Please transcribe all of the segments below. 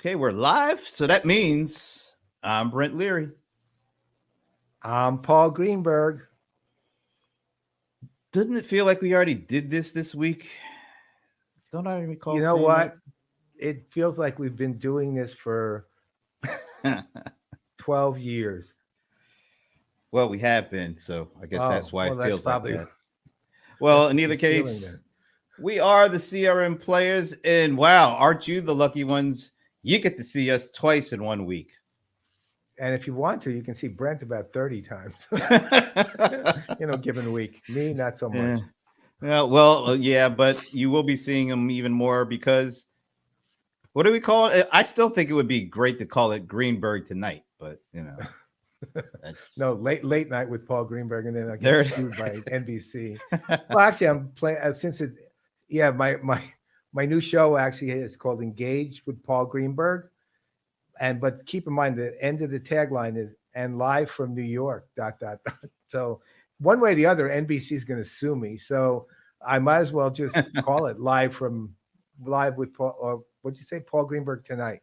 Okay, we're live. So that means I'm Brent Leary. I'm Paul Greenberg. Doesn't it feel like we already did this week? Don't I recall You know saying what? It feels like we've been doing this for that? 12 years. Well, we have been, so I guess that's why well, it that's feels like probably that. Well, that's in what either you're feeling case, then. we are the CRM players, and wow, aren't you the lucky ones? You get to see us twice in 1 week. And if you want to, you can see Brent about 30 times, given week. Me, not so much. Yeah. Yeah, well, yeah, but you will be seeing them even more because what do we call it? I still think it would be great to call it Greenberg tonight, but that's No, late night with Paul Greenberg, and then I there. get sued by NBC. Well, actually, I'm playing since it. Yeah, my new show actually is called Engaged with Paul Greenberg, but keep in mind the end of the tagline is "and live from New York." ... So one way or the other, NBC is going to sue me. So I might as well just call it live with Paul. Or what'd you say, Paul Greenberg tonight?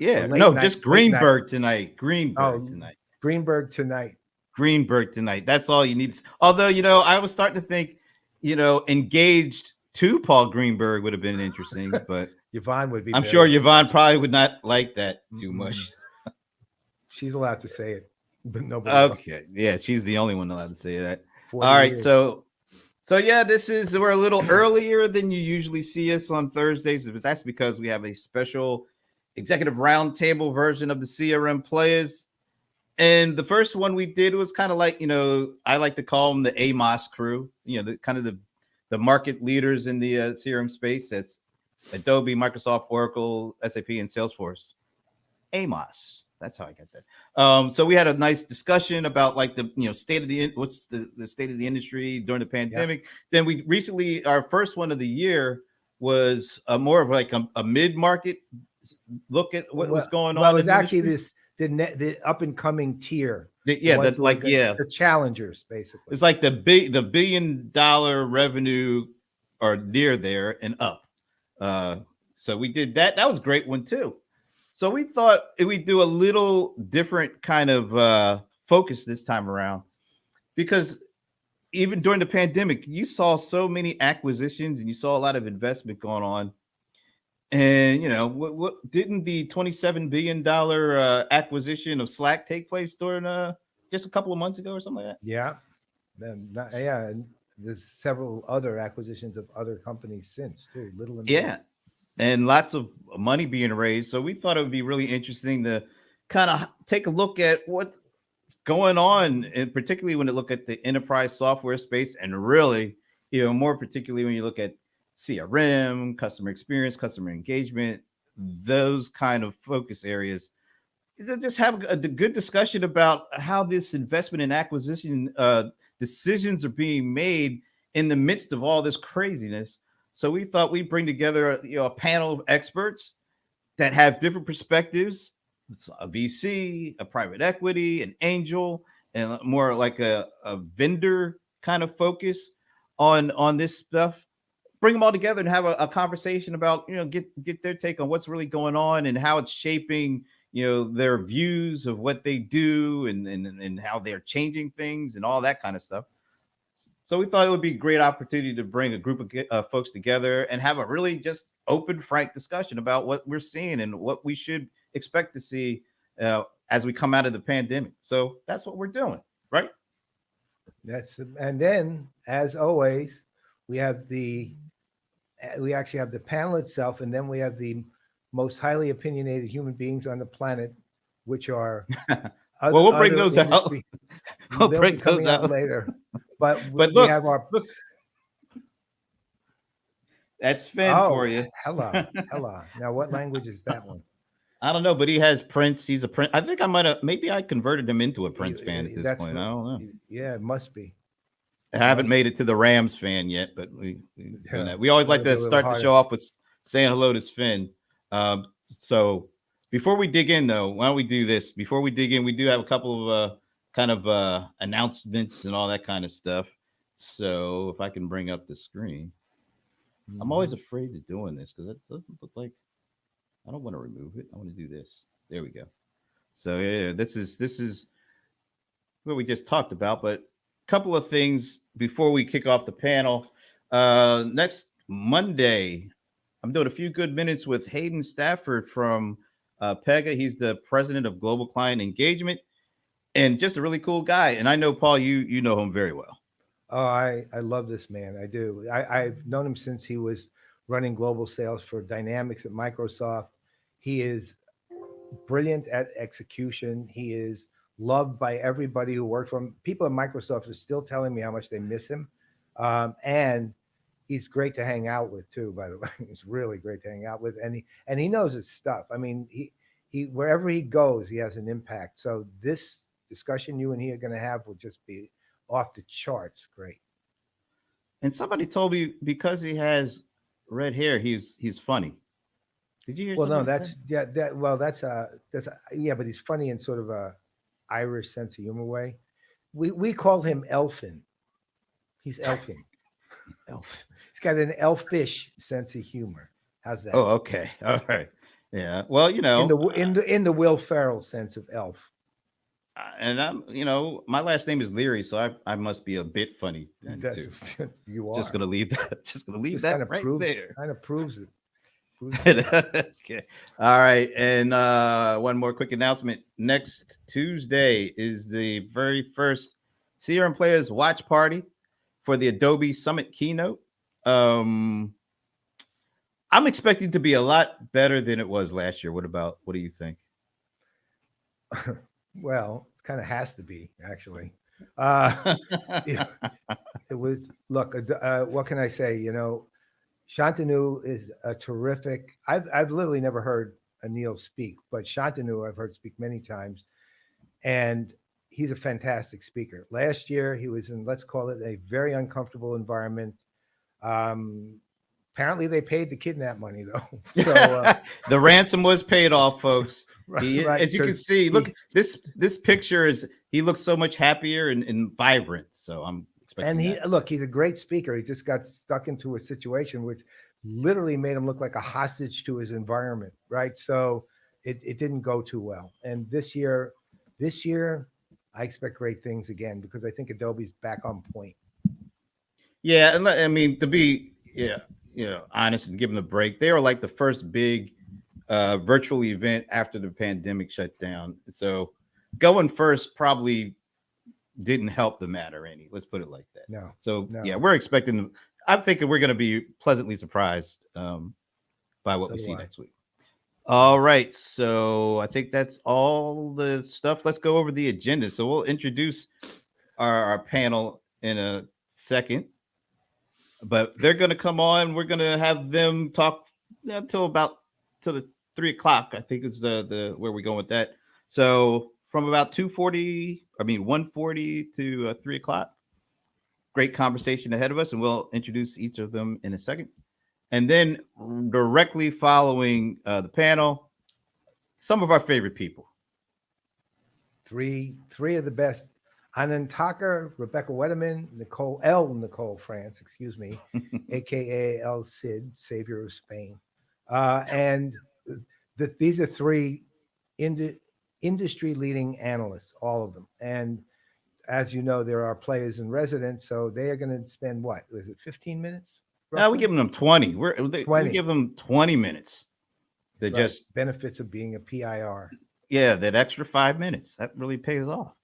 Yeah, Late no, night, just late night. Greenberg tonight. Oh, Greenberg tonight. Greenberg tonight. Greenberg tonight. That's all you need. Although, I was starting to think, engaged to Paul Greenberg would have been interesting, but Yvonne would be. I'm sure Yvonne probably would not like that too Mm-mm. much. She's allowed to say it, but nobody else. Okay. Yeah, she's the only one allowed to say that. 40 All right. years. So yeah, we're a little earlier than you usually see us on Thursdays, but that's because we have a special executive roundtable version of the CRM Playaz. And the first one we did was kind of like, I like to call them the AMOS crew, the kind of the market leaders in the CRM space. That's Adobe, Microsoft, Oracle, SAP, and Salesforce. AMOS. That's how I get that. So we had a nice discussion about like the state of what's the state of the industry during the pandemic. Yeah. Then we recently, our first one of the year was more of like a mid-market look at what was going on. Well, it was actually the up and coming Teare. The challengers, basically. It's like the $1 billion revenue or near there and up. So we did that. That was a great one too. So we thought we'd do a little different kind of focus this time around, because even during the pandemic, you saw so many acquisitions and you saw a lot of investment going on. And what didn't the $27 billion acquisition of Slack take place during just a couple of months ago or something like that? Yeah, and there's several other acquisitions of other companies since too. Little and yeah, and lots of money being raised. So we thought it would be really interesting to kind of take a look at what's going on, and particularly when you look at the enterprise software space, and really, more particularly when you look at CRM, customer experience, customer engagement, those kind of focus areas. Just have a good discussion about how this investment and acquisition decisions are being made in the midst of all this craziness. So we thought we'd bring together a panel of experts that have different perspectives. It's a VC, a private equity, an angel, and more like a vendor kind of focus on this stuff. Bring them all together and have a conversation about, get their take on what's really going on and how it's shaping, their views of what they do and how they're changing things and all that kind of stuff. So we thought it would be a great opportunity to bring a group of folks together and have a really just open, frank discussion about what we're seeing and what we should expect to see as we come out of the pandemic. So that's what we're doing, right? And then, as always, we actually have the panel itself, and then we have the most highly opinionated human beings on the planet, which are well, we'll bring those out. We'll bring those out later. But look, we have our. That's Finn for you. Hello. Now, what language is that one? I don't know, but he has Prince. He's a Prince. I think maybe I converted him into a Prince fan at this point. I don't know. Yeah, it must be. I haven't made it to the Rams fan yet, but we always like to start the show off with saying hello to Finn. So before we dig in, though, why don't we do this? Before we dig in, we do have a couple of kind of announcements and all that kind of stuff. So if I can bring up the screen, I'm always afraid of doing this because it doesn't look like I don't want to remove it. I want to do this. There we go. So yeah, this is what we just talked about. But a couple of things before we kick off the panel. Next Monday, I'm doing a few good minutes with Hayden Stafford from Pega. He's the president of Global Client Engagement, and just a really cool guy. And I know Paul, you know him very well. Oh, I love this man. I do. I've known him since he was running global sales for Dynamics at Microsoft. He is brilliant at execution. He is loved by everybody who worked for him. People at Microsoft are still telling me how much they miss him. And he's great to hang out with too, by the way. He's really great to hang out with. And he knows his stuff. I mean, he wherever he goes, he has an impact. So this discussion you and he are going to have will just be off the charts. Great. And somebody told me because he has red hair, he's funny. Did you hear? Well, no, something like that's yeah, yeah, but he's funny in sort of a Irish sense of humor way. We call him Elfin. He's Elfin. that? Elf. He's got an elfish sense of humor. How's that? Oh, okay. All right. Yeah. Well, In the Will Ferrell sense of elf. and my last name is Leary, so I must be a bit funny then too. You are. Just gonna leave that. Just gonna leave Just that kind of right proves, there. kind of proves it. Okay. All right. And one more quick announcement. Next Tuesday is the very first CRM Playaz watch party for the Adobe Summit keynote. I'm expecting to be a lot better than it was last year. What do you think? Well, it kind of has to be actually. It, it was look. What can I say? Shantanu is a terrific. I've literally never heard Anil speak, but Shantanu I've heard speak many times, and he's a fantastic speaker. Last year he was in, let's call it, a very uncomfortable environment. Apparently they paid the kidnap money though. So the ransom was paid off, folks. right, as you can see, look, this picture he looks so much happier and vibrant. So I'm expecting. And he's a great speaker. He just got stuck into a situation which literally made him look like a hostage to his environment, right? So it didn't go too well. And this year, I expect great things again because I think Adobe's back on point. Yeah, and I mean to be honest and give them a break, they were like the first big virtual event after the pandemic shut down. So going first probably didn't help the matter any. Let's put it like that. No. So yeah, we're expecting. I'm thinking we're going to be pleasantly surprised by what we see next week. All right, so I think that's all the stuff. Let's go over the agenda. So we'll introduce our panel in a second, but they're going to come on. We're going to have them talk till the 3:00. I think is the where we go with that. So from about 1:40 to 3:00. Great conversation ahead of us, and we'll introduce each of them in a second. And then directly following the panel, some of our favorite people. Three of the best. Anand Thakur, Rebecca Wetterman, Nicole France, excuse me, aka El Cid, Savior of Spain. And these are three industry leading analysts, all of them. And as you know, there are players in residence, so they are going to spend what? Was it 15 minutes? No, we give them 20. We give them 20 minutes. They just benefits of being a PIR. Yeah, that extra 5 minutes that really pays off.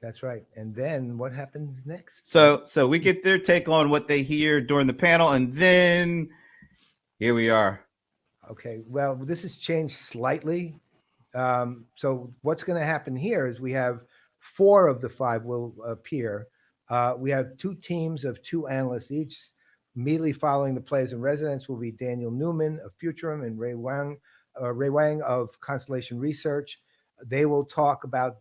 That's right. And then what happens next? So we get their take on what they hear during the panel, and then here we are. Okay. Well, this has changed slightly. So what's going to happen here is we have 4 of the 5 will appear. We have 2 teams of 2 analysts each. Immediately following the players in residence will be Daniel Newman of Futurum and Ray Wang of Constellation Research. They will talk about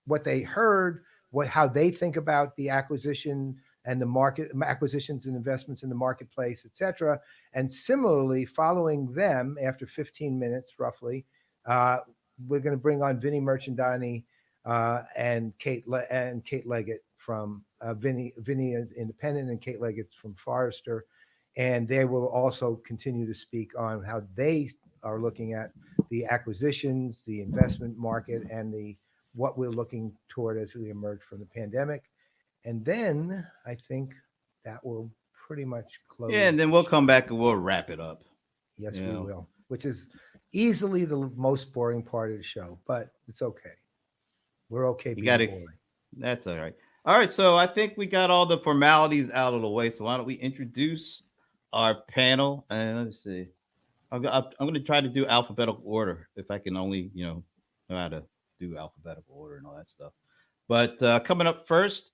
what they heard, how they think about the acquisition and the market acquisitions and investments in the marketplace, et cetera. And similarly, following them after 15 minutes roughly, we're going to bring on Vinny Merchandani and Kate Leggett from Vinny Independent and Kate Leggett from Forrester, and they will also continue to speak on how they are looking at the acquisitions, the investment market, and what we're looking toward as we emerge from the pandemic. And then I think that will pretty much close. Yeah, and then we'll come back and we'll wrap it up. Yes, we will, which is easily the most boring part of the show, but it's okay. We're okay being boring. That's all right. All right, so I think we got all the formalities out of the way. So why don't we introduce our panel? And let's see. I'm going to try to do alphabetical order if I can only, know how to do alphabetical order and all that stuff. But coming up first,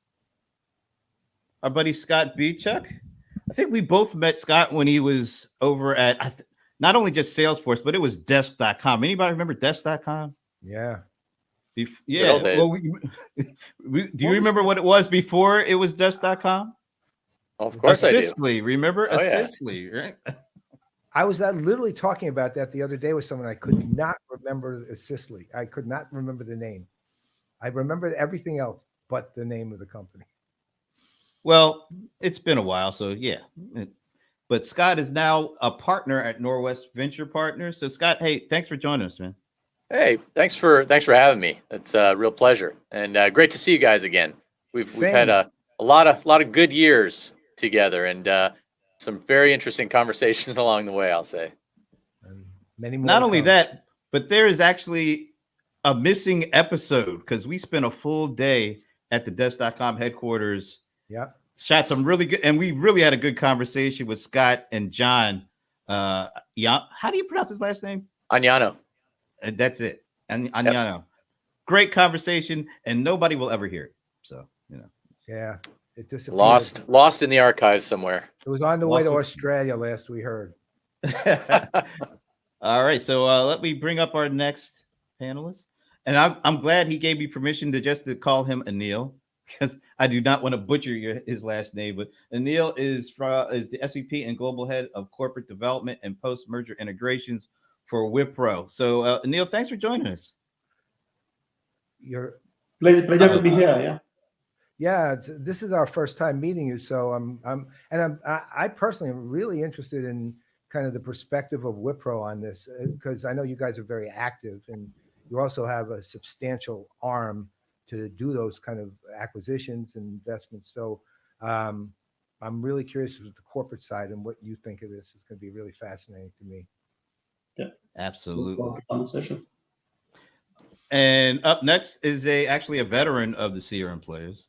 our buddy Scott Beechuk. I think we both met Scott when he was over at not only just Salesforce, but it was Desk.com. Anybody remember Desk.com? Yeah. Yeah. Well, do you remember what it was before it was Desk.com? Of course Assistly, I do. Remember? Oh, Assistly, right? I was literally talking about that the other day with someone. I could not remember Assistly. I could not remember the name. I remembered everything else but the name of the company. Well, it's been a while, so yeah. But Scott is now a partner at Norwest Venture Partners. So Scott, hey, thanks for joining us, man. Hey, thanks for having me. It's a real pleasure, and great to see you guys again. We've had a lot of good years together, and some very interesting conversations along the way, I'll say. And many more. Not only that, but there is actually a missing episode because we spent a full day at the Desk.com headquarters. Yeah. Shot some really good, and we really had a good conversation with Scott and John. How do you pronounce his last name? Agnano. That's it. Agnano. Yep. Great conversation, and nobody will ever hear it. So, Yeah. It disappeared. Lost in the archives somewhere. It was on the way to Australia last we heard. All right. So let me bring up our next panelist. And I'm glad he gave me permission to call him Anil, because I do not want to butcher his last name. But Anil is the SVP and Global Head of Corporate Development and Post-Merger Integrations for Wipro. So Anil, thanks for joining us. Your pleasure to be here. Yeah. Yeah, this is our first time meeting you, so I personally am really interested in kind of the perspective of Wipro on this, because I know you guys are very active and you also have a substantial arm to do those kind of acquisitions and investments. So I'm really curious with the corporate side and what you think of this. It's going to be really fascinating to me. Yeah, absolutely. Conversation. And up next is actually a veteran of the CRM Playaz.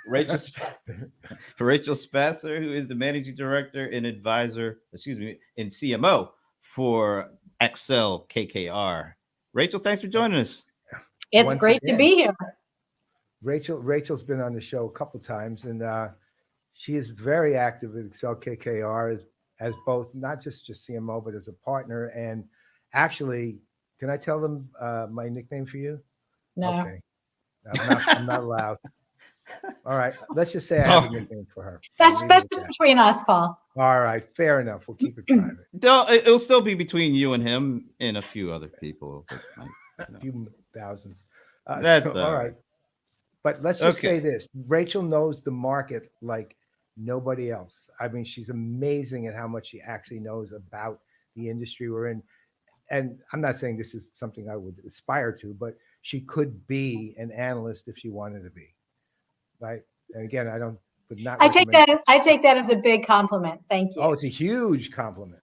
Rachel Spasser, who is the managing director and advisor, in CMO for Accel-KKR. Rachel, thanks for joining us. It's great to be here. Rachel's been on the show a couple times, and she is very active at Accel-KKR as both not just CMO, but as a partner. And actually, can I tell them my nickname for you? No. Okay. I'm not allowed. All right, let's just say I have a nickname for her. That's just between us, Paul. All right, fair enough. We'll keep it private. It'll still be between you and him and a few other people. A few thousands. That's all right. But let's just say this: Rachel knows the market like nobody else. I mean, she's amazing at how much she actually knows about the industry we're in. And I'm not saying this is something I would aspire to, but she could be an analyst if she wanted to be. Right. And again, I take that as a big compliment. Thank you. Oh, it's a huge compliment.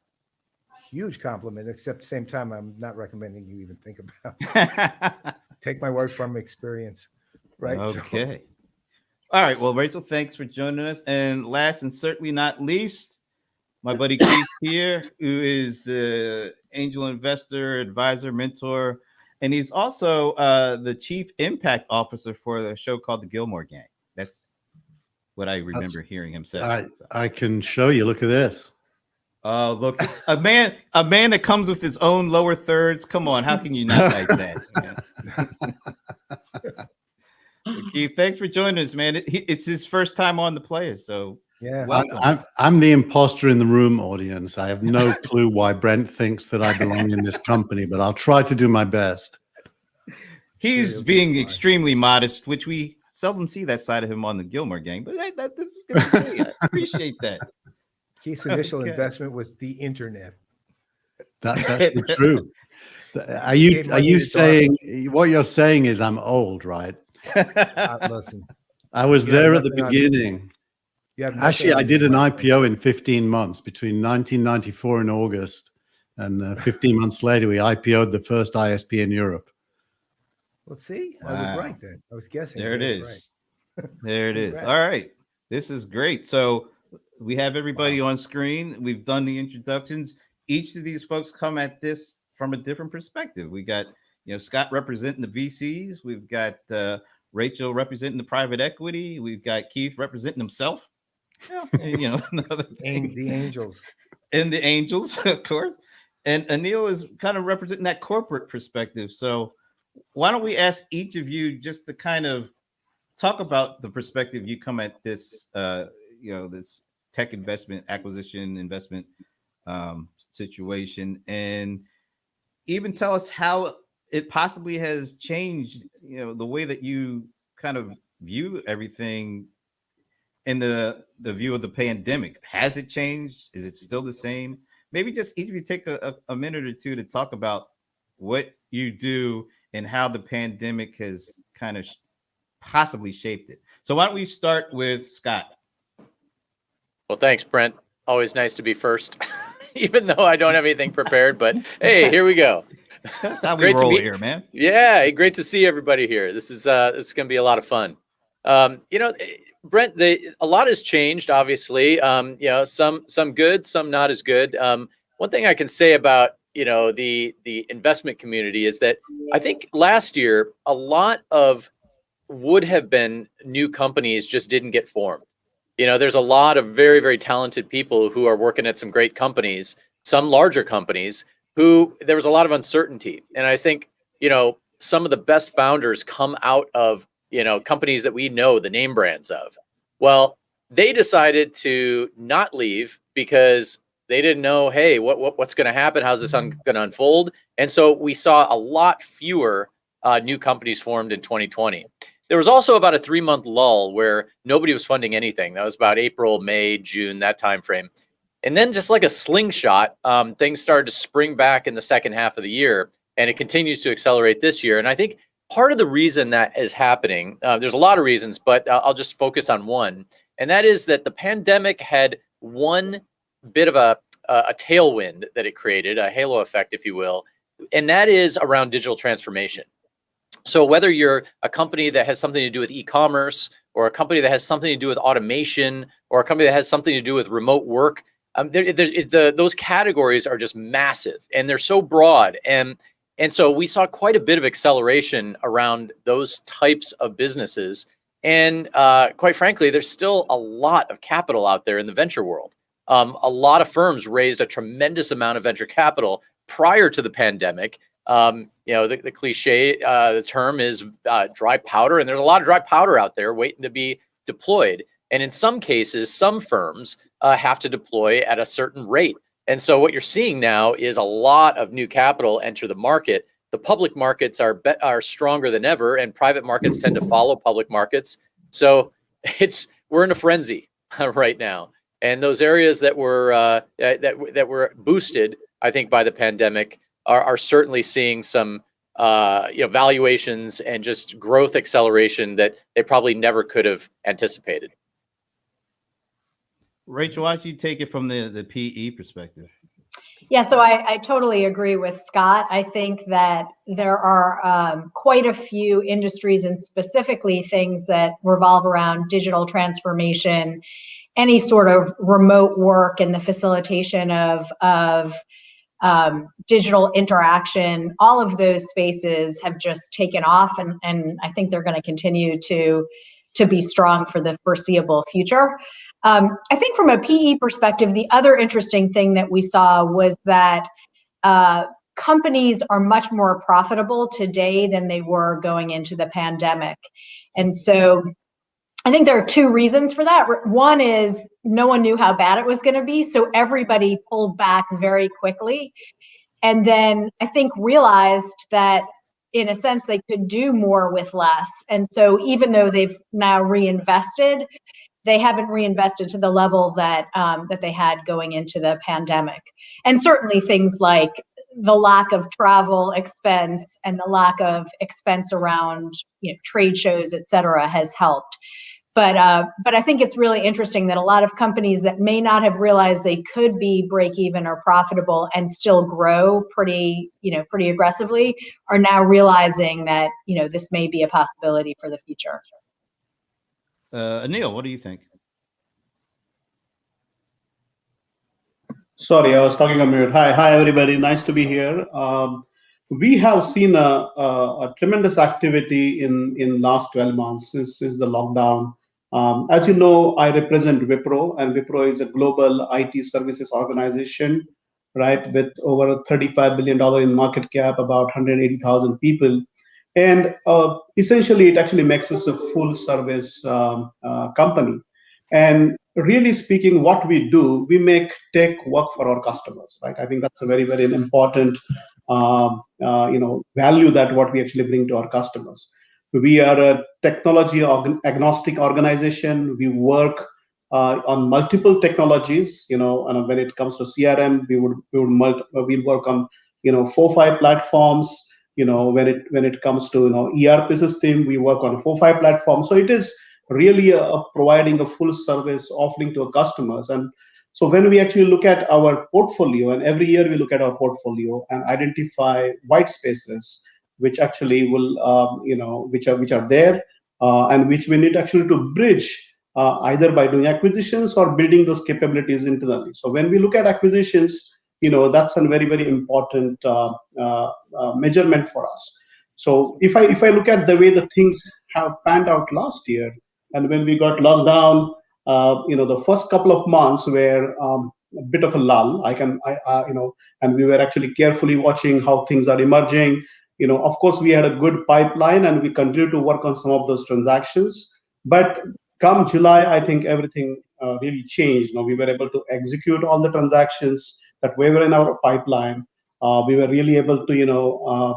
Huge compliment. Except at the same time, I'm not recommending you even think about it. Take my word from experience. Right. Okay. All right. Well, Rachel, thanks for joining us. And last and certainly not least, my buddy Keith Teare, who is angel investor, advisor, mentor, and he's also the chief impact officer for the show called The Gilmore Gang. That's what I remember hearing him say. I can show you. Look at this. Oh, look, a man that comes with his own lower thirds. Come on, how can you not like that? Keith, thanks for joining us, man. It's his first time on the Playaz, so yeah. I'm the imposter in the room, audience. I have no clue why Brent thinks that I belong in this company, but I'll try to do my best. He's being extremely modest, which we seldom see that side of him on the Gilmore Gang, but this is good to see. I appreciate that. Keith's initial investment was the internet. That's actually true. Are Gave money you to saying what you're saying is I'm old, right? Listen, I was you have there at the nothing on- beginning. you have nothing Actually, on I me, did an my friend. IPO in 15 months between 1994 in August, and 15 months later, we IPO'd the first ISP in Europe. Well, see, I was Wow. right then. I was guessing. There it I is. was right. There it is. Congrats. All right. This is great. So we have everybody on screen. We've done the introductions. Each of these folks come at this from a different perspective. We got, Scott representing the VCs. We've got Rachel representing the private equity. We've got Keith representing himself. Another thing. The Angels. And the Angels, of course. And Anil is kind of representing that corporate perspective. So why don't we ask each of you just to kind of talk about the perspective you come at this, this tech acquisition investment situation, and even tell us how it possibly has changed, the way that you kind of view everything in the view of the pandemic. Has it changed? Is it still the same? Maybe just each of you take a minute or two to talk about what you do and how the pandemic has kind of possibly shaped it. So why don't we start with Scott? Well, thanks, Brent. Always nice to be first, even though I don't have anything prepared. But hey, here we go. That's how we roll here, man. Yeah, great to see everybody here. This is going to be a lot of fun. Brent, a lot has changed, obviously. Some good, some not as good. One thing I can say about the investment community is that I think last year a lot of would have been new companies just didn't get formed. There's a lot of very, very talented people who are working at some great companies, some larger companies, who there was a lot of uncertainty. And I think, some of the best founders come out of, companies that we know the name brands of. Well, they decided to not leave because they didn't know, hey, what's going to happen? How's this going to unfold? And so we saw a lot fewer new companies formed in 2020. There was also about a 3-month lull where nobody was funding anything. That was about April, May, June, that time frame. And then just like a slingshot, things started to spring back in the second half of the year, and it continues to accelerate this year. And I think part of the reason that is happening, there's a lot of reasons, but I'll just focus on one. And that is that the pandemic had one bit of a tailwind that it created, a halo effect, if you will, and that is around digital transformation. So whether you're a company that has something to do with e-commerce, or a company that has something to do with automation, or a company that has something to do with remote work, those categories are just massive, and they're so broad. And so we saw quite a bit of acceleration around those types of businesses. And quite frankly, there's still a lot of capital out there in the venture world. A lot of firms raised a tremendous amount of venture capital prior to the pandemic. The cliche, the term is dry powder, and there's a lot of dry powder out there waiting to be deployed. And in some cases, some firms have to deploy at a certain rate. And so what you're seeing now is a lot of new capital enter the market. The public markets are stronger than ever, and private markets tend to follow public markets. So we're in a frenzy right now. And those areas that were boosted, I think, by the pandemic are certainly seeing some valuations and just growth acceleration that they probably never could have anticipated. Rachel, why don't you take it from the PE perspective? Yeah, so I totally agree with Scott. I think that there are quite a few industries, and specifically things that revolve around digital transformation, any sort of remote work and the facilitation of digital interaction. All of those spaces have just taken off, and I think they're going to continue to be strong for the foreseeable future. I think from a PE perspective, the other interesting thing that we saw was that companies are much more profitable today than they were going into the pandemic. And so I think there are two reasons for that. One is no one knew how bad it was going to be, so everybody pulled back very quickly. And then I think realized that in a sense they could do more with less. And so even though they've now reinvested, they haven't reinvested to the level that that they had going into the pandemic. And certainly things like the lack of travel expense and the lack of expense around trade shows, et cetera, has helped. But I think it's really interesting that a lot of companies that may not have realized they could be break even or profitable and still grow pretty aggressively are now realizing that this may be a possibility for the future. Anil, what do you think? Sorry, I was talking on mute. Hi, everybody. Nice to be here. We have seen a tremendous activity in last 12 months since the lockdown. As you know, I represent Wipro, and Wipro is a global IT services organization, right, with over $35 billion in market cap, about 180,000 people. And essentially, it actually makes us a full service company. And really speaking, what we do, we make tech work for our customers, right? I think that's a very, very important, value that what we actually bring to our customers. We are a technology agnostic organization. We work on multiple technologies. And when it comes to CRM, we'll work on 4-5 platforms. When it comes to ERP system, we work on 4-5 platforms. So it is really providing a full service offering to our customers. And so when we actually look at our portfolio, and every year we look at our portfolio and identify white spaces, which actually will, which are there, and which we need actually to bridge either by doing acquisitions or building those capabilities internally. So when we look at acquisitions, that's a very, very important measurement for us. So if I look at the way the things have panned out last year, and when we got locked down, the first couple of months were a bit of a lull. And we were actually carefully watching how things are emerging. Of course, we had a good pipeline, and we continue to work on some of those transactions. But come July, I think everything really changed. We were able to execute all the transactions that were in our pipeline. We were really able to,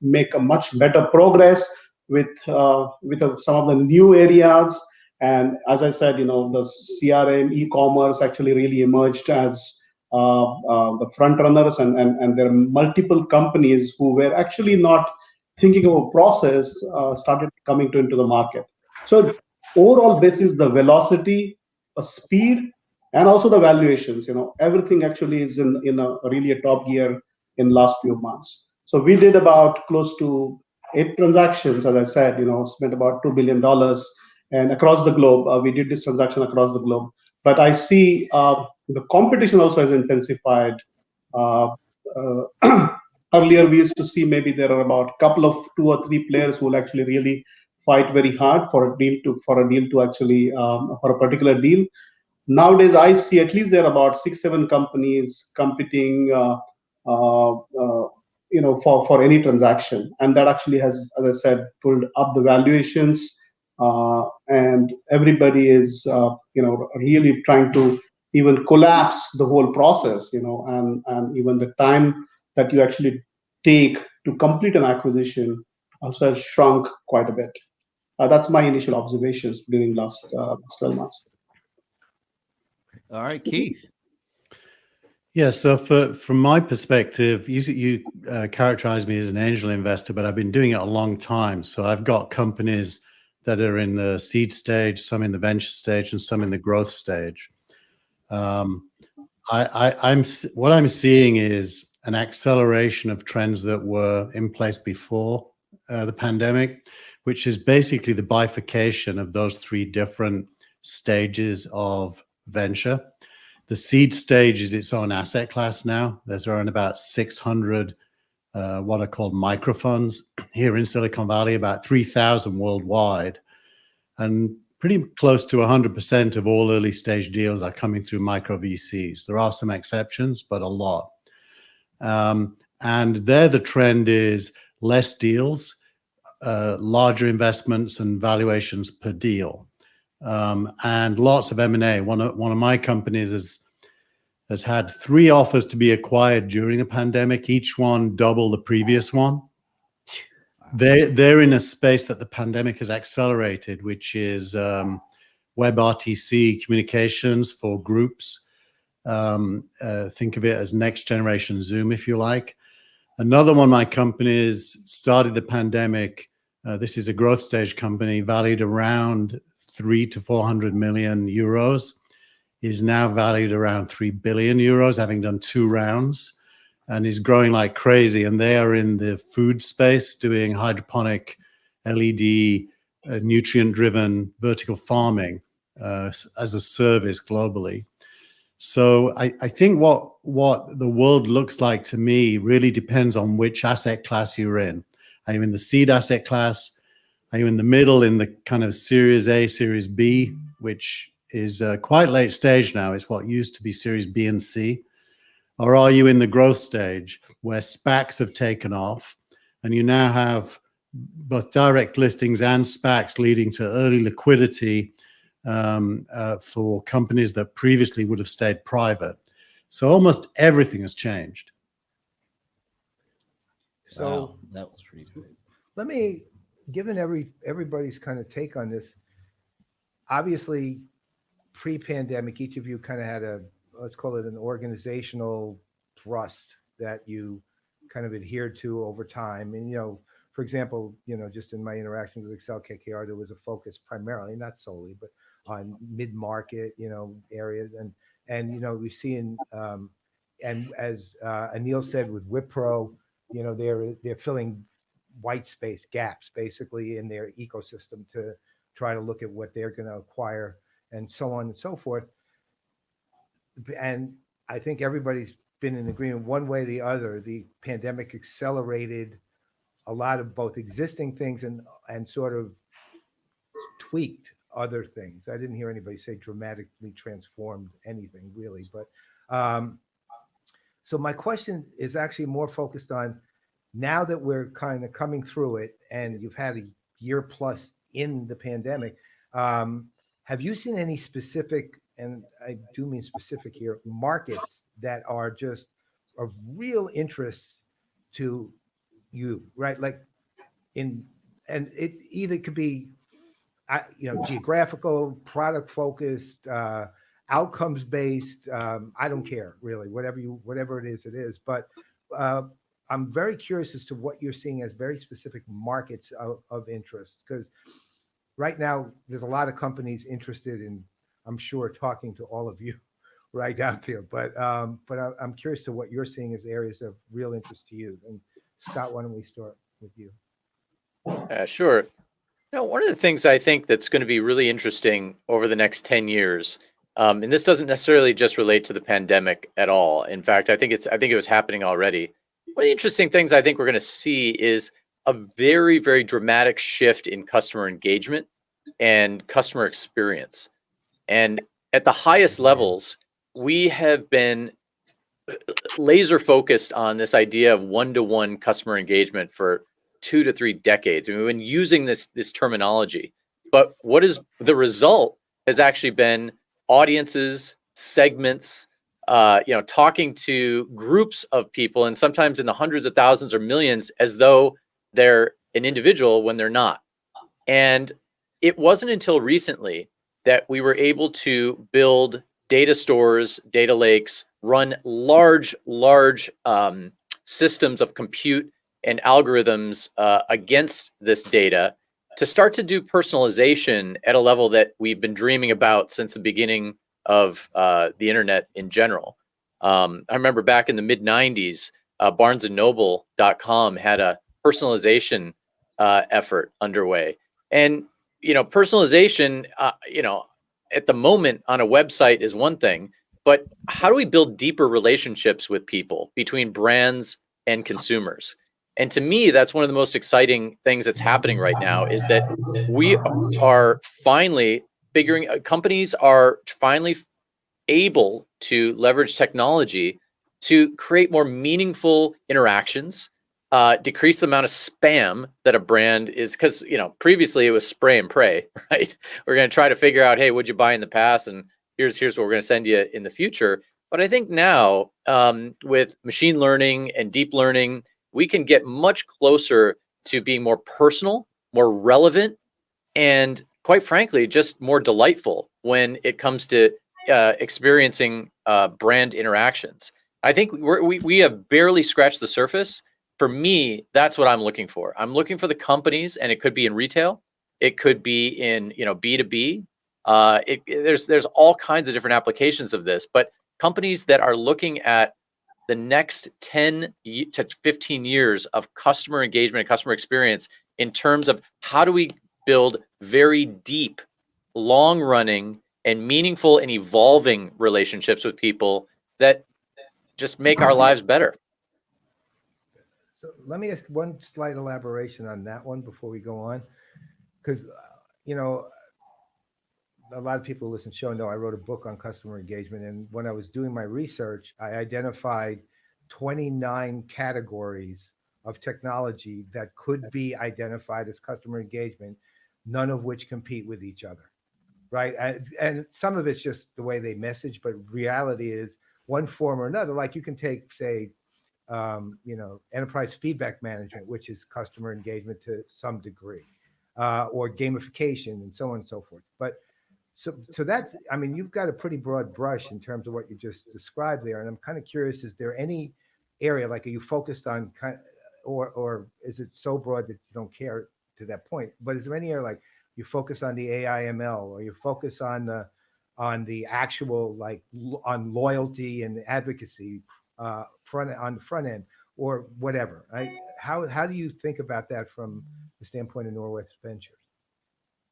make a much better progress with some of the new areas. And as I said, the CRM e-commerce actually really emerged as the front runners, and there are multiple companies who were actually not thinking of a process started coming into the market. So overall basis, the velocity, speed, and also the valuations, everything actually is in a really a top gear in last few months. So we did about close to 8 transactions, as I said, spent about $2 billion, and across the globe, we did this transaction across the globe. But I see the competition also has intensified. Earlier, we used to see maybe there are about a couple of 2 or 3 players who will actually really fight very hard for a deal to actually for a particular deal. Nowadays, I see at least there are about 6-7 companies competing, for any transaction, and that actually has, as I said, pulled up the valuations, and everybody is, really trying to even collapse the whole process, and even the time that you actually take to complete an acquisition also has shrunk quite a bit. That's my initial observations during last 12 months. All right, Keith. Yeah, so from my perspective, you characterize me as an angel investor, but I've been doing it a long time. So I've got companies that are in the seed stage, some in the venture stage, and some in the growth stage. What I'm seeing is an acceleration of trends that were in place before the pandemic, which is basically the bifurcation of those 3 different stages of venture. The seed stage is its own asset class now. There's around about 600 what are called microfunds here in Silicon Valley, about 3,000 worldwide. And pretty close to 100% of all early stage deals are coming through micro VCs. There are some exceptions, but a lot. And there the trend is less deals, larger investments and valuations per deal. And lots of M&A. One of my companies has had 3 offers to be acquired during the pandemic, each one double the previous one. They're in a space that the pandemic has accelerated, which is WebRTC communications for groups. Think of it as next generation Zoom, if you like. Another one of my companies started the pandemic. This is a growth stage company valued around 300 to 400 million euros, is now valued around 3 billion euros, having done 2 rounds, and is growing like crazy. And they are in the food space doing hydroponic, LED, nutrient-driven vertical farming as a service globally. So I think what the world looks like to me really depends on which asset class you're in. Are you in the seed asset class? Are you in the middle, in the kind of Series A, Series B, which is quite late stage now? It's what used to be Series B and C. Or are you in the growth stage where SPACs have taken off and you now have both direct listings and SPACs leading to early liquidity for companies that previously would have stayed private? So almost everything has changed. So Wow, that was pretty good. let me, given everybody's kind of take on this, obviously pre-pandemic, each of you kind of had a, let's call it an organizational thrust that you kind of adhered to over time. And, for example, just in my interactions with Accel-KKR, there was a focus primarily, not solely, but on mid-market, areas. And we see in, and as Anil said with Wipro, they're filling white space gaps basically in their ecosystem to try to look at what they're going to acquire and so on and so forth. And I think everybody's been in agreement one way or the other. The pandemic accelerated a lot of both existing things and sort of tweaked other things. I didn't hear anybody say dramatically transformed anything really, but so my question is actually more focused on, now that we're kind of coming through it and you've had a year plus in the pandemic, have you seen any specific, and I do mean specific here, markets that are just of real interest to you, right? Like and it either could be, geographical, product focused, outcomes based. I don't care really, whatever it is. But I'm very curious as to what you're seeing as very specific markets of interest, because right now there's a lot of companies interested in, I'm sure, talking to all of you right out there. But I'm curious to what you're seeing as areas of real interest to you. And Scott, why don't we start with you? Sure. One of the things I think that's going to be really interesting over the next 10 years, and this doesn't necessarily just relate to the pandemic at all. In fact, I think it was happening already. One of the interesting things I think we're going to see is a very, very dramatic shift in customer engagement and customer experience. And at the highest levels, we have been laser focused on this idea of one-to-one customer engagement for 2 to 3 decades. I mean, we've been using this terminology, but what is the result has actually been audiences, segments, talking to groups of people, and sometimes in the hundreds of thousands or millions, as though they're an individual when they're not. And it wasn't until recently that we were able to build data stores, data lakes, run large systems of compute and algorithms against this data to start to do personalization at a level that we've been dreaming about since the beginning of the internet in general. I remember back in the mid 90s, barnesandnoble.com had a personalization effort underway. And, personalization, at the moment on a website is one thing, but how do we build deeper relationships with people, between brands and consumers? And to me, that's one of the most exciting things that's happening right now, is that we are finally companies are finally able to leverage technology to create more meaningful interactions, decrease the amount of spam that a brand is, because, previously it was spray and pray, right? We're going to try to figure out, hey, what'd you buy in the past? And here's what we're going to send you in the future. But I think now with machine learning and deep learning, we can get much closer to being more personal, more relevant, and quite frankly, just more delightful when it comes to experiencing brand interactions. I think we have barely scratched the surface. For me, that's what I'm looking for. I'm looking for the companies, and it could be in retail, it could be in B2B. There's all kinds of different applications of this, but companies that are looking at the next 10 to 15 years of customer engagement and customer experience in terms of how do we build very deep, long-running, and meaningful and evolving relationships with people that just make our lives better. So let me ask one slight elaboration on that one before we go on, because a lot of people who listen to the show know I wrote a book on customer engagement, and when I was doing my research, I identified 29 categories of technology that could be identified as customer engagement, none of which compete with each other, right? And some of it's just the way they message, but reality is one form or another. Like you can take, say, enterprise feedback management, which is customer engagement to some degree, or gamification and so on and so forth. But so that's, I mean, you've got a pretty broad brush in terms of what you just described there. And I'm kind of curious, is there any area, like, are you focused on or is it so broad that you don't care to that point? But is there any area, like you focus on the AI ML, or you focus on the actual, like on loyalty and advocacy on the front end, or whatever? How do you think about that from the standpoint of Norwest Ventures?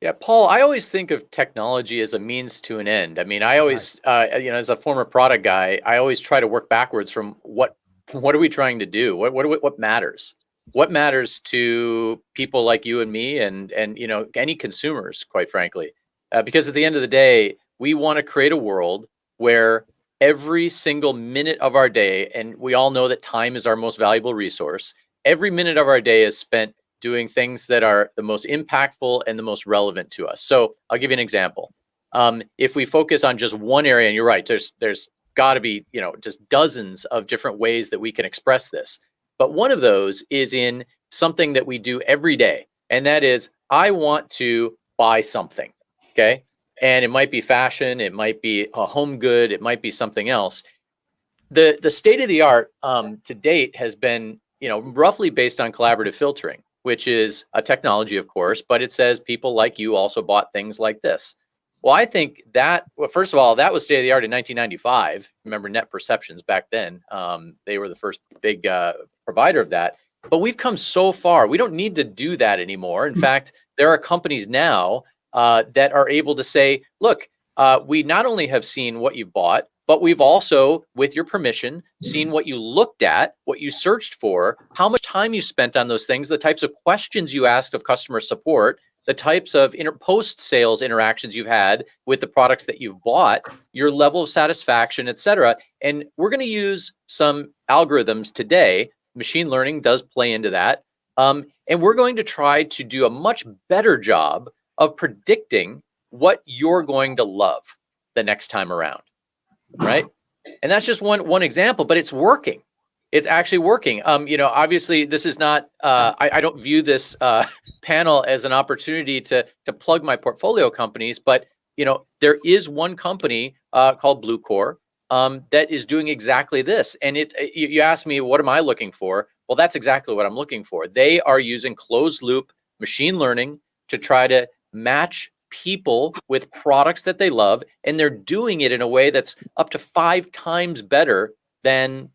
Yeah, Paul, I always think of technology as a means to an end. I mean, I always, as a former product guy, I always try to work backwards from what are we trying to do? What matters? What matters to people like you and me, and any consumers, quite frankly? Because at the end of the day, we want to create a world where every single minute of our day, and we all know that time is our most valuable resource, every minute of our day is spent doing things that are the most impactful and the most relevant to us. So I'll give you an example. If we focus on just one area, and you're right, there's got to be just dozens of different ways that we can express this. But one of those is in something that we do every day, and that is I want to buy something. Okay, and it might be fashion, it might be a home good, it might be something else. The state of the art to date has been roughly based on collaborative filtering, which is a technology, of course, but it says people like you also bought things like this. Well, I think that, first of all, that was state of the art in 1995. Remember Net Perceptions back then? They were the first big provider of that. But we've come so far. We don't need to do that anymore. In fact, there are companies now that are able to say, look, we not only have seen what you've bought, but we've also, with your permission, seen what you looked at, what you searched for, how much time you spent on those things, the types of questions you asked of customer support, the types of post-sales interactions you've had with the products that you've bought, your level of satisfaction, et cetera. And we're going to use some algorithms today. Machine learning does play into that. And we're going to try to do a much better job of predicting what you're going to love the next time around. Right. And that's just one example, but it's working. It's actually working. Obviously this is not, I don't view this panel as an opportunity to plug my portfolio companies, but there is one company called Bluecore that is doing exactly this. And you asked me, what am I looking for? Well, that's exactly what I'm looking for. They are using closed loop machine learning to try to match people with products that they love, and they're doing it in a way that's up to 5 times better than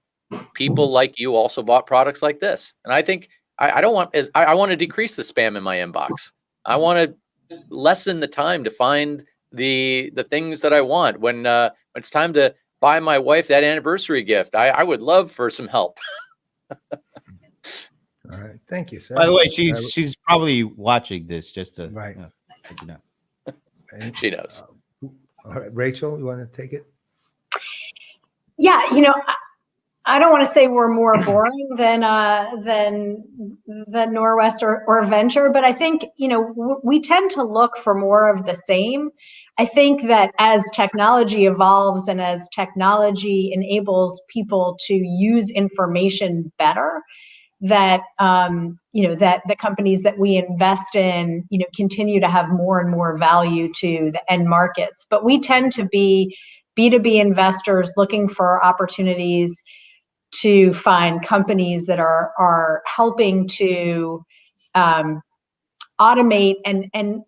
people like you also bought products like this. And I think I want to decrease the spam in my inbox. I want to lessen the time to find the things that I want when it's time to buy my wife that anniversary gift. I would love for some help. All right, thank you, sir. By the way, she's probably watching this just to right. She knows. All right, Rachel, you want to take it? Yeah, I don't want to say we're more boring than Norwest or Venture, but I think we tend to look for more of the same. I think that as technology evolves and as technology enables people to use information better, that that the companies that we invest in continue to have more and more value to the end markets. But we tend to be B2B investors looking for opportunities to find companies that are helping to automate and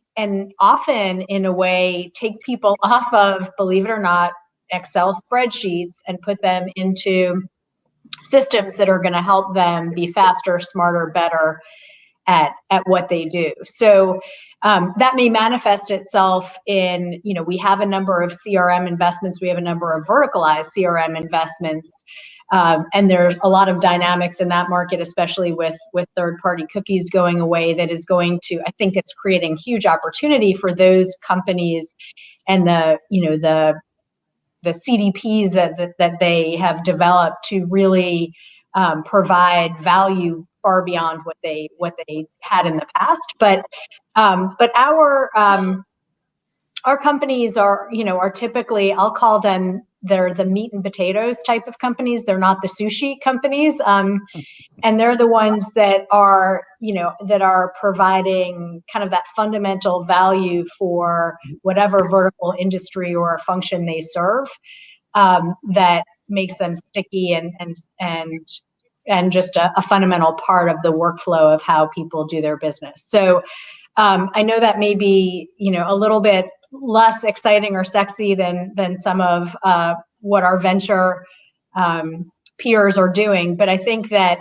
often in a way take people off of, believe it or not, Excel spreadsheets and put them into systems that are going to help them be faster, smarter, better at what they do. So that may manifest itself in, we have a number of CRM investments, we have a number of verticalized CRM investments, and there's a lot of dynamics in that market, especially with third-party cookies going away, that is going to, I think it's creating huge opportunity for those companies and the CDPs that they have developed to really provide value far beyond what they had in the past. But our companies are typically, I'll call them, they're the meat and potatoes type of companies. They're not the sushi companies. And they're the ones that are providing kind of that fundamental value for whatever vertical industry or function they serve, that makes them sticky and just a fundamental part of the workflow of how people do their business. So I know that may be, a little bit less exciting or sexy than some of what our venture peers are doing, but I think that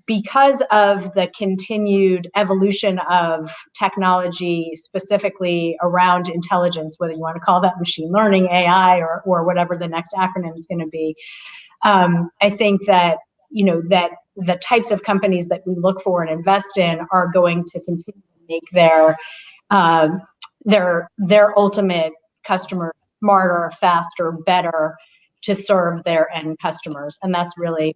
because of the continued evolution of technology, specifically around intelligence, whether you want to call that machine learning, AI, or whatever the next acronym is going to be, I think that that the types of companies that we look for and invest in are going to continue to make their ultimate customer smarter, faster, better to serve their end customers, and that's really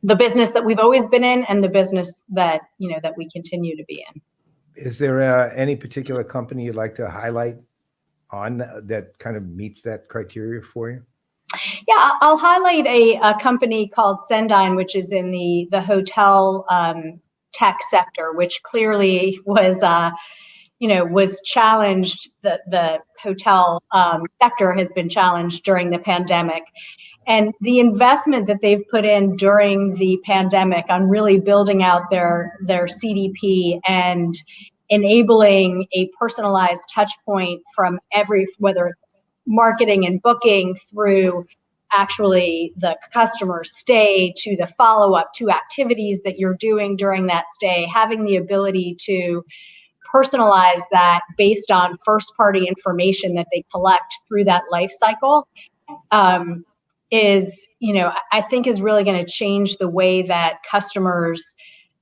the business that we've always been in, and the business that that we continue to be in. Is there any particular company you'd like to highlight on that kind of meets that criteria for you? Yeah, I'll highlight a company called Sendine, which is in the hotel tech sector, which clearly was was challenged. The hotel sector has been challenged during the pandemic. And the investment that they've put in during the pandemic on really building out their CDP and enabling a personalized touch point from whether it's marketing and booking through actually the customer stay to the follow-up to activities that you're doing during that stay, having the ability to personalize that based on first-party information that they collect through that life cycle, is, I think is really going to change the way that customers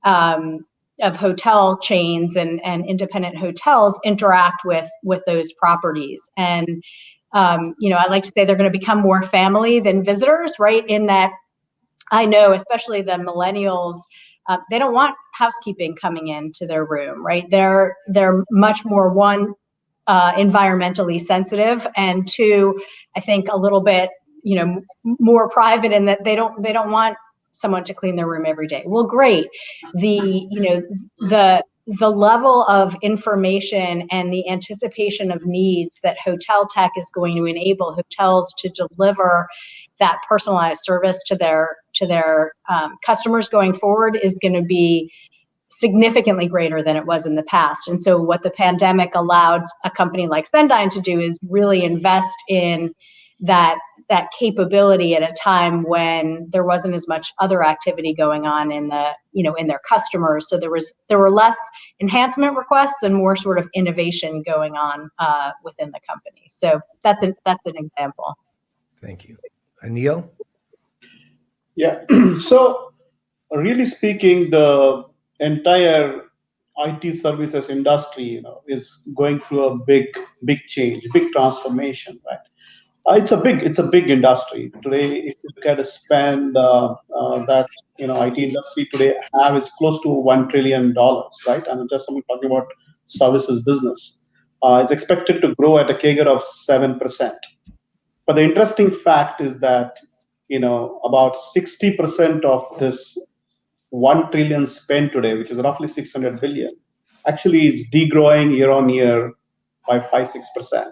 of hotel chains and independent hotels interact with those properties. And, I like to say they're going to become more family than visitors, right? In that I know, especially the millennials, they don't want housekeeping coming into their room, right? They're much more, one, environmentally sensitive, and two, I think a little bit, more private in that they don't want someone to clean their room every day. Well, great. The level of information and the anticipation of needs that hotel tech is going to enable hotels to deliver that personalized service to their customers going forward is going to be significantly greater than it was in the past. And so what the pandemic allowed a company like Sendine to do is really invest in that capability at a time when there wasn't as much other activity going on in their customers. So there were less enhancement requests and more sort of innovation going on within the company. So that's an example. Thank you. Anil? Yeah. So really speaking, the entire IT services industry, is going through a big change, big transformation, right? It's a big industry today. If you look at a spend that IT industry today have is close to $1 trillion, right? And just I'm talking about services business. It's expected to grow at a CAGR of 7%. But the interesting fact is that about 60% of this 1 trillion spent today, which is roughly 600 billion, actually is degrowing year on year by 5-6%.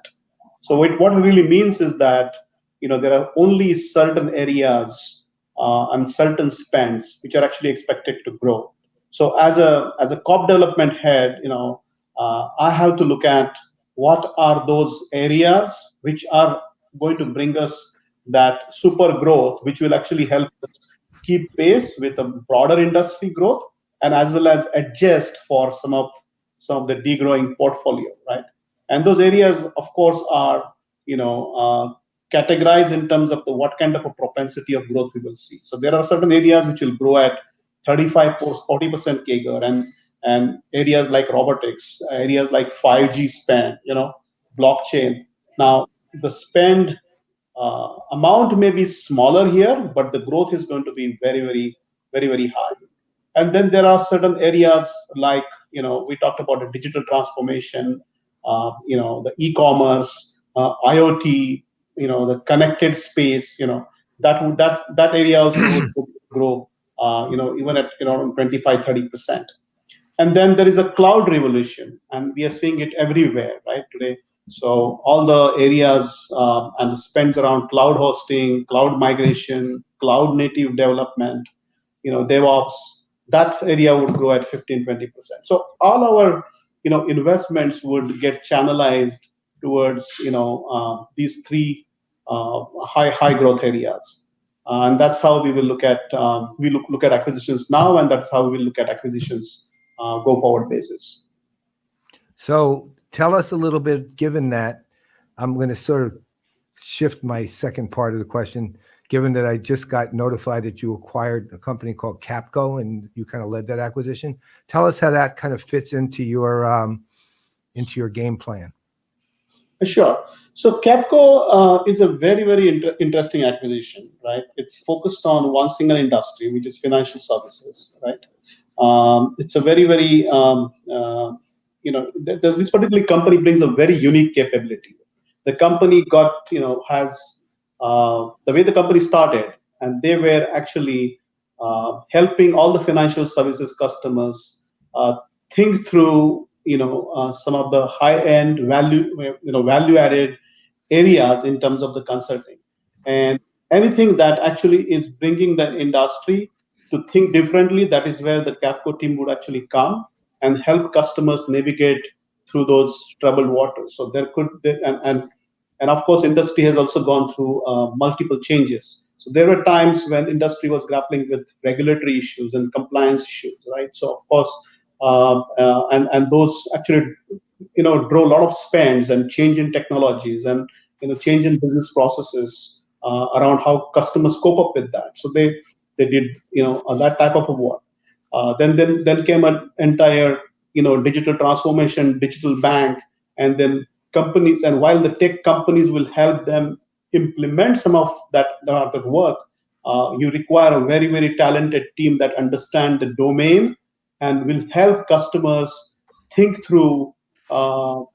So what it really means is that there are only certain areas and certain spends which are actually expected to grow. So as a corp development head, I have to look at what are those areas which are going to bring us that super growth, which will actually help us keep pace with a broader industry growth, and as well as adjust for some of the degrowing portfolio, right? And those areas, of course, are categorized in terms of what kind of a propensity of growth we will see. So there are certain areas which will grow at 35 40% CAGR, and areas like robotics, areas like 5G spend, blockchain. Now the spend amount may be smaller here, but the growth is going to be very, very, very, very high. And then there are certain areas like, we talked about the digital transformation, the e-commerce, IoT, the connected space, that area also would grow, even at around 25-30%. And then there is a cloud revolution, and we are seeing it everywhere, right, today. So all the areas and the spends around cloud hosting, cloud migration, cloud native development, DevOps, that area would grow at 15-20%. So all our investments would get channelized towards these three high growth areas, and that's how we will look at look at acquisitions now, and that's how we will look at acquisitions go forward basis. So tell us a little bit, given that I'm going to sort of shift my second part of the question, given that I just got notified that you acquired a company called Capco and you kind of led that acquisition. Tell us how that kind of fits into your game plan. Sure. So Capco is a very, very interesting acquisition, right? It's focused on one single industry, which is financial services, right? It's a very, very, this particular company brings a very unique capability. The company has the way the company started, and they were actually helping all the financial services customers think through, some of the high-end value-added areas in terms of the consulting, and anything that actually is bringing the industry to think differently. That is where the Capco team would actually come and help customers navigate through those troubled waters. So and of course, industry has also gone through multiple changes. So there were times when industry was grappling with regulatory issues and compliance issues, right? So of course, and those actually, drove a lot of spends and change in technologies and change in business processes around how customers cope up with that. So they did that type of a work. Then came an entire digital transformation, digital bank, and then companies. And while the tech companies will help them implement some of that work, you require a very, very talented team that understand the domain and will help customers think through how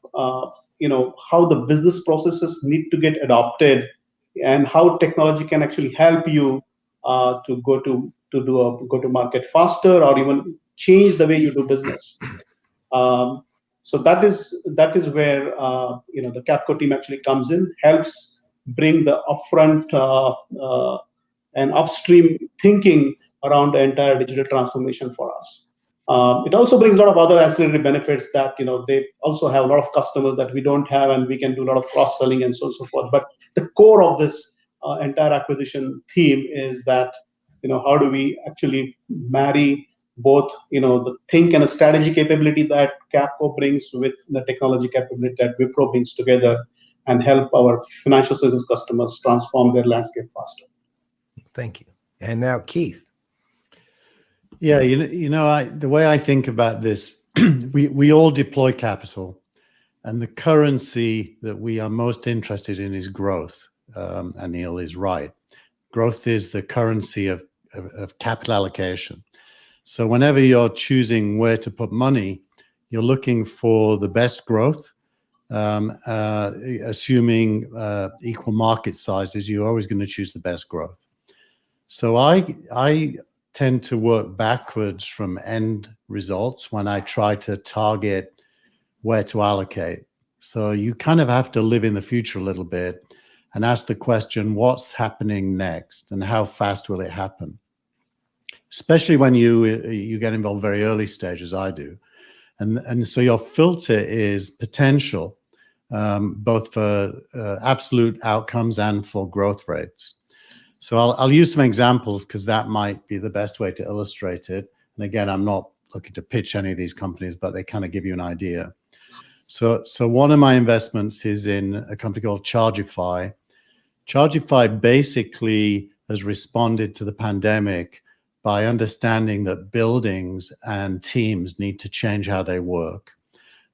the business processes need to get adopted and how technology can actually help you to do a go-to-market faster, or even change the way you do business. So that is where the Capco team actually comes in, helps bring the upfront and upstream thinking around the entire digital transformation for us. It also brings a lot of other ancillary benefits that they also have a lot of customers that we don't have, and we can do a lot of cross-selling and so on and so forth. But the core of this entire acquisition theme is that how do we actually marry both the think and a strategy capability that Capco brings with the technology capability that Wipro brings together, and help our financial services customers transform their landscape faster. Thank you. And now Keith. Yeah, the way I think about this, we all deploy capital, and the currency that we are most interested in is growth. Anil is right. Growth is the currency of capital allocation. So whenever you're choosing where to put money, you're looking for the best growth, assuming equal market sizes. You're always going to choose the best growth. So I tend to work backwards from end results when I try to target where to allocate. So you kind of have to live in the future a little bit and ask the question, what's happening next and how fast will it happen? Especially when you get involved very early stage, as I do. And so your filter is potential, both for absolute outcomes and for growth rates. So I'll use some examples because that might be the best way to illustrate it. And again, I'm not looking to pitch any of these companies, but they kind of give you an idea. So one of my investments is in a company called Chargify. Chargify basically has responded to the pandemic by understanding that buildings and teams need to change how they work.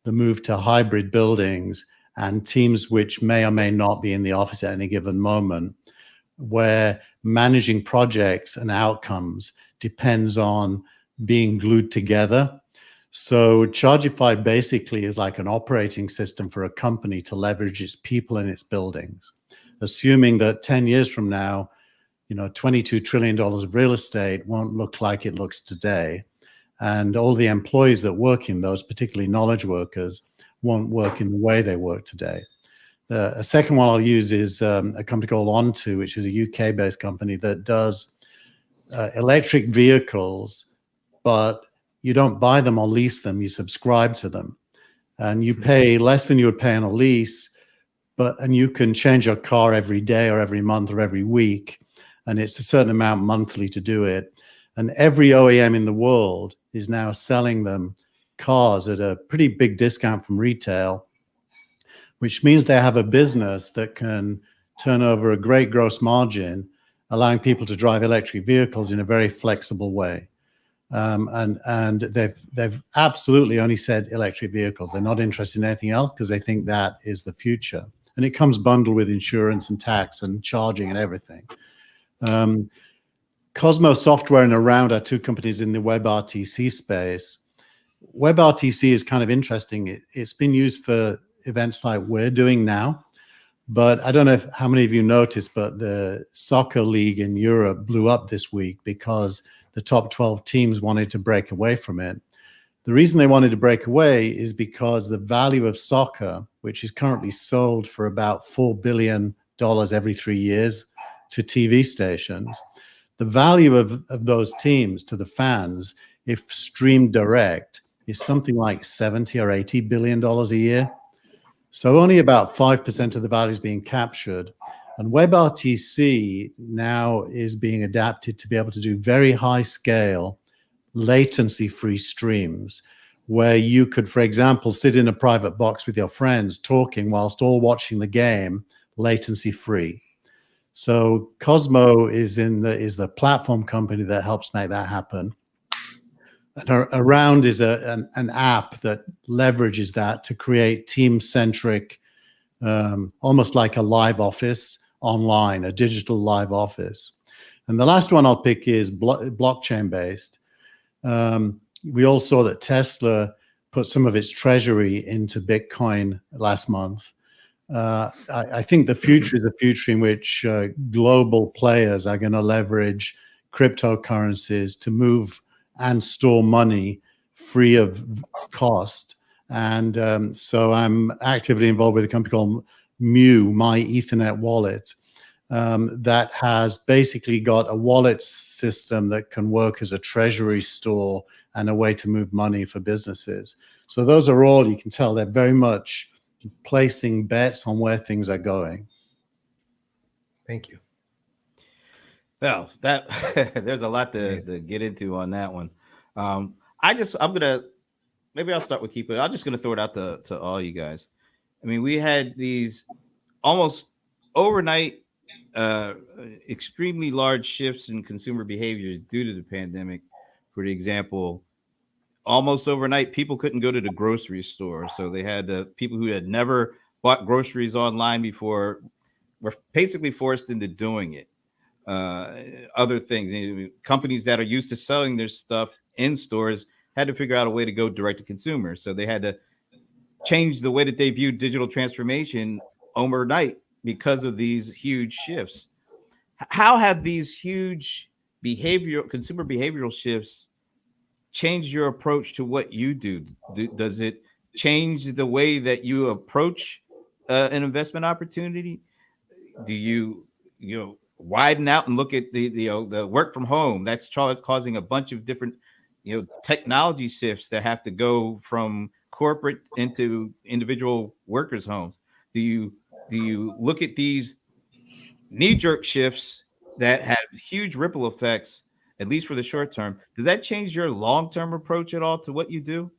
The move to hybrid buildings and teams which may or may not be in the office at any given moment, where managing projects and outcomes depends on being glued together. So Chargify basically is like an operating system for a company to leverage its people and its buildings, assuming that 10 years from now, $22 trillion of real estate won't look like it looks today. And all the employees that work in those, particularly knowledge workers, won't work in the way they work today. A second one I'll use is a company called Onto, which is a UK-based company that does electric vehicles, but you don't buy them or lease them, you subscribe to them. And you pay less than you would pay on a lease, and you can change your car every day or every month or every week. And it's a certain amount monthly to do it. And every OEM in the world is now selling them cars at a pretty big discount from retail, which means they have a business that can turn over a great gross margin, allowing people to drive electric vehicles in a very flexible way. And they've absolutely only said electric vehicles. They're not interested in anything else because they think that is the future. And it comes bundled with insurance and tax and charging and everything. Cosmo Software and Around are two companies in the WebRTC space. WebRTC is kind of interesting. It's been used for events like we're doing now, but I don't know how many of you noticed, but the soccer league in Europe blew up this week because the top 12 teams wanted to break away from it. The reason they wanted to break away is because the value of soccer, which is currently sold for about $4 billion every 3 years to TV stations, the value of those teams to the fans, if streamed direct, is something like 70 or $80 billion a year. So only about 5% of the value is being captured. And WebRTC now is being adapted to be able to do very high scale, latency-free streams, where you could, for example, sit in a private box with your friends talking whilst all watching the game, latency-free. So Cosmo is the platform company that helps make that happen. And Around is an app that leverages that to create team-centric, almost like a live office online, a digital live office. And the last one I'll pick is blockchain-based. We all saw that Tesla put some of its treasury into Bitcoin last month. I think the future is a future in which global players are going to leverage cryptocurrencies to move and store money free of cost. And so I'm actively involved with a company called Mew, My Ethernet Wallet, that has basically got a wallet system that can work as a treasury store and a way to move money for businesses. So those are all, you can tell, they're very much placing bets on where things are going. Thank you. Well, that there's a lot to get into on that one. Maybe I'll start with Keeper. I'm just gonna throw it out to all you guys. I mean, we had these almost overnight, extremely large shifts in consumer behavior due to the pandemic. For example, almost overnight, people couldn't go to the grocery store, so they had the people who had never bought groceries online before were basically forced into doing it. Other things, companies that are used to selling their stuff in stores had to figure out a way to go direct to consumer. So they had to change the way that they viewed digital transformation overnight because of these huge shifts. How have these huge consumer behavioral shifts changed your approach to what you do? Does it change the way that you approach an investment opportunity? do you widen out and look at the work from home that's causing a bunch of different technology shifts that have to go from corporate into individual workers' homes? Do you look at these knee-jerk shifts that have huge ripple effects, at least for the short term? Does that change your long-term approach at all to what you do?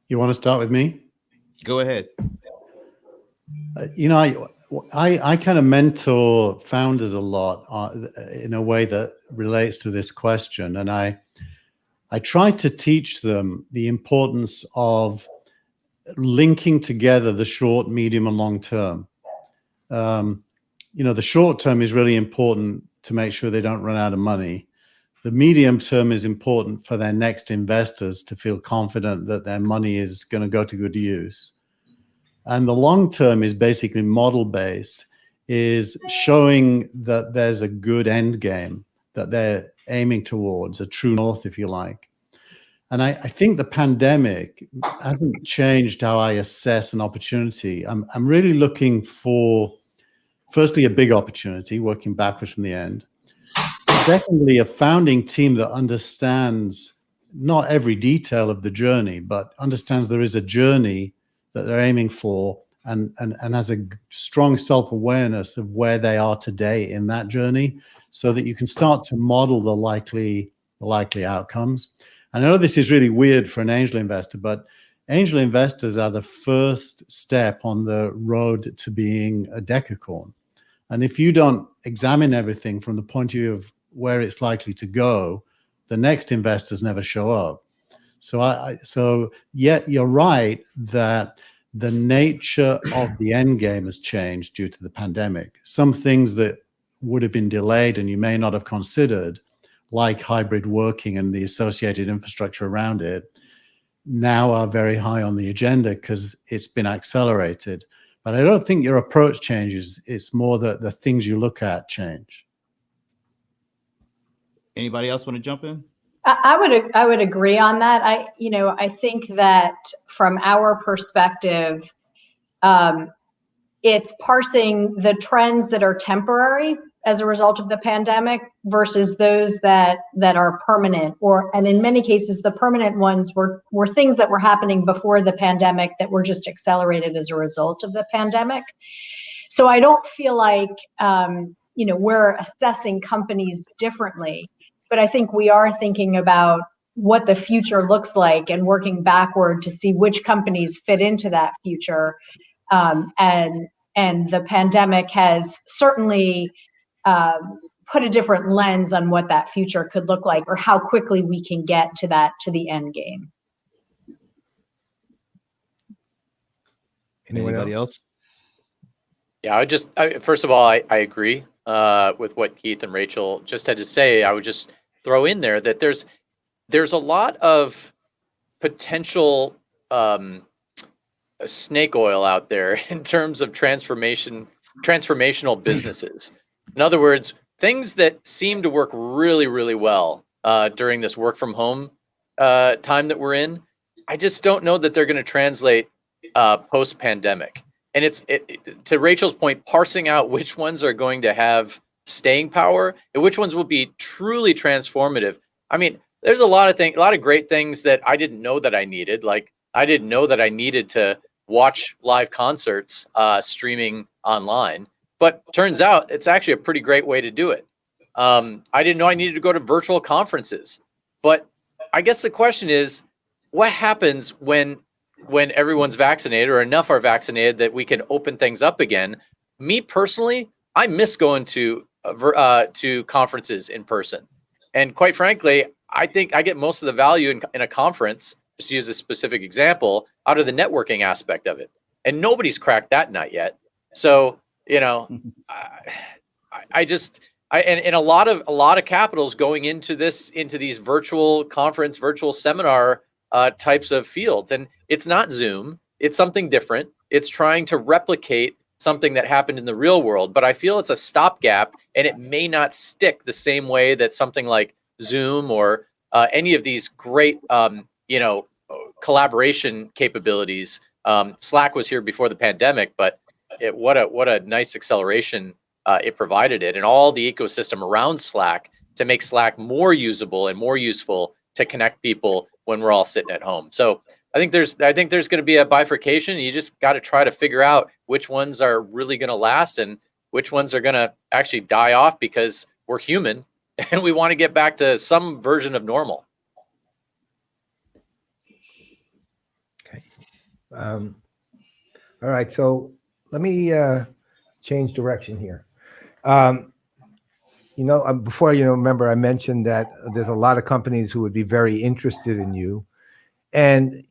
You want to start with me? Go ahead. I kind of mentor founders a lot in a way that relates to this question, and I try to teach them the importance of linking together the short, medium, and long term. The short term is really important to make sure they don't run out of money. The medium term is important for their next investors to feel confident that their money is going to go to good use. And the long term is basically model based, is showing that there's a good end game that they're aiming towards, a true north, if you like. And I think the pandemic hasn't changed how I assess an opportunity. I'm really looking for, firstly, a big opportunity, working backwards from the end. Secondly, a founding team that understands not every detail of the journey, but understands there is a journey that they're aiming for, and has a strong self-awareness of where they are today in that journey, so that you can start to model the likely outcomes. And I know this is really weird for an angel investor, but angel investors are the first step on the road to being a decacorn. And if you don't examine everything from the point of view of where it's likely to go, the next investors never show up. So yet you're right that the nature of the end game has changed due to the pandemic. Some things that would have been delayed and you may not have considered, like hybrid working and the associated infrastructure around it, now are very high on the agenda because it's been accelerated. But I don't think your approach changes. It's more that the things you look at change. Anybody else want to jump in? I would agree on that. I think that from our perspective, it's parsing the trends that are temporary as a result of the pandemic versus those that are permanent, and in many cases, the permanent ones were things that were happening before the pandemic that were just accelerated as a result of the pandemic. So I don't feel like we're assessing companies differently, but I think we are thinking about what the future looks like and working backward to see which companies fit into that future. And the pandemic has certainly put a different lens on what that future could look like, or how quickly we can get to the end game. Anybody else? Yeah, first of all, I agree with what Keith and Rachel just had to say. I would just throw in there that there's a lot of potential snake oil out there in terms of transformational businesses. In other words, things that seem to work really, really well during this work from home time that we're in. I just don't know that they're going to translate post-pandemic. And it's to Rachel's point, parsing out which ones are going to have staying power and which ones will be truly transformative. I mean, there's a lot of great things that I didn't know that I needed. Like, I didn't know that I needed to watch live concerts streaming online, but turns out it's actually a pretty great way to do it. I didn't know I needed to go to virtual conferences, but I guess the question is, what happens when everyone's vaccinated or enough are vaccinated that we can open things up again? Me personally, I miss going to conferences in person. And quite frankly, I think I get most of the value in a conference, just to use a specific example, out of the networking aspect of it. And nobody's cracked that nut yet. So, and a lot of capital's going into these virtual conference, virtual seminar types of fields. And it's not Zoom, it's something different. It's trying to replicate something that happened in the real world, but I feel it's a stopgap, and it may not stick the same way that something like Zoom or any of these great, collaboration capabilities. Slack was here before the pandemic, but what a nice acceleration it provided it, and all the ecosystem around Slack to make Slack more usable and more useful to connect people when we're all sitting at home. So I think there's going to be a bifurcation. You just got to try to figure out which ones are really going to last and which ones are going to actually die off, because we're human and we want to get back to some version of normal. Okay. All right. So let me change direction here. Before, remember I mentioned that there's a lot of companies who would be very interested in you. And,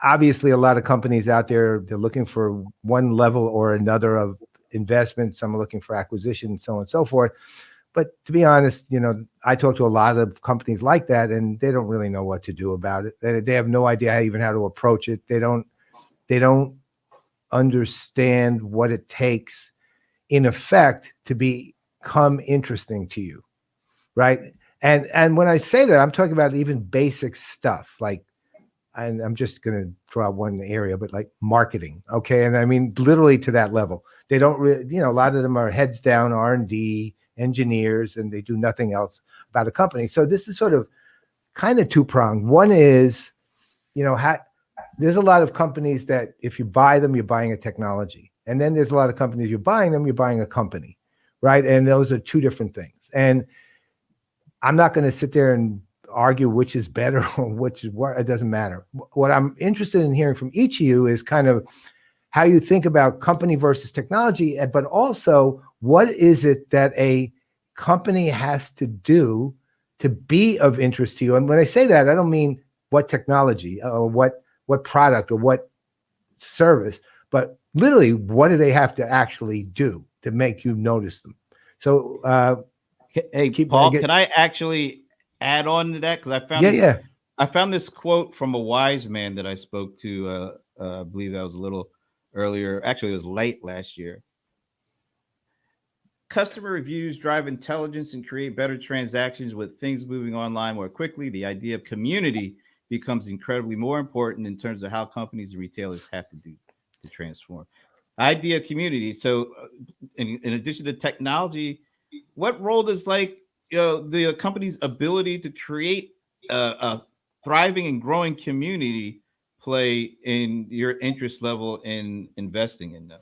obviously a lot of companies out there, they're looking for one level or another of investment. Some are looking for acquisition, so on and so forth. But to be honest, I talk to a lot of companies like that, and they don't really know what to do about it. They have no idea even how to approach it. They don't understand what it takes, in effect, to become interesting to you, right? And when I say that, I'm talking about even basic stuff like, and I'm just going to throw out one area, but like marketing, okay? And I mean, literally to that level. They don't really, a lot of them are heads down R&D engineers, and they do nothing else about a company. So this is sort of kind of two-pronged. One is, there's a lot of companies that if you buy them, you're buying a technology. And then there's a lot of companies, you're buying them, you're buying a company, right? And those are two different things. And I'm not going to sit there and argue which is better or which is what. It doesn't matter. What I'm interested in hearing from each of you is kind of how you think about company versus technology, but also what is it that a company has to do to be of interest to you? And when I say that, I don't mean what technology or what product or what service, but literally what do they have to actually do to make you notice them? So, hey, Paul, can I actually add on to that? Because I found this quote from a wise man that I spoke to. I believe that was a little earlier. Actually, it was late last year. Customer reviews drive intelligence and create better transactions. With things moving online more quickly, the idea of community becomes incredibly more important in terms of how companies and retailers have to do to transform. Idea of community. So in addition to technology, what role does the company's ability to create a thriving and growing community play in your interest level in investing in them?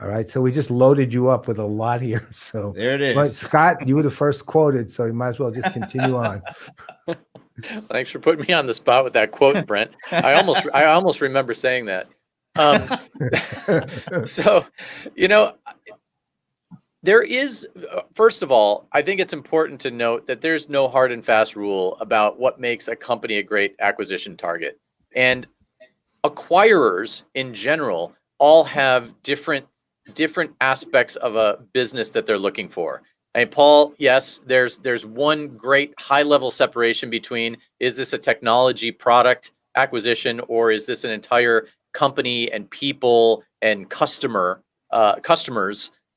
All right. So we just loaded you up with a lot here. So there it is. But Scott, you were the first quoted, so you might as well just continue on. Thanks for putting me on the spot with that quote, Brent. I almost remember saying that. So, there is, first of all, I think it's important to note that there's no hard and fast rule about what makes a company a great acquisition target. And acquirers in general all have different aspects of a business that they're looking for. And Paul, yes, there's one great high level separation between, is this a technology product acquisition, or is this an entire company and people and customers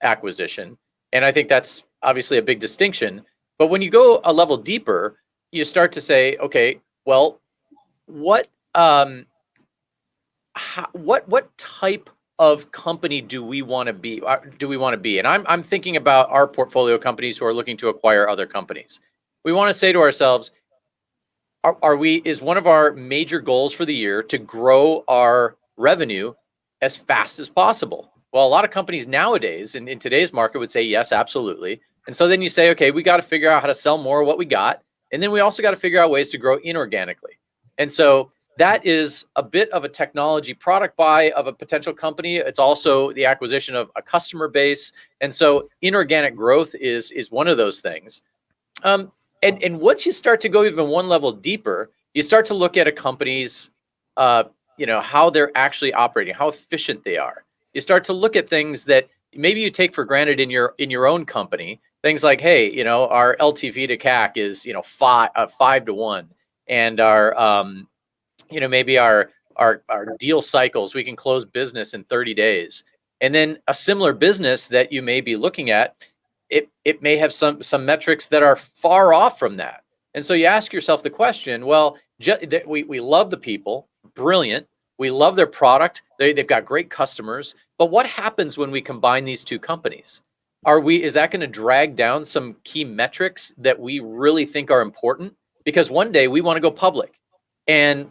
acquisition? And I think that's obviously a big distinction. But when you go a level deeper, you start to say, okay, well, what type of company do we want to be? And I'm thinking about our portfolio companies who are looking to acquire other companies. We want to say to ourselves, is one of our major goals for the year to grow our revenue as fast as possible? Well, a lot of companies nowadays in today's market would say yes, absolutely. And so then you say, okay, we got to figure out how to sell more of what we got. And then we also got to figure out ways to grow inorganically. And so that is a bit of a technology product buy of a potential company. It's also the acquisition of a customer base. And so inorganic growth is one of those things. And once you start to go even one level deeper, you start to look at a company's, how they're actually operating, how efficient they are. You start to look at things that maybe you take for granted in your own company. Things like, hey, our LTV to CAC is 5 to 1, and our maybe our deal cycles, we can close business in 30 days. And then a similar business that you may be looking at, it may have some metrics that are far off from that. And so you ask yourself the question, well, we love the people, brilliant. We love their product. They've got great customers. But what happens when we combine these two companies? Is that going to drag down some key metrics that we really think are important? Because one day we want to go public. And,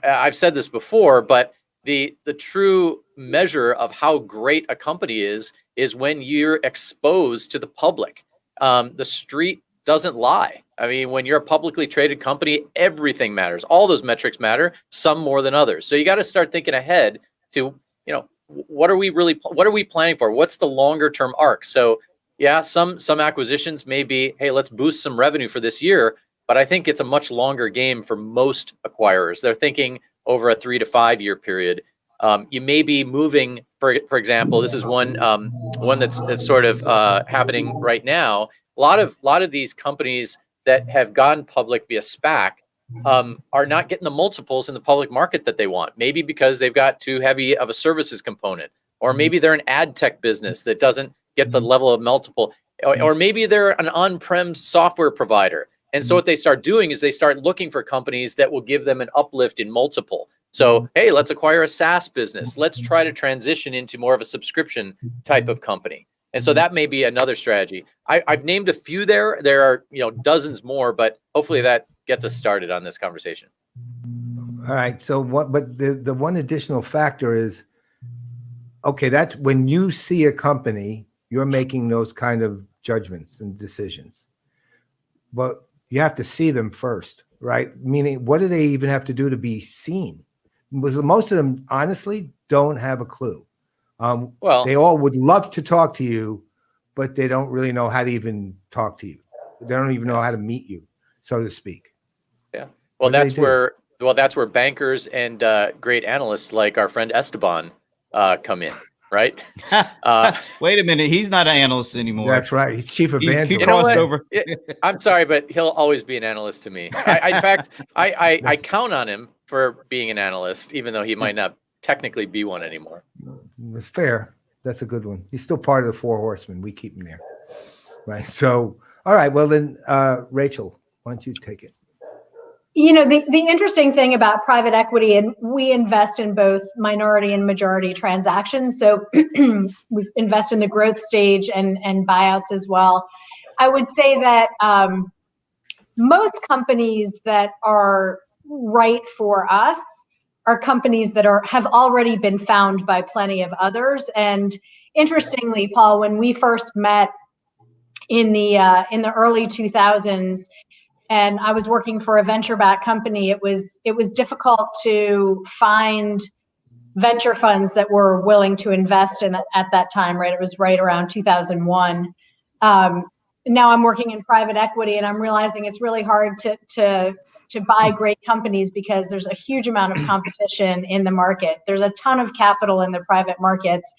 I've said this before, but the true measure of how great a company is when you're exposed to the public. The street doesn't lie. I mean, when you're a publicly traded company, everything matters. All those metrics matter, some more than others. So you got to start thinking ahead to, what are we planning for? What's the longer term arc? So yeah, some acquisitions may be, hey, let's boost some revenue for this year. But I think it's a much longer game for most acquirers. They're thinking over a 3 to 5 year period. You may be moving, for example, this is one that's sort of happening right now. A lot of these companies that have gone public via SPAC are not getting the multiples in the public market that they want. Maybe because they've got too heavy of a services component, or maybe they're an ad tech business that doesn't get the level of multiple, or maybe they're an on-prem software provider. And so what they start doing is they start looking for companies that will give them an uplift in multiple. So, hey, let's acquire a SaaS business. Let's try to transition into more of a subscription type of company. And so that may be another strategy. I've named a few there. There are, dozens more, but hopefully that gets us started on this conversation. All right. So but the one additional factor is, okay, that's when you see a company, you're making those kind of judgments and decisions. But you have to see them first, right? Meaning, what do they even have to do to be seen? Because most of them, honestly, don't have a clue. They all would love to talk to you, but they don't really know how to even talk to you. They don't even know how to meet you, so to speak. Yeah. Well, that's where bankers and great analysts like our friend Esteban come in, right? Wait a minute, he's not an analyst anymore. That's right. He's chief evangelist. He crossed over. I'm sorry, but he'll always be an analyst to me. In fact, I count on him for being an analyst, even though he might not technically be one anymore. It's fair. That's a good one. He's still part of the Four Horsemen. We keep him there. Right. So, all right. Well, then, Rachel, why don't you take it? The interesting thing about private equity, and we invest in both minority and majority transactions. So we invest in the growth stage and buyouts as well. I would say that most companies that are right for us are companies that have already been found by plenty of others. And interestingly, Paul, when we first met in the early 2000s, and I was working for a venture-backed company, it was difficult to find venture funds that were willing to invest in at that time, right? It was right around 2001. Now I'm working in private equity, and I'm realizing it's really hard to buy great companies because there's a huge amount of competition in the market. There's a ton of capital in the private markets.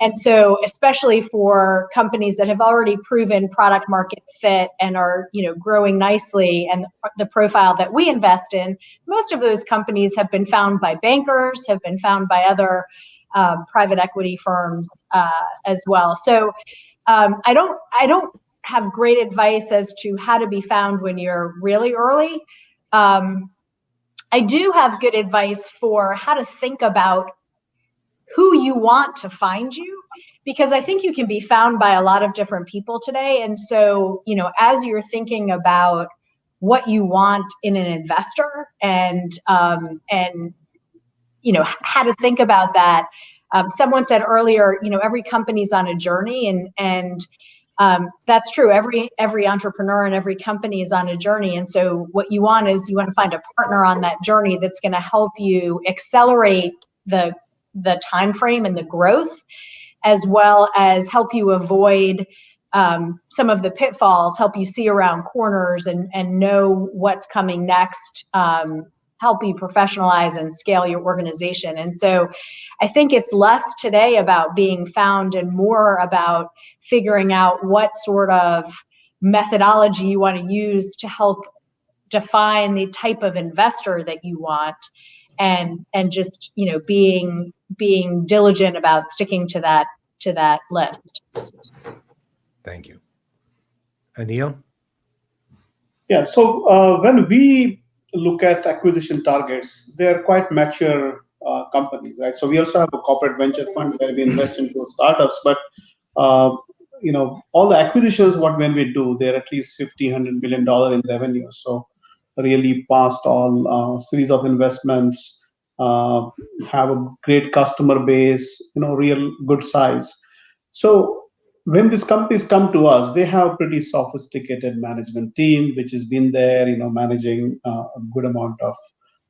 And so, especially for companies that have already proven product market fit and are, growing nicely, and the profile that we invest in, most of those companies have been found by bankers, have been found by other private equity firms as well. So, I don't have great advice as to how to be found when you're really early. I do have good advice for how to think about who you want to find you, because I think you can be found by a lot of different people today. And so, as you're thinking about what you want in an investor and how to think about that, someone said earlier, every company's on a journey, and that's true. Every entrepreneur and every company is on a journey. And so what you want to find a partner on that journey that's going to help you accelerate the time frame and the growth, as well as help you avoid some of the pitfalls, help you see around corners and know what's coming next, help you professionalize and scale your organization. And so I think it's less today about being found and more about figuring out what sort of methodology you want to use to help define the type of investor that you want, and just being diligent about sticking to that list. Thank you. Anil? Yeah. So when we look at acquisition targets, they're quite mature companies, right? So we also have a corporate venture fund where we invest into startups, but all the acquisitions, when we do, they're at least $50-100 million in revenue. So really past all series of investments, have a great customer base, real good size. So when these companies come to us, they have pretty sophisticated management team, which has been there, managing a good amount of,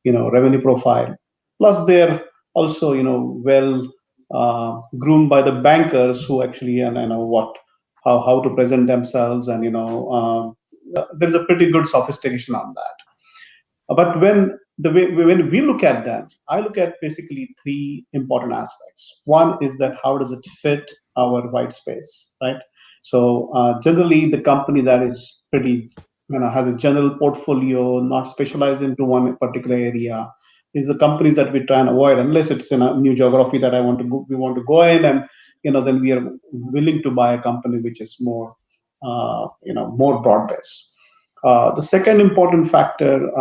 revenue profile. Plus, they're also, well groomed by the bankers who actually know how to present themselves, and there's a pretty good sophistication on that. But when we look at them, I look at basically three important aspects. One is that how does it fit our white space, right? So generally, the company that is pretty, has a general portfolio, not specialized into one particular area, is the companies that we try and avoid, unless it's in a new geography that we want to go in, and then we are willing to buy a company which is more, more broad based. The second important factor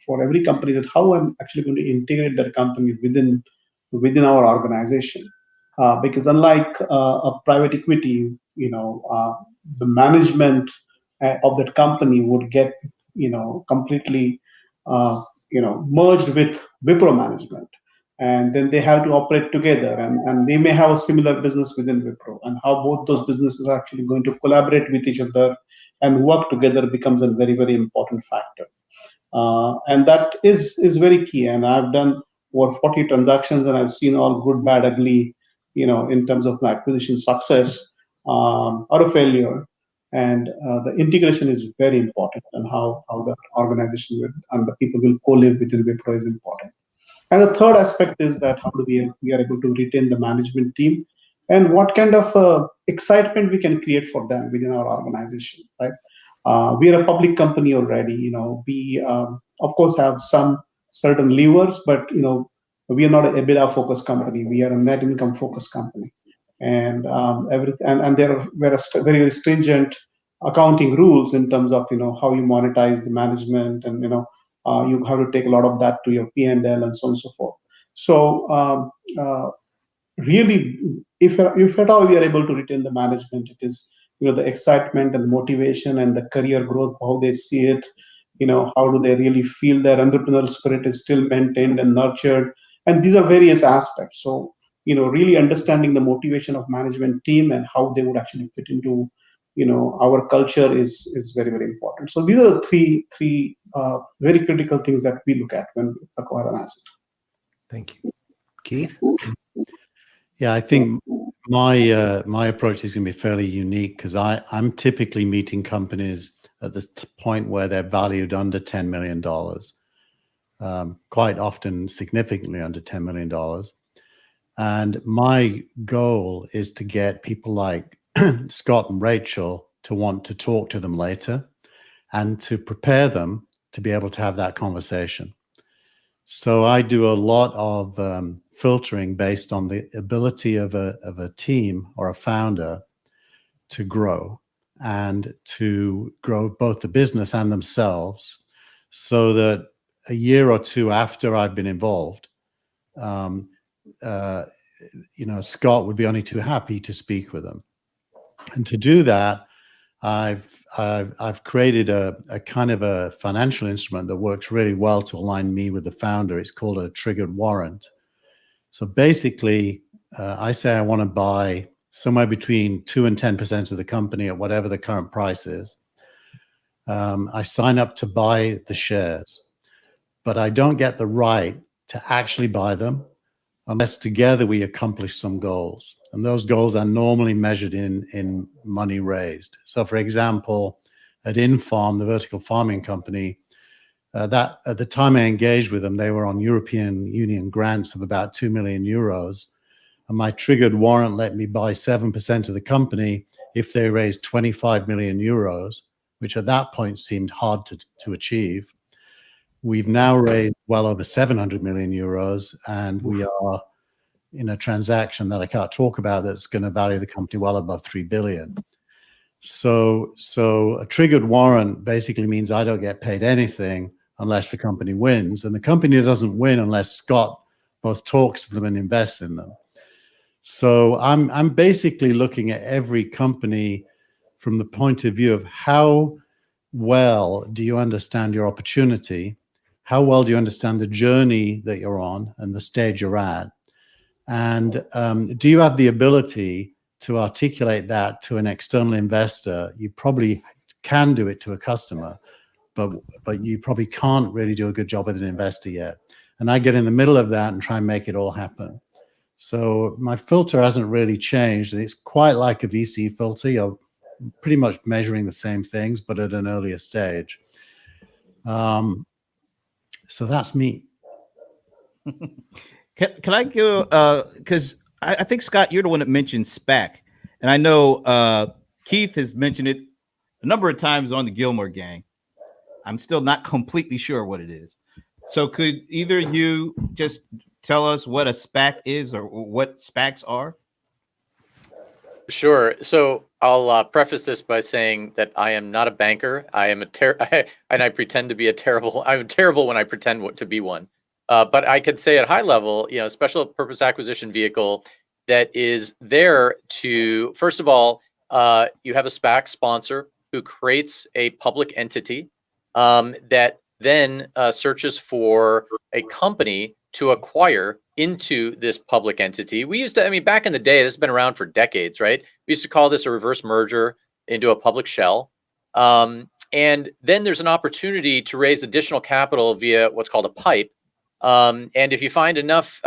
for every company is how I'm actually going to integrate that company within our organization. Because unlike a private equity, the management of that company would get, completely, merged with Wipro management. And then they have to operate together, and they may have a similar business within Wipro, and how both those businesses are actually going to collaborate with each other and work together becomes a very, very important factor. And that is very key. And I've done over 40 transactions, and I've seen all good, bad, ugly, in terms of the acquisition success or a failure. And the integration is very important, and how the organization and the people will co-live within Wipro is important. And the third aspect is that how do we are able to retain the management team, and what kind of excitement we can create for them within our organization, right? We are a public company already. We of course have some certain levers, but we are not an EBITDA focused company. We are a net income focused company, and everything. And there are very, very stringent accounting rules in terms of how you monetize the management, and you have to take a lot of that to your P&L and so on and so forth. So really, if at all we are able to retain the management, it is the excitement and motivation and the career growth, how they see it, how do they really feel their entrepreneurial spirit is still maintained and nurtured, and these are various aspects. So really understanding the motivation of management team and how they would actually fit into our culture is very, very important. So these are the three very critical things that we look at when we acquire an asset. Thank you. Keith? Yeah, I think my approach is going to be fairly unique, because I'm typically meeting companies at the point where they're valued under $10 million, quite often significantly under $10 million. And my goal is to get people like Scott and Rachel to want to talk to them later, and to prepare them to be able to have that conversation. So I do a lot of filtering based on the ability of a team or a founder to grow, and to grow both the business and themselves, so that a year or two after I've been involved, Scott would be only too happy to speak with them. And to do that, I've created a kind of a financial instrument that works really well to align me with the founder. It's called a triggered warrant. So basically, I say I want to buy somewhere between 2 and 10% of the company at whatever the current price is. I sign up to buy the shares, but I don't get the right to actually buy them unless together we accomplish some goals. And those goals are normally measured in money raised. So for example, at Infarm, the vertical farming company, that at the time I engaged with them, they were on European Union grants of about 2 million euros. And my triggered warrant let me buy 7% of the company if they raised 25 million euros, which at that point seemed hard to achieve. We've now raised well over 700 million euros, and we are in a transaction that I can't talk about that's going to value the company well above 3 billion. So a triggered warrant basically means I don't get paid anything unless the company wins. And the company doesn't win unless Scott both talks to them and invests in them. So I'm basically looking at every company from the point of view of how well do you understand your opportunity? How well do you understand the journey that you're on and the stage you're at? And do you have the ability to articulate that to an external investor? You probably can do it to a customer, but you probably can't really do a good job with an investor yet. And I get in the middle of that and try and make it all happen. So my filter hasn't really changed. And it's quite like a VC filter. You're pretty much measuring the same things, but at an earlier stage. So that's me. Can I go, because I think, Scott, you're the one that mentioned SPAC. And I know Keith has mentioned it a number of times on the Gilmore Gang. I'm still not completely sure what it is. So could either of you just tell us what a SPAC is or what SPACs are? Sure. So I'll preface this by saying that I am not a banker. I am and I pretend to be I'm terrible when I pretend to be one. But I could say at high level, special purpose acquisition vehicle that is there to, first of all, you have a SPAC sponsor who creates a public entity that then searches for a company to acquire into this public entity. We used to, back in the day, this has been around for decades, right? We used to call this a reverse merger into a public shell. And then there's an opportunity to raise additional capital via what's called a PIPE. And if you find enough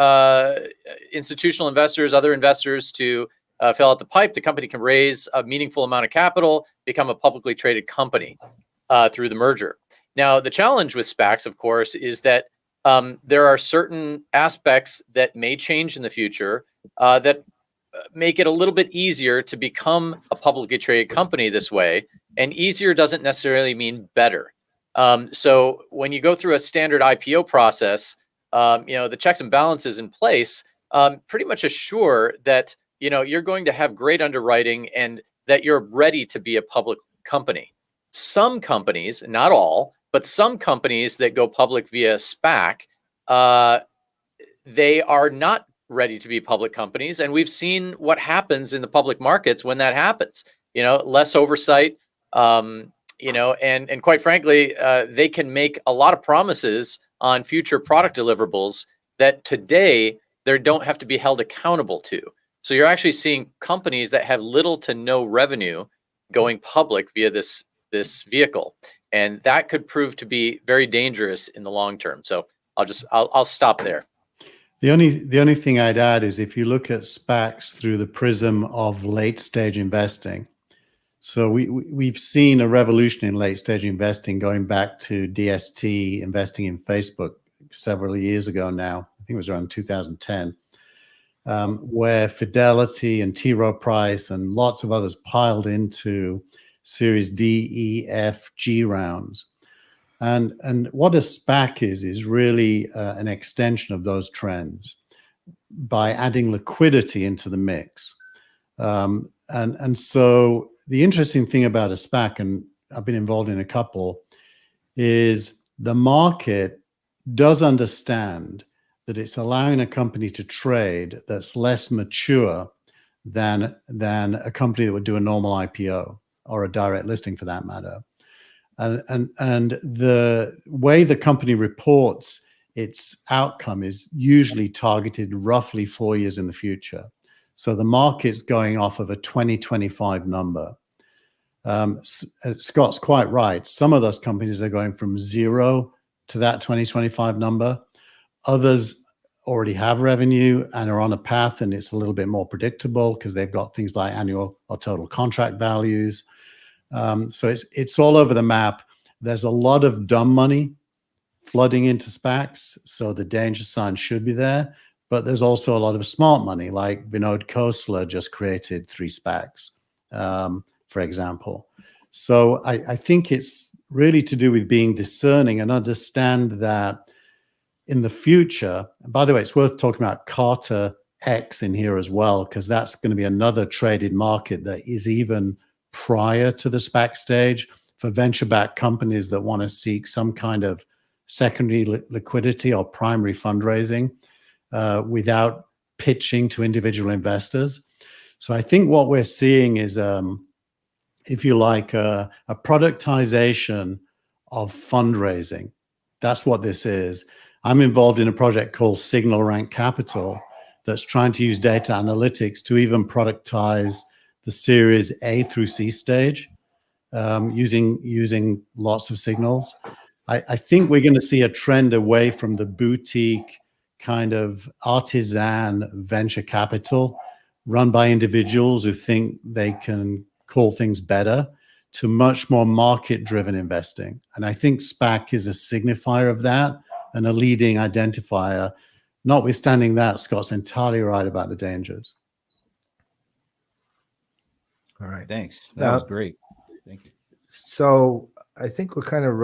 institutional investors, other investors to fill out the PIPE, the company can raise a meaningful amount of capital, become a publicly traded company through the merger. Now, the challenge with SPACs, of course, is that there are certain aspects that may change in the future that make it a little bit easier to become a publicly traded company this way. And easier doesn't necessarily mean better. So when you go through a standard IPO process, the checks and balances in place pretty much assure that you're going to have great underwriting and that you're ready to be a public company. Some companies, not all, but some companies that go public via SPAC, they are not ready to be public companies. And we've seen what happens in the public markets when that happens. Less oversight, and quite frankly, they can make a lot of promises on future product deliverables that today they don't have to be held accountable to. So you're actually seeing companies that have little to no revenue going public via this vehicle. And that could prove to be very dangerous in the long term. So I'll stop there. The only thing I'd add is if you look at SPACs through the prism of late stage investing. So we've seen a revolution in late stage investing going back to DST investing in Facebook several years ago now. I think it was around 2010, where Fidelity and T. Rowe Price and lots of others piled into Series D, E, F, G rounds. And what a SPAC is really an extension of those trends by adding liquidity into the mix. And so the interesting thing about a SPAC, and I've been involved in a couple, is the market does understand that it's allowing a company to trade that's less mature than a company that would do a normal IPO or a direct listing for that matter. And the way the company reports its outcome is usually targeted roughly 4 years in the future. So the market's going off of a 2025 number. Scott's quite right. Some of those companies are going from 0 to that 2025 number. Others already have revenue and are on a path, and it's a little bit more predictable because they've got things like annual or total contract values. So it's all over the map. There's a lot of dumb money flooding into SPACs, so the danger sign should be there. But there's also a lot of smart money, like Vinod Khosla just created 3 SPACs, for example. So I think it's really to do with being discerning and understand that in the future, and by the way, it's worth talking about Carter X in here as well, because that's going to be another traded market that is even prior to the SPAC stage for venture-backed companies that want to seek some kind of secondary liquidity or primary fundraising without pitching to individual investors. So I think what we're seeing is, if you like, a productization of fundraising. That's what this is. I'm involved in a project called Signal Rank Capital that's trying to use data analytics to even productize the Series A through C stage, using lots of signals. I think we're going to see a trend away from the boutique kind of artisan venture capital run by individuals who think they can call things better, to much more market-driven investing. And I think SPAC is a signifier of that and a leading identifier. Notwithstanding that, Scott's entirely right about the dangers. All right. Thanks. That was great. Thank you. So I think we're kind of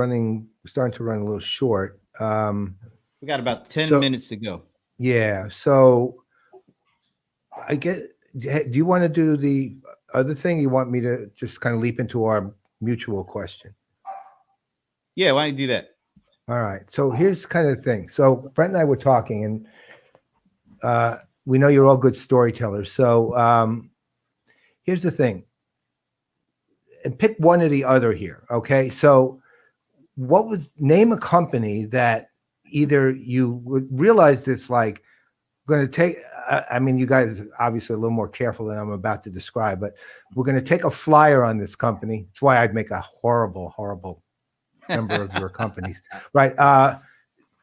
starting to run a little short. We got about 10 minutes to go. Yeah. So do you want to do the other thing? You want me to just kind of leap into our mutual question? Yeah, why don't you do that? All right. So here's kind of the thing. So Brent and I were talking, and we know you're all good storytellers. So here's the thing. And pick one or the other here. Okay. So name a company that either you would realize this, like, going to take, I mean, you guys are obviously a little more careful than I'm about to describe, but we're going to take a flyer on this company. That's why I'd make a horrible member of your companies, right?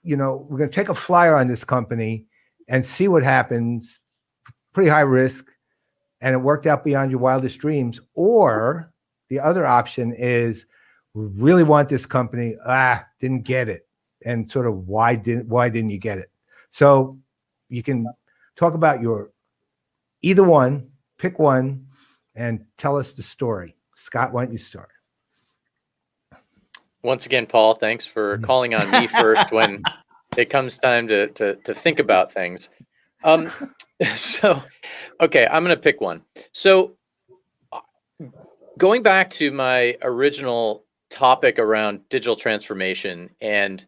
We're going to take a flyer on this company and see what happens. Pretty high risk, and it worked out beyond your wildest dreams. Or the other option is, we really want this company, didn't get it, and sort of why didn't you get it? So you can talk about either one, pick one, and tell us the story. Scott, why don't you start? Once again, Paul, thanks for calling on me first when it comes time to think about things. So, okay, I'm going to pick one. So going back to my original topic around digital transformation and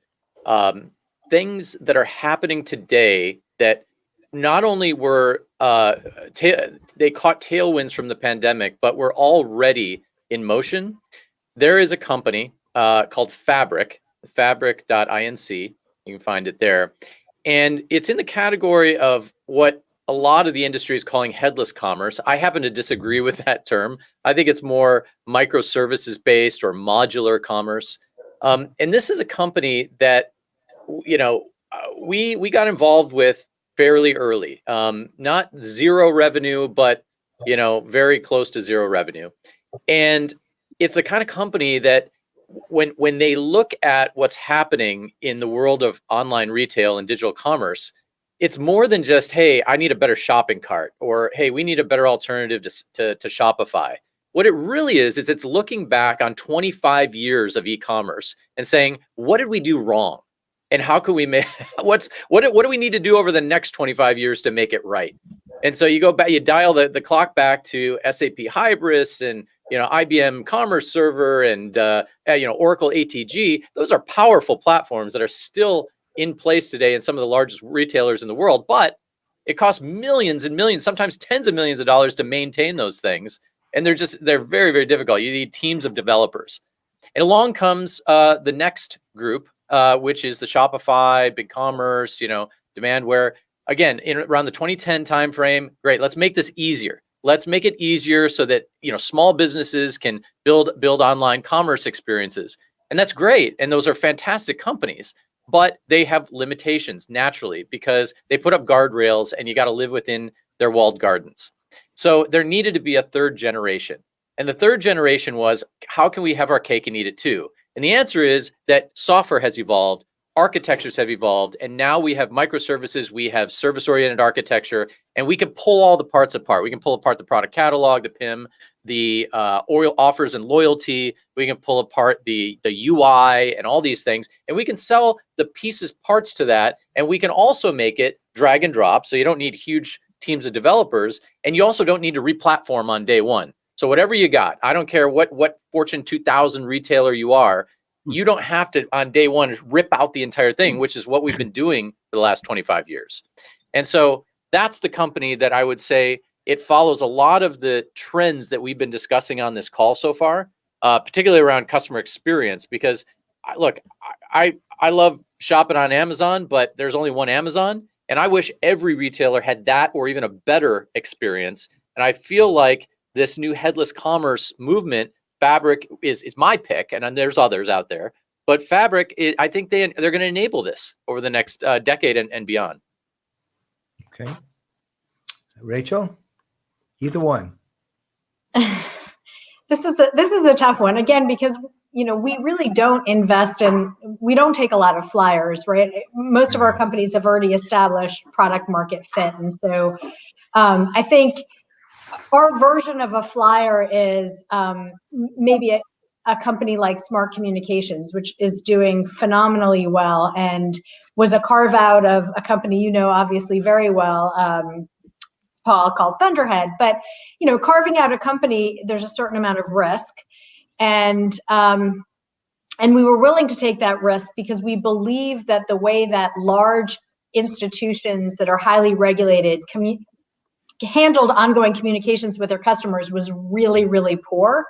things that are happening today that not only were they caught tailwinds from the pandemic, but were already in motion. There is a company called Fabric, fabric.inc. You can find it there. And it's in the category of what a lot of the industry is calling headless commerce. I happen to disagree with that term. I think it's more microservices based or modular commerce. And this is a company that, we got involved with fairly early. Not zero revenue, but very close to zero revenue. And it's the kind of company that when they look at what's happening in the world of online retail and digital commerce, it's more than just, hey, I need a better shopping cart, or hey, we need a better alternative to Shopify. What it really is it's looking back on 25 years of e-commerce and saying, what did we do wrong? And how can we make what do we need to do over the next 25 years to make it right? And so you go back, you dial the clock back to SAP Hybris and IBM Commerce Server and Oracle ATG. Those are powerful platforms that are still in place today in some of the largest retailers in the world, but it costs millions and millions, sometimes tens of millions of dollars to maintain those things. And they're very, very difficult. You need teams of developers. And along comes the next group, which is the Shopify, BigCommerce, Demandware. Again, around the 2010 timeframe, great, let's make this easier. Let's make it easier so that small businesses can build online commerce experiences. And that's great. And those are fantastic companies, but they have limitations naturally because they put up guardrails and you got to live within their walled gardens. So there needed to be a third generation. And the third generation was, how can we have our cake and eat it too? And the answer is that software has evolved, architectures have evolved, and now we have microservices, we have service-oriented architecture, and we can pull all the parts apart. We can pull apart the product catalog, the PIM, the offers and loyalty. We can pull apart the UI and all these things, and we can sell the pieces, parts to that, and we can also make it drag and drop, so you don't need huge teams of developers, and you also don't need to re-platform on day one. So whatever you got, I don't care what Fortune 2000 retailer you are, you don't have to on day one rip out the entire thing, which is what we've been doing for the last 25 years. And so that's the company that I would say it follows a lot of the trends that we've been discussing on this call so far, particularly around customer experience. Because look, I love shopping on Amazon, but there's only one Amazon. And I wish every retailer had that or even a better experience. And I feel like this new headless commerce movement, Fabric is my pick, and then there's others out there. But Fabric, I think they're going to enable this over the next decade and beyond. Okay. Rachel, either one. This is a tough one, again, because we really don't invest in, we don't take a lot of flyers, right? Most of our companies have already established product market fit. And so I think our version of a flyer is maybe a company like Smart Communications, which is doing phenomenally well and was a carve out of a company obviously very well, Paul, called Thunderhead. But carving out a company, there's a certain amount of risk, and we were willing to take that risk because we believe that the way that large institutions that are highly regulated handled ongoing communications with their customers was really, really poor,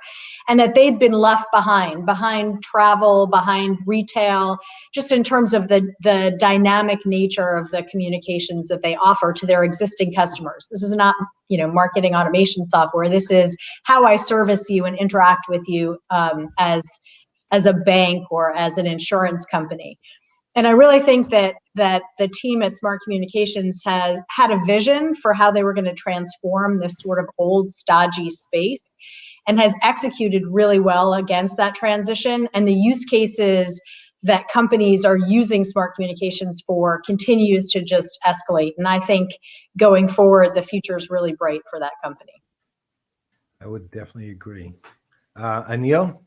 and that they'd been left behind travel, behind retail, just in terms of the dynamic nature of the communications that they offer to their existing customers. This is not, marketing automation software. This is how I service you and interact with you as a bank or as an insurance company. And I really think that the team at Smart Communications has had a vision for how they were going to transform this sort of old, stodgy space, and has executed really well against that transition. And the use cases that companies are using Smart Communications for continues to just escalate. And I think going forward, the future is really bright for that company. I would definitely agree. Anil?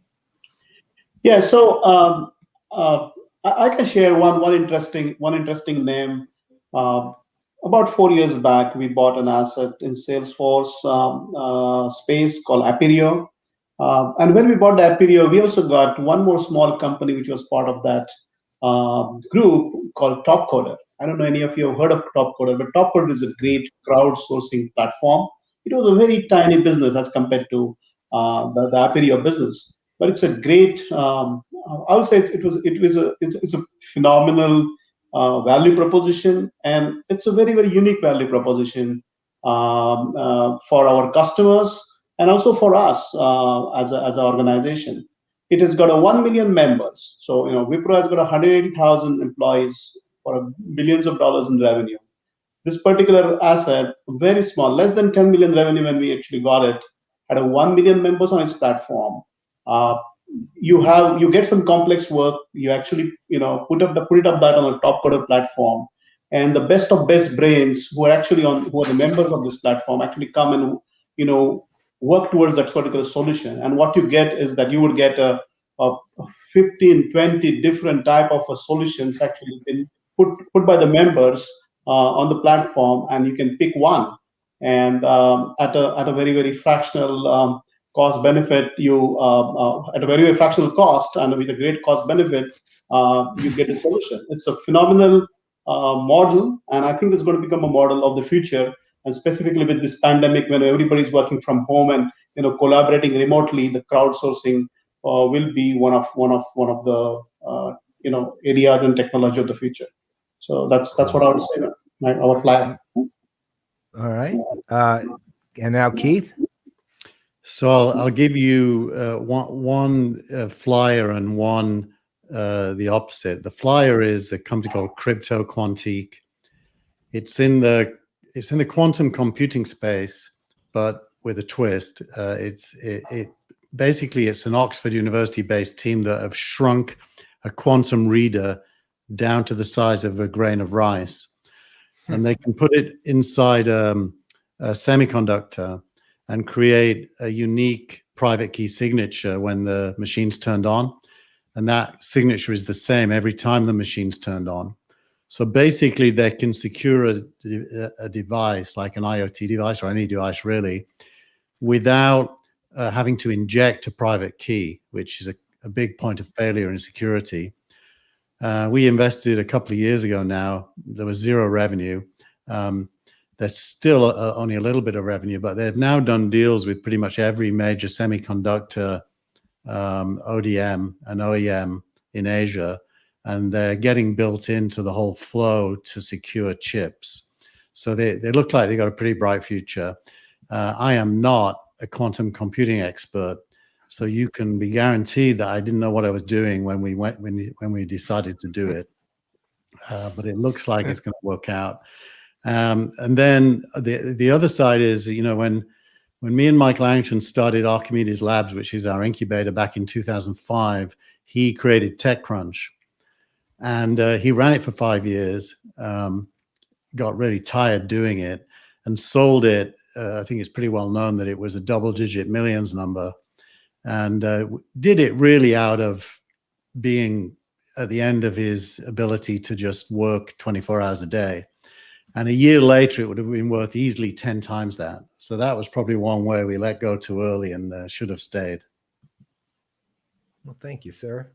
Yeah, so I can share one interesting name. About 4 years back, we bought an asset in Salesforce space called Appirio. And when we bought the Appirio, we also got one more small company which was part of that group called Topcoder. I don't know any of you have heard of Topcoder, but Topcoder is a great crowdsourcing platform. It was a very tiny business as compared to the Appirio business. But it's a great. I would say it's a phenomenal value proposition, and it's a very, very unique value proposition for our customers and also for us as an organization. It has got 1 million members. So Wipro has got 180,000 employees for billions of dollars in revenue. This particular asset, very small, less than 10 million revenue when we actually got it, had 1 million members on its platform. You get some complex work. You actually put it up that on a Topcoder platform, and the best of best brains who are the members of this platform actually come and work towards that particular solution. And what you get is that you would get a 15, 20 different type of solutions actually been put by the members on the platform, and you can pick one. And at a very, very fractional cost benefit, at a very, very fractional cost and with a great cost benefit, you get a solution. It's a phenomenal model, and I think it's going to become a model of the future. And specifically with this pandemic, when everybody's working from home and collaborating remotely, the crowdsourcing will be one of the areas and technology of the future. So that's what I would say. Our flag. All right, and now Keith. So I'll give you one flyer and one the opposite. The flyer is a company called Crypto Quantique. It's in the quantum computing space, but with a twist. Basically it's an Oxford University-based team that have shrunk a quantum reader down to the size of a grain of rice, and they can put it inside a semiconductor and create a unique private key signature when the machine's turned on. And that signature is the same every time the machine's turned on. So basically they can secure a device like an IoT device or any device really without having to inject a private key, which is a big point of failure in security. We invested a couple of years ago now. There was zero revenue. There's still only a little bit of revenue, but they've now done deals with pretty much every major semiconductor ODM and OEM in Asia, and they're getting built into the whole flow to secure chips. So they look like they got a pretty bright future. I am not a quantum computing expert, so you can be guaranteed that I didn't know what I was doing when we decided to do it. But it looks like it's going to work out. And then the other side is, when me and Mike Langton started Archimedes Labs, which is our incubator, back in 2005, he created TechCrunch, and he ran it for 5 years. Got really tired doing it and sold it. I think it's pretty well known that it was a double-digit millions number, and did it really out of being at the end of his ability to just work 24 hours a day. And a year later, it would have been worth easily 10 times that. So that was probably one way we let go too early and should have stayed. Well, thank you, sir.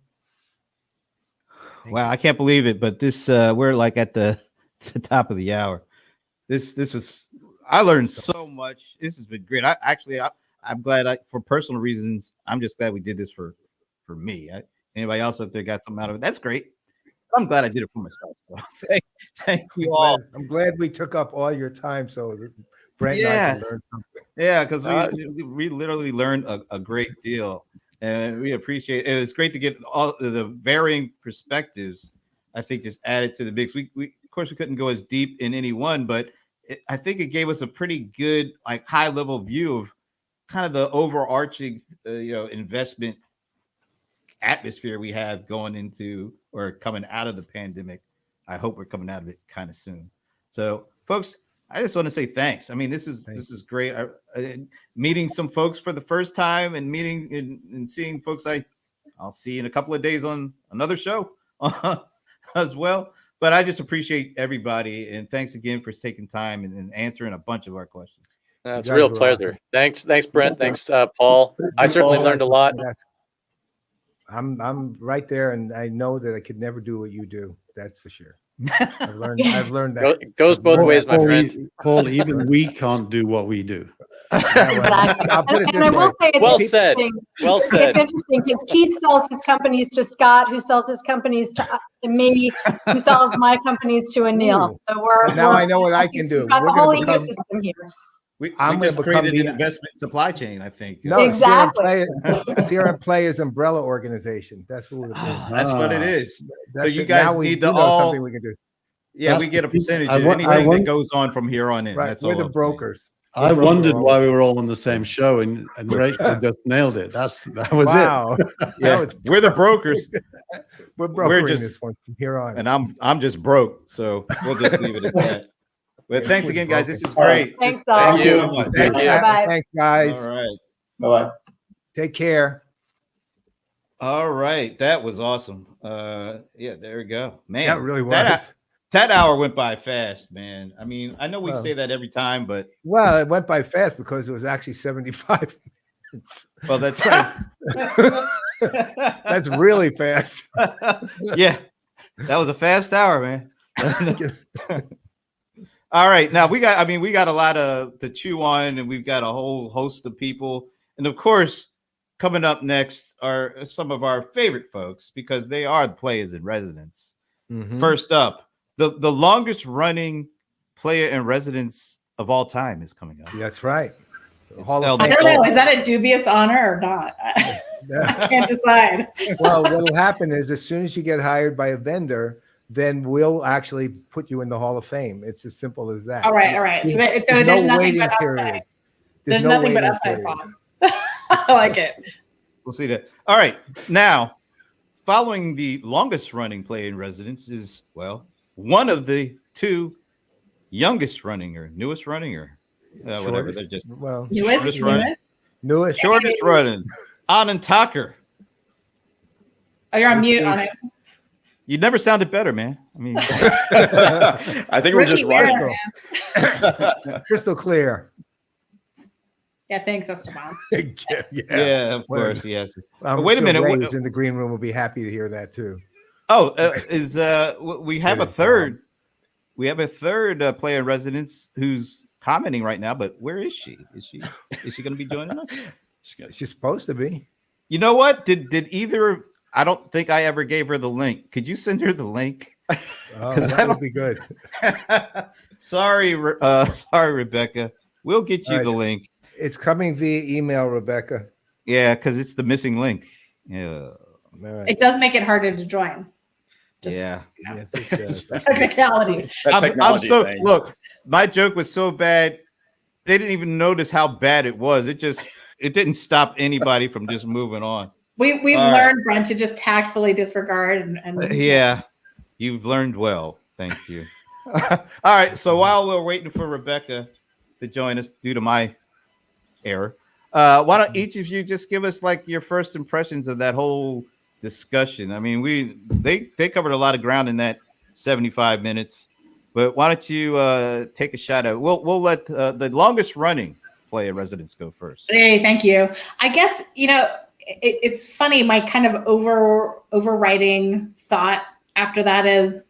Wow, I can't believe it, but this we're like at the top of the hour. This was, I learned so much. This has been great. I'm glad, for personal reasons, I'm just glad we did this for me. Anybody else up there got something out of it? That's great. I'm glad I did it for myself. So thank you all. I'm glad we took up all your time so that Brent and I can learn something. Yeah, because we literally learned a great deal, and we appreciate it. It's great to get all the varying perspectives. I think just added to the mix. We of course we couldn't go as deep in any one, but I think it gave us a pretty good, like, high level view of kind of the overarching investment atmosphere we have going into or coming out of the pandemic. I hope we're coming out of it kind of soon. So, folks, I just want to say thanks. I mean, this is great. Meeting some folks for the first time and meeting and seeing folks I'll see in a couple of days on another show as well. But I just appreciate everybody, and thanks again for taking time and answering a bunch of our questions. It's a real pleasure. Awesome. Thanks, Brent. Thanks, Paul. I certainly learned a lot. I'm right there, and I know that I could never do what you do. That's for sure. I've learned that. It goes both ways, my friend. Paul, even we can't do what we do. Exactly. And I will say, well said. Well said. It's interesting because Keith sells his companies to Scott, who sells his companies to me, who sells my companies to Anil. So now I know what I can do. We've got the whole ecosystem here. We just created an investment supply chain, I think. No, exactly. CRM Playaz umbrella organization. That's what we're doing. That's what it is. So you guys need to all. Something we can do. Yeah, we get a percentage of anything that goes on from here on in. Right. That's we're all the brokers. I wondered why we were all on the same show, and Rachel just nailed it. That was it. Yeah, we're the brokers. We're brokering this one from here on. And I'm just broke, so we'll just leave it at that. But thanks again, guys. This is great. Thanks, Thank you so much. Thank you. Bye-bye. Thanks, guys. All right. Bye-bye. Take care. All right. That was awesome. Yeah, there we go. Man, that really was. That hour went by fast, man. I mean, I know we say that every time, but it went by fast because it was actually 75 minutes. Well, that's right. That's really fast. Yeah, that was a fast hour, man. All right, now we got a lot to chew on, and we've got a whole host of people, and of course, coming up next are some of our favorite folks because they are the players in residence. Mm-hmm. First up, the longest running player in residence of all time is coming up. That's right. I don't know. Is that a dubious honor or not? I can't decide. Well, what'll happen is as soon as you get hired by a vendor, then we'll actually put you in the Hall of Fame. It's as simple as that. All right. So there's nothing but upside. There's nothing but upside, Paul. I like it. We'll see that. All right. Now, following the longest running player in residence is, well, one of the two youngest running or newest running or whatever. They're just newest running. Anand Thakur. Oh, you're on mute on it. You never sounded better, man. I mean, I think we're just crystal clear. Yeah, thanks, Esteban. Yeah, of course, yes. I'm Wait a sure minute. Ray, who's in the green room, will be happy to hear that too. Oh, we have a Good third. We have a third player in residence who's commenting right now, but where is she? Is she going to be joining us? She's supposed to be. You know what? Did either? I don't think I ever gave her the link. Could you send her the link? Oh, that would be good. Sorry, Rebecca. We'll get you the link. It's coming via email, Rebecca. Yeah, because it's the missing link. Yeah. Right. It does make it harder to join. Yeah. Technicality. I'm so thing. Look, my joke was so bad, they didn't even notice how bad it was. It didn't stop anybody from just moving on. We've learned, Brent, to just tactfully disregard and yeah, you've learned well. Thank you. All right. So while we're waiting for Rebecca to join us due to my error, why don't each of you just give us like your first impressions of that whole discussion? I mean, they covered a lot of ground in that 75 minutes, but why don't you take a shot at it? We'll let the longest running player residents go first. Hey, thank you. I guess, it's funny. My kind of overriding thought after that is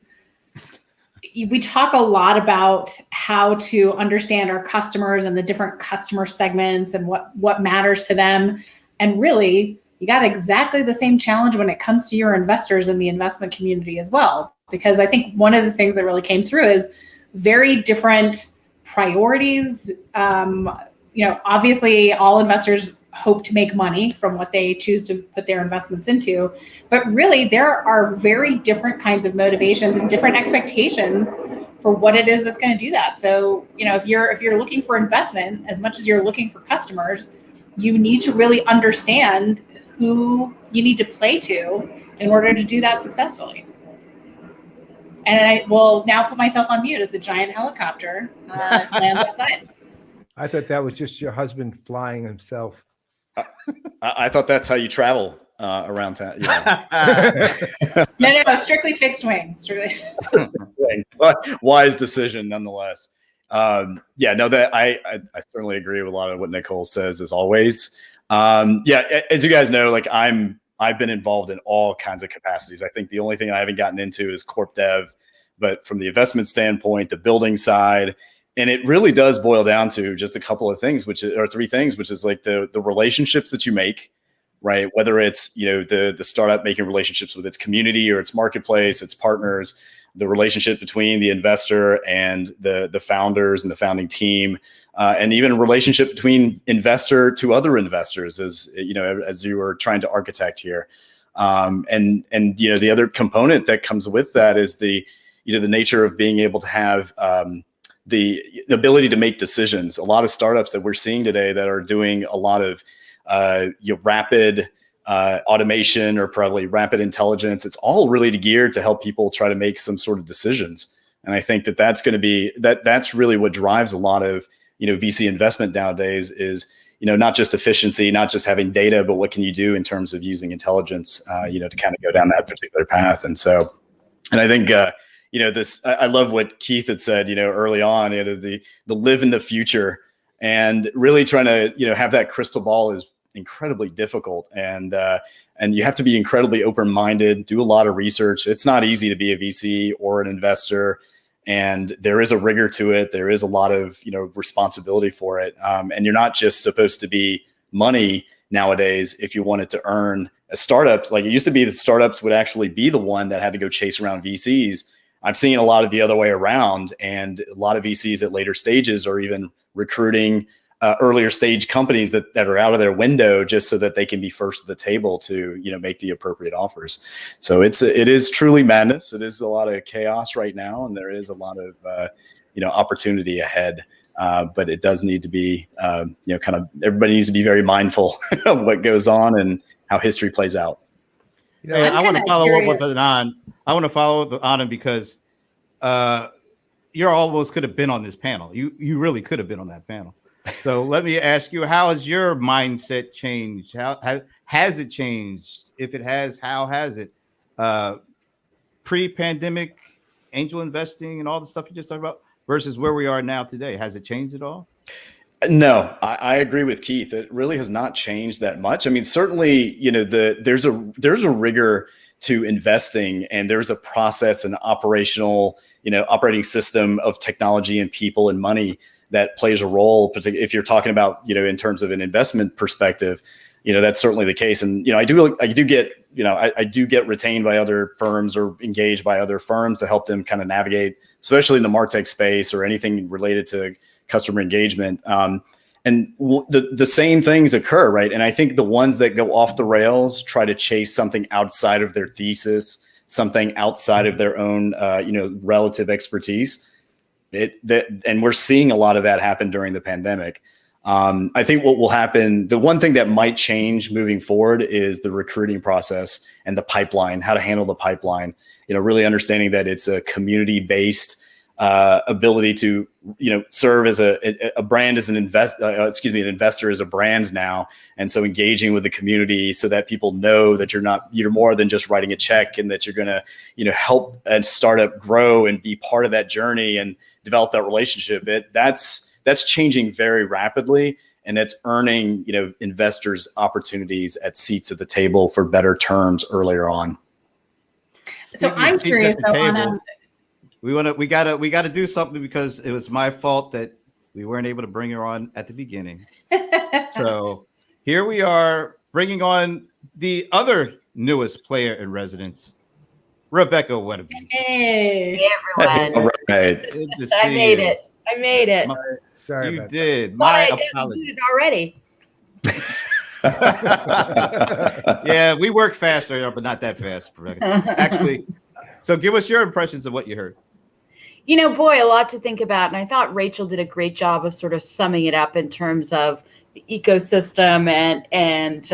we talk a lot about how to understand our customers and the different customer segments and what matters to them. And really, you got exactly the same challenge when it comes to your investors in the investment community as well. Because I think one of the things that really came through is very different priorities. Obviously all investors hope to make money from what they choose to put their investments into, but really there are very different kinds of motivations and different expectations for what it is that's going to do that. So, if you're looking for investment as much as you're looking for customers, you need to really understand who you need to play to in order to do that successfully. And I will now put myself on mute as the giant helicopter lands outside. I thought that was just your husband flying himself. I thought that's how you travel around town. No, strictly fixed wing. Strictly. Wise decision, nonetheless. That I certainly agree with a lot of what Nicole says, as always. As you guys know, I've been involved in all kinds of capacities. I think the only thing I haven't gotten into is corp dev, but from the investment standpoint, the building side. And it really does boil down to just a couple of things, three things, which is like the relationships that you make, right? Whether it's, the startup making relationships with its community or its marketplace, its partners, the relationship between the investor and the founders and the founding team, and even a relationship between investor to other investors, as you were trying to architect here. And the other component that comes with that is the nature of being able to have the ability to make decisions. A lot of startups that we're seeing today that are doing a lot of rapid automation or probably rapid intelligence, it's all really geared to help people try to make some sort of decisions. And I think that's going to be that's really what drives a lot of VC investment nowadays is not just efficiency, not just having data, but what can you do in terms of using intelligence to kind of go down that particular path. And I think I love what Keith had said, early on, the live in the future, and really trying to, have that crystal ball is incredibly difficult. And you have to be incredibly open-minded, do a lot of research. It's not easy to be a VC or an investor. And there is a rigor to it. There is a lot of, responsibility for it. And you're not just supposed to be money nowadays if you wanted to earn as startups. Like it used to be that startups would actually be the one that had to go chase around VCs. I've seen a lot of the other way around, and a lot of VCs at later stages are even recruiting earlier stage companies that are out of their window just so that they can be first at the table to, make the appropriate offers. So it is truly madness. It is a lot of chaos right now, and there is a lot of, opportunity ahead. But it does need to be, everybody needs to be very mindful of what goes on and how history plays out. I want to follow up with Anand. I want to follow up with Anand because you almost could have been on this panel. You really could have been on that panel. So let me ask you, how has your mindset changed? How has it changed? If it has, how has it? Pre-pandemic angel investing and all the stuff you just talked about versus where we are now today. Has it changed at all? No, I agree with Keith. It really has not changed that much. I mean, certainly, there's a rigor to investing, and there's a process and operating system of technology and people and money that plays a role. Particularly if you're talking about, in terms of an investment perspective, that's certainly the case. And I do get retained by other firms or engaged by other firms to help them kind of navigate, especially in the MarTech space or anything related to customer engagement. And the same things occur, right? And I think the ones that go off the rails try to chase something outside of their thesis, something outside of their own, relative expertise. And we're seeing a lot of that happen during the pandemic. I think what will happen, the one thing that might change moving forward is the recruiting process and the pipeline, how to handle the pipeline, really understanding that it's a community-based ability to, serve as a brand as an investor as a brand now. And so engaging with the community so that people know that you're more than just writing a check, and that you're going to, help a startup grow and be part of that journey and develop that relationship. That's changing very rapidly, and it's earning, investors opportunities at seats at the table for better terms earlier on. So I'm curious though, we gotta do something, because it was my fault that we weren't able to bring her on at the beginning. So here we are bringing on the other newest player in residence, Rebecca Weatherby. Hey everyone. All right. Good to I see made you. it. I made it. Sorry You about did. Thought My I did apologies. it already. Yeah, we work faster, but not that fast, Rebecca. Actually, so give us your impressions of what you heard. Boy, a lot to think about. And I thought Rachel did a great job of sort of summing it up in terms of the ecosystem and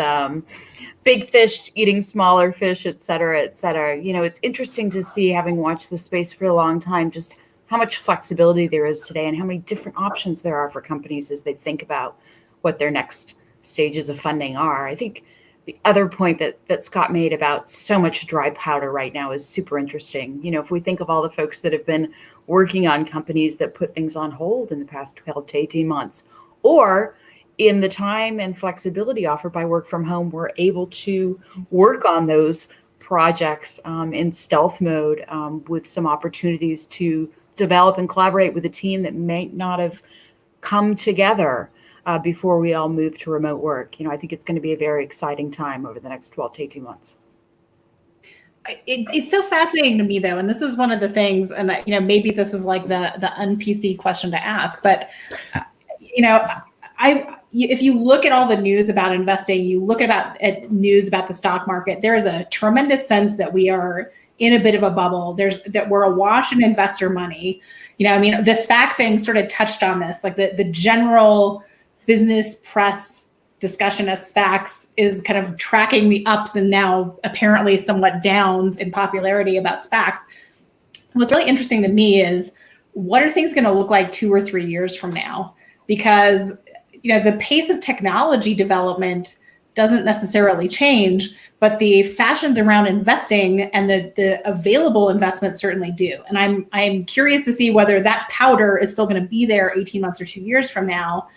big fish eating smaller fish, et cetera, et cetera. It's interesting to see, having watched the space for a long time, just how much flexibility there is today and how many different options there are for companies as they think about what their next stages of funding are. I think the other point that Scott made about so much dry powder right now is super interesting. If we think of all the folks that have been working on companies that put things on hold in the past 12 to 18 months, or in the time and flexibility offered by work from home, we're able to work on those projects in stealth mode with some opportunities to develop and collaborate with a team that may not have come together before we all move to remote work. I think it's going to be a very exciting time over the next 12 to 18 months. It's so fascinating to me though, and this is one of the things, and maybe this is like the un-PC question to ask, but if you look at all the news about investing, you look at news about the stock market, there is a tremendous sense that we are in a bit of a bubble. That we're awash in investor money. The SPAC thing sort of touched on this, like the general business press discussion of SPACs is kind of tracking the ups and now apparently somewhat downs in popularity about SPACs. What's really interesting to me is, what are things going to look like 2 or 3 years from now? Because the pace of technology development doesn't necessarily change, but the fashions around investing and the available investments certainly do. And I'm curious to see whether that powder is still going to be there 18 months or 2 years from now,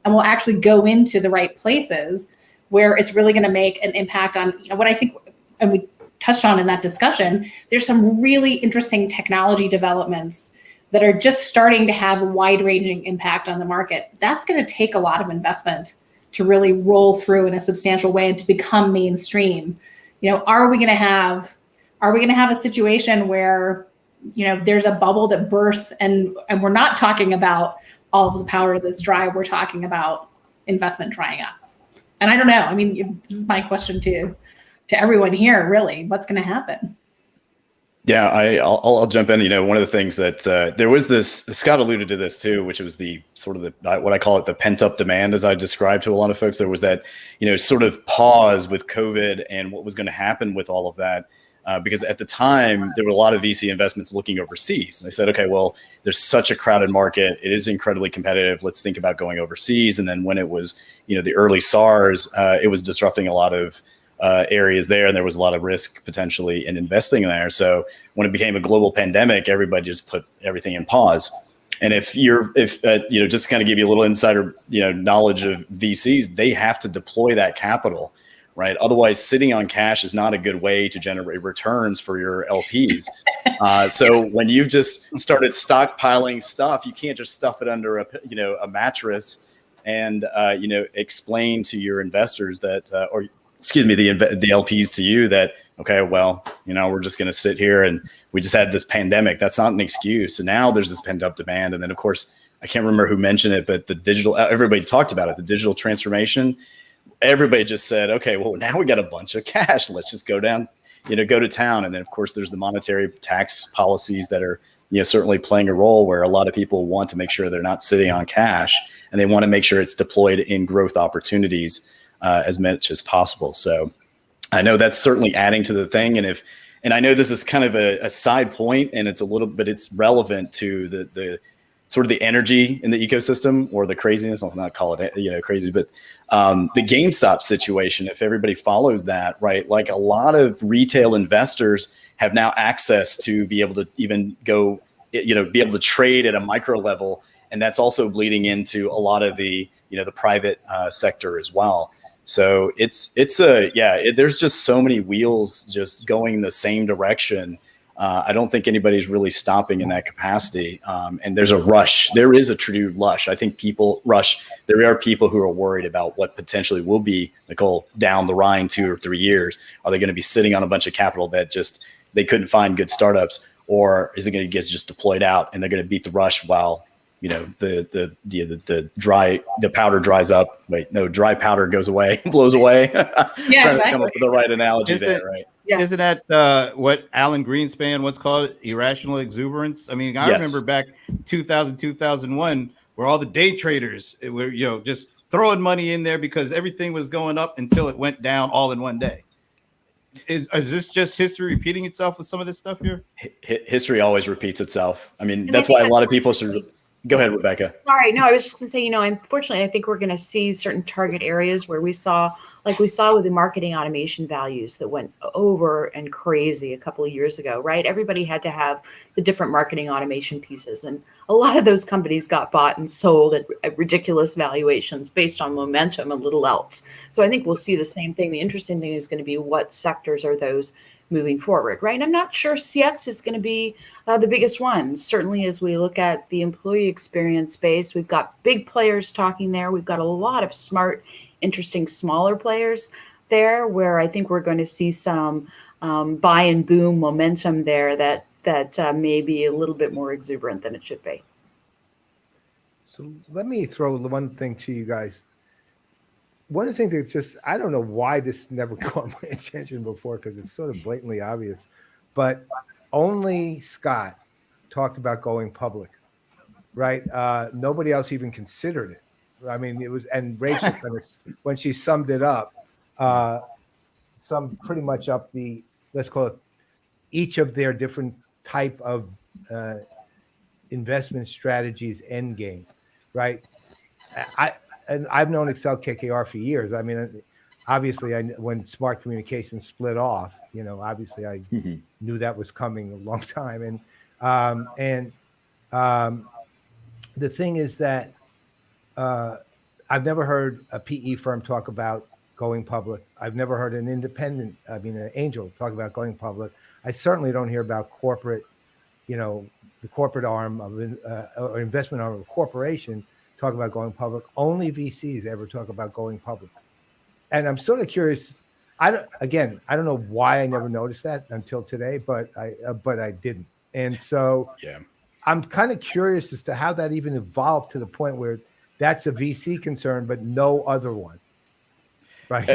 and will actually go into the right places where it's really going to make an impact on what I think, and we touched on in that discussion, there's some really interesting technology developments that are just starting to have a wide-ranging impact on the market. That's going to take a lot of investment to really roll through in a substantial way and to become mainstream. Are we going to have a situation where there's a bubble that bursts, and we're not talking about all of the power that's dry, we're talking about investment drying up? And I don't know. This is my question to everyone here, really. What's going to happen? Yeah, I'll jump in. One of the things that there was this, Scott alluded to this too, which was the sort of what I call it, the pent up demand, as I described to a lot of folks. There was that, sort of pause with COVID and what was going to happen with all of that. Because at the time, there were a lot of VC investments looking overseas. And they said, okay, well, there's such a crowded market. It is incredibly competitive. Let's think about going overseas. And then when it was, the early SARS, it was disrupting a lot of areas there, and there was a lot of risk potentially in investing there. So when it became a global pandemic, everybody just put everything in pause. And if just to kind of give you a little insider, knowledge of VCs, they have to deploy that capital, right? Otherwise, sitting on cash is not a good way to generate returns for your LPs. So when you've just started stockpiling stuff, you can't just stuff it under a mattress and explain to your investors that, the LPs to you that, okay, well, we're just going to sit here and we just had this pandemic. That's not an excuse. So now there's this pent up demand. And then of course, I can't remember who mentioned it, but everybody talked about it, the digital transformation. Everybody just said, okay, well, now we got a bunch of cash. Let's just go down, go to town. And then of course there's the monetary tax policies that are, certainly playing a role where a lot of people want to make sure they're not sitting on cash and they want to make sure it's deployed in growth opportunities as much as possible. So I know that's certainly adding to the thing. And I know this is kind of a side point and it's relevant to the sort of the energy in the ecosystem or the craziness. I'll not call it, crazy, but the GameStop situation, if everybody follows that, right? Like a lot of retail investors have now access to be able to even go, be able to trade at a micro level. And that's also bleeding into a lot of the, the private sector as well. So there's just so many wheels just going the same direction. I don't think anybody's really stopping in that capacity. And there's a rush. There is a true rush. I think people rush. There are people who are worried about what potentially will be, Nicole, down the line 2 or 3 years. Are they going to be sitting on a bunch of capital that just they couldn't find good startups, or is it going to get just deployed out and they're going to beat the rush while the powder dries up? Wait, no, dry powder goes away, blows away. Yeah, trying to come up with the right analogy right? Yeah. Isn't that what Alan Greenspan once called it, irrational exuberance? I mean, I remember back 2000, 2001, where all the day traders were, just throwing money in there because everything was going up until it went down all in one day. Is this just history repeating itself with some of this stuff here? History always repeats itself. I mean, that's why a lot of people should. Go ahead, Rebecca. Sorry, no, I was just going to say, unfortunately, I think we're going to see certain target areas where we saw with the marketing automation values that went over and crazy a couple of years ago, right? Everybody had to have the different marketing automation pieces. And a lot of those companies got bought and sold at ridiculous valuations based on momentum and little else. So I think we'll see the same thing. The interesting thing is going to be what sectors are those moving forward, right? And I'm not sure CX is going to be the biggest one. Certainly, as we look at the employee experience space, we've got big players talking there. We've got a lot of smart, interesting, smaller players there, where I think we're going to see some buy and boom momentum there that may be a little bit more exuberant than it should be. So let me throw one thing to you guys. One of the things that I don't know why this never caught my attention before, because it's sort of blatantly obvious, but only Scott talked about going public, right? Nobody else even considered it. I mean, it was, and Rachel, when she summed it up, summed pretty much up let's call it, each of their different type of investment strategies end game, right? And I've known Accel-KKR for years. I mean, obviously, when Smart Communications split off, obviously I knew that was coming a long time. And the thing is that I've never heard a PE firm talk about going public. I've never heard an an angel talk about going public. I certainly don't hear about corporate, the corporate arm of or investment arm of a corporation talk about going public. Only VCs ever talk about going public. And I'm sort of curious. I don't know why I never noticed that until today, but I didn't. And so I'm kind of curious as to how that even evolved to the point where that's a VC concern, but no other one. Right?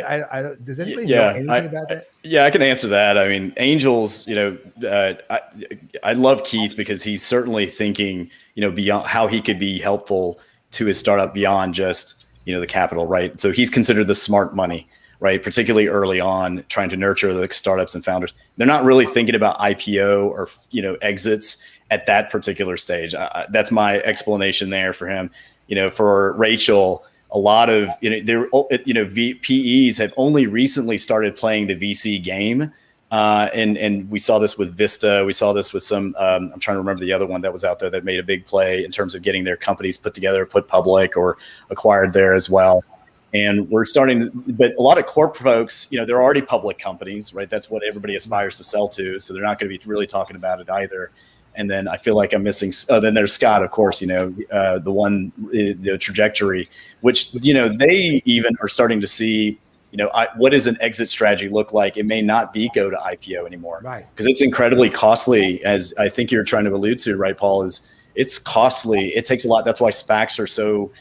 Does anybody know anything about that? Yeah, I can answer that. I mean, angels, I love Keith because he's certainly thinking, beyond how he could be helpful to his startup beyond just, the capital, right? So he's considered the smart money, right? Particularly early on, trying to nurture the startups and founders. They're not really thinking about IPO or, exits at that particular stage. That's my explanation there for him. For Rachel, a lot of, PEs have only recently started playing the VC game. And we saw this with Vista. We saw this with some, I'm trying to remember the other one that was out there that made a big play in terms of getting their companies put together, put public or acquired there as well. And we're starting, but a lot of corp folks, they're already public companies, right? That's what everybody aspires to sell to. So they're not going to be really talking about it either. And then I feel like I'm missing. Oh, then there's Scott, of course, the trajectory, which, they even are starting to see, what does an exit strategy look like? It may not be go to IPO anymore, Right? Because it's incredibly costly, as I think you're trying to allude to, right, Paul? It's costly. It takes a lot. That's why SPACs are so,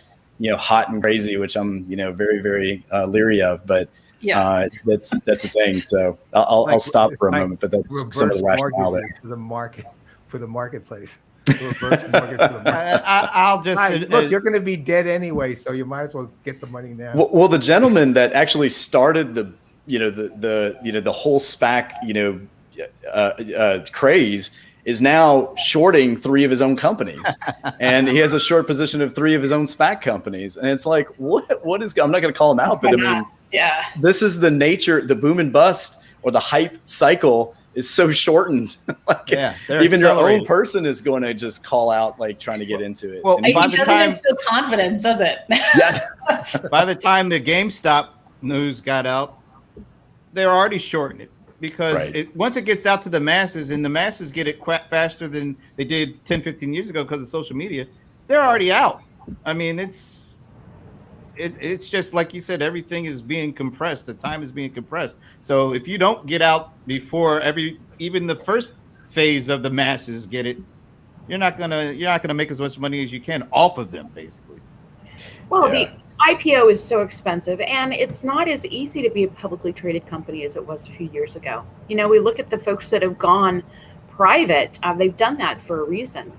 hot and crazy, which I'm, very, very leery of. But that's a thing. So I'll stop for a moment. But that's some of the rationale there. For the marketplace. Reverse mortgage for the market. I'll just look. You're going to be dead anyway, so you might as well get the money now. Well, the gentleman that actually started the whole SPAC craze is now shorting 3 of his own companies, and he has a short position of 3 of his own SPAC companies, and it's like, what is? I'm not going to call him out, but I mean, this is the nature. The boom and bust or the hype cycle is so shortened. Even your own person is going to just call out, like trying to get into it. Well, it doesn't instill confidence, does it? Yeah. By the time the GameStop news got out, they're already shorting it because once it gets out to the masses, and the masses get it faster than they did 10, 15 years ago because of social media, they're already out. I mean, it's just like you said, everything is being compressed. The time is being compressed. So if you don't get out before even the first phase of the masses get it, you're not gonna make as much money as you can off of them, basically. Well, the IPO is so expensive, and it's not as easy to be a publicly traded company as it was a few years ago. We look at the folks that have gone private. They've done that for a reason.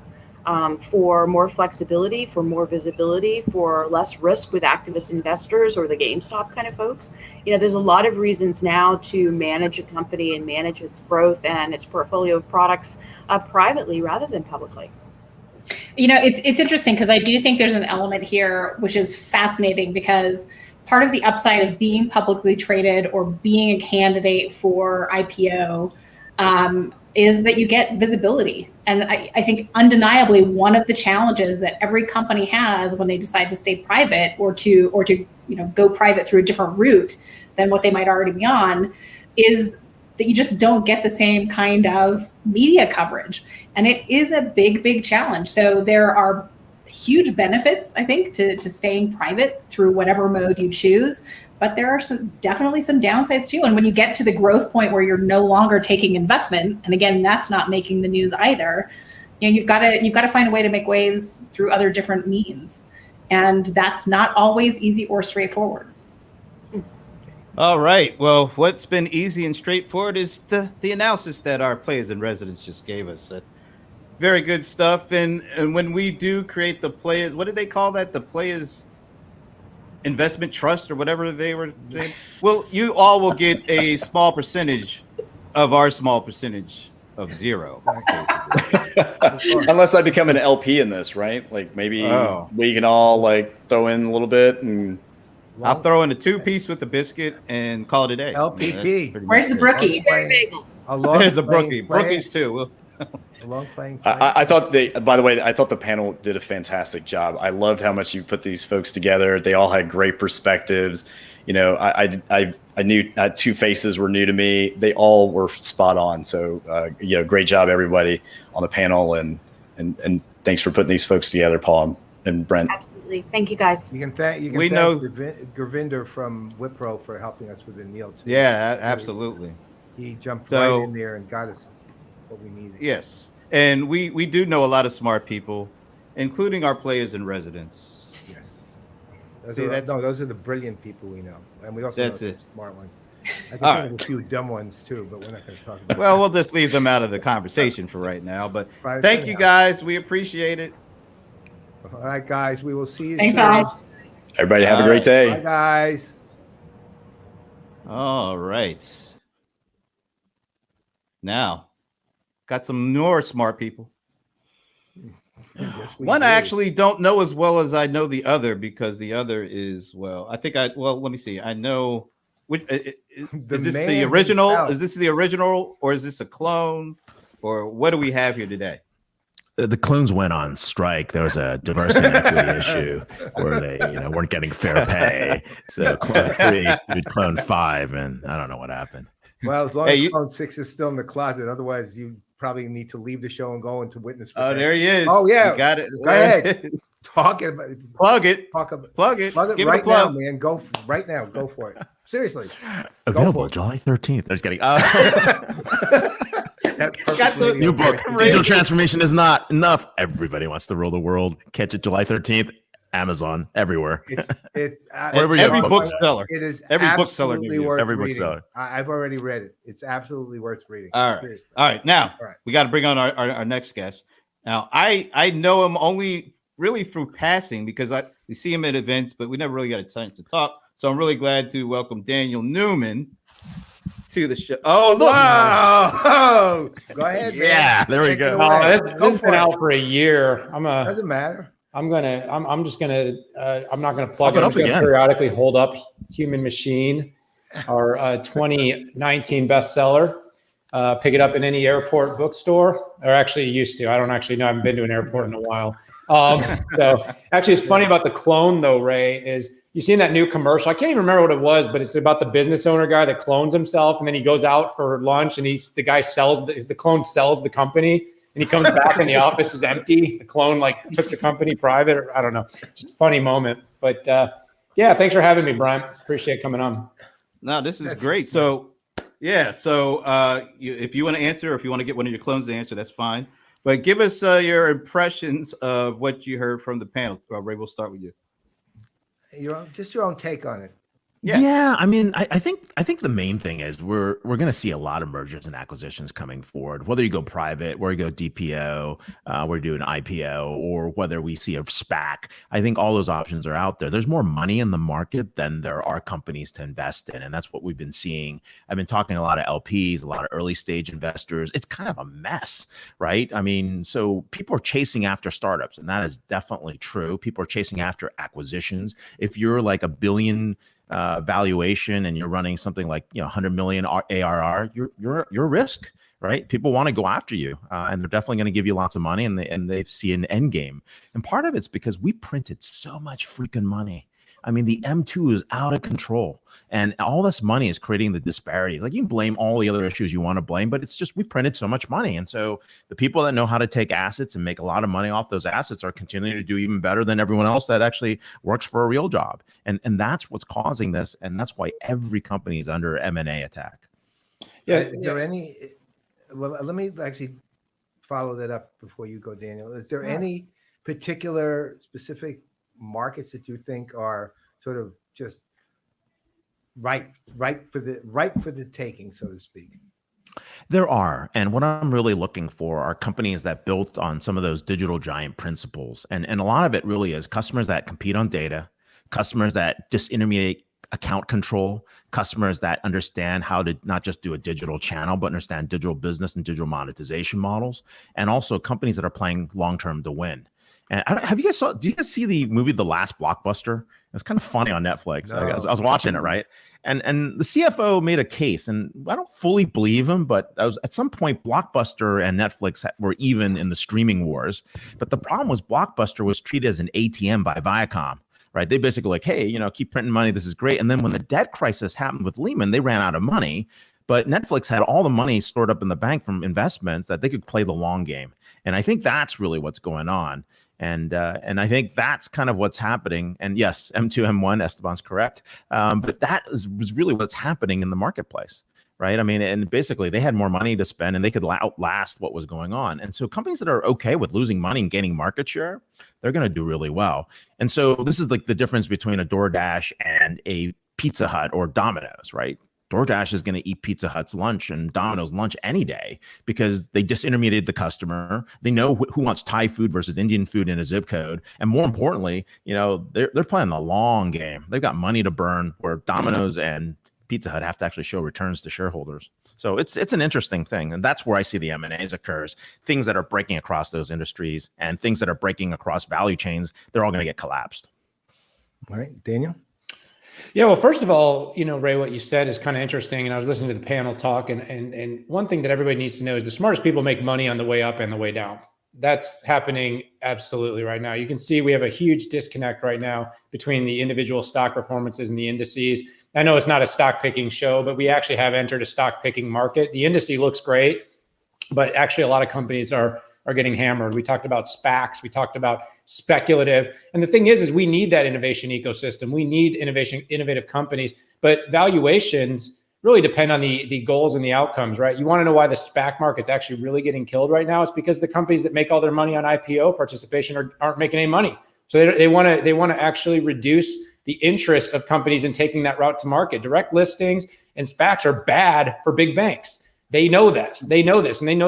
For more flexibility, for more visibility, for less risk with activist investors or the GameStop kind of folks. There's a lot of reasons now to manage a company and manage its growth and its portfolio of products privately rather than publicly. It's interesting because I do think there's an element here which is fascinating, because part of the upside of being publicly traded or being a candidate for IPO is that you get visibility. And I think undeniably one of the challenges that every company has when they decide to stay private or to go private through a different route than what they might already be on is that you just don't get the same kind of media coverage. And it is a big, big challenge. So there are huge benefits, I think, to staying private through whatever mode you choose. But there are definitely some downsides too. And when you get to the growth point where you're no longer taking investment, and again, that's not making the news either, you've got to find a way to make waves through other different means. And that's not always easy or straightforward. All right. Well, what's been easy and straightforward is the analysis that our players in residence just gave us. Very good stuff. And when we do create the players, what did they call that? The players investment trust or whatever they were saying. Well, you all will get a small percentage of our small percentage of 0. Unless I become an LP in this, right? Like maybe we can all like throw in a little bit, and I'll throw in a 2-piece with the biscuit and call it a day. LPP. Where's the brookie? There's the brookie. Brookies too. I thought by the way, I thought the panel did a fantastic job. I loved how much you put these folks together. They all had great perspectives. I knew 2 faces were new to me. They all were spot on. So, great job, everybody on the panel. And thanks for putting these folks together, Paul and Brent. Absolutely. Thank you, guys. You can thank Gurvinder from Wipro for helping us with the meal too. Yeah, absolutely. He jumped right in there and got us what we needed. Yes. And we do know a lot of smart people, including our players in residence. Yes. Those are the brilliant people we know. And we also know some smart ones. I can think of a few dumb ones too, but we're not going to talk about Well, we'll just leave them out of the conversation for right now. But thank you guys. We appreciate it. All right, guys. We will see you soon. Thanks, everybody have a great day. Bye, guys. All right. Now, got some more smart people. One I actually don't know as well as I know the other, because the other is, let me see. I know Which is The this man the original? himself. Is this the original, or is this a clone, or what do we have here today? The clones went on strike. There was a diversity and equity issue where they, weren't getting fair pay. So Clone 3 did Clone 5, and I don't know what happened. Well, as long Hey, as you- Clone 6 is still in the closet, otherwise you probably need to leave the show and go into witness. Oh, there he is. Oh, yeah. You got it. Go ahead. Talking about Plug it. talk about Plug it. plug it Give right it a plug. now, man. Go right now. Go for it. Seriously. Available for it. July 13th. Just kidding. That's Got the perfectly New okay. book. Digital transformation is not enough. Everybody wants to rule the world. Catch it July 13th. Amazon, everywhere. Wherever you Every have bookseller. It is Every bookseller absolutely near you. worth Every reading. bookseller. I've already read it. It's absolutely worth reading. All right. Seriously. All right. Now All right. we got to bring on our next guest. Now I know him only really through passing because we see him at events, but we never really got a chance to talk. So I'm really glad to welcome Daniel Newman to the show. Oh, look. Wow. Go ahead. man. Yeah, there we Take it go. away. Oh, this Go has for been it. out for a year. I'm Doesn't matter. just gonna I'm not gonna Pop plug it it. I'm up just gonna again. periodically hold up Human Machine, our 2019 bestseller. Pick it up in any airport bookstore, or actually used to. I don't actually know. I haven't been to an airport in a while. So actually, it's funny about the clone though, Ray, is you seen that new commercial? I can't even remember what it was, but it's about the business owner guy that clones himself, and then he goes out for lunch, and the guy sells the clone sells the company, and he comes back and the office is empty. The clone took the company private, or I don't know. Just a funny moment, but yeah, thanks for having me, Brian. Appreciate coming on. No, this is That's great. just- So, yeah. So, if you want to answer, or if you want to get one of your clones to answer, that's fine. But give us your impressions of what you heard from the panel. Ray, we'll start with you. Just your own take on it. Yeah, I mean, I think the main thing is we're going to see a lot of mergers and acquisitions coming forward. Whether you go private, whether you go DPO, we're doing IPO, or whether we see a SPAC, I think all those options are out there. There's more money in the market than there are companies to invest in, and that's what we've been seeing. I've been talking to a lot of LPs, a lot of early stage investors. It's kind of a mess, right? I mean, so people are chasing after startups, and that is definitely true. People are chasing after acquisitions. If you're like $1 billion valuation and you're running something like 100 million ARR, you're a risk, right? People want to go after you, and they're definitely going to give you lots of money, and they see an end game. And part of it's because we printed so much freaking money. I mean, the M2 is out of control, and all this money is creating the disparities. Like, you can blame all the other issues you want to blame, but it's just we printed so much money, and so the people that know how to take assets and make a lot of money off those assets are continuing to do even better than everyone else that actually works for a real job. And that's what's causing this, and that's why every company is under M&A attack. Yeah, Is there any? Well, let me actually follow that up before you go, Daniel. Is there any particular specific markets that you think are sort of just ripe for the taking, so to speak? There are. And what I'm really looking for are companies that built on some of those digital giant principles. And a lot of it really is customers that compete on data, customers that disintermediate account control, customers that understand how to not just do a digital channel, but understand digital business and digital monetization models, and also companies that are playing long-term to win. And do you guys see the movie The Last Blockbuster? It was kind of funny on Netflix. No. I was watching it, right? And the CFO made a case, and I don't fully believe him, but at some point, Blockbuster and Netflix were even in the streaming wars. But the problem was Blockbuster was treated as an ATM by Viacom, right? They basically like, hey, keep printing money. This is great. And then when the debt crisis happened with Lehman, they ran out of money. But Netflix had all the money stored up in the bank from investments that they could play the long game. And I think that's really what's going on. And I think that's kind of what's happening. And yes, M2, M1, Esteban's correct. But was really what's happening in the marketplace, right? I mean, and basically they had more money to spend and they could outlast what was going on. And so companies that are okay with losing money and gaining market share, they're going to do really well. And so this is like the difference between a DoorDash and a Pizza Hut or Domino's, right? DoorDash is going to eat Pizza Hut's lunch and Domino's lunch any day because they disintermediated the customer. They know who wants Thai food versus Indian food in a zip code. And more importantly, they're playing the long game. They've got money to burn where Domino's and Pizza Hut have to actually show returns to shareholders. So it's an interesting thing. And that's where I see the M&As occurs. Things that are breaking across those industries and things that are breaking across value chains, they're all going to get collapsed. All right, Daniel? Yeah, well, first of all, Ray, what you said is kind of interesting. And I was listening to the panel talk, and one thing that everybody needs to know is the smartest people make money on the way up and the way down. That's happening absolutely right now. You can see we have a huge disconnect right now between the individual stock performances and the indices. I know it's not a stock picking show, but we actually have entered a stock picking market. The indice looks great, but actually a lot of companies are getting hammered. We talked about SPACs. We talked about speculative. And the thing is we need that innovation ecosystem. We need innovative companies, but valuations really depend on the goals and the outcomes, right? You want to know why the SPAC market's actually really getting killed right now? It's because the companies that make all their money on IPO participation aren't making any money. So they want to actually reduce the interest of companies in taking that route to market. Direct listings and SPACs are bad for big banks. They know this, and they know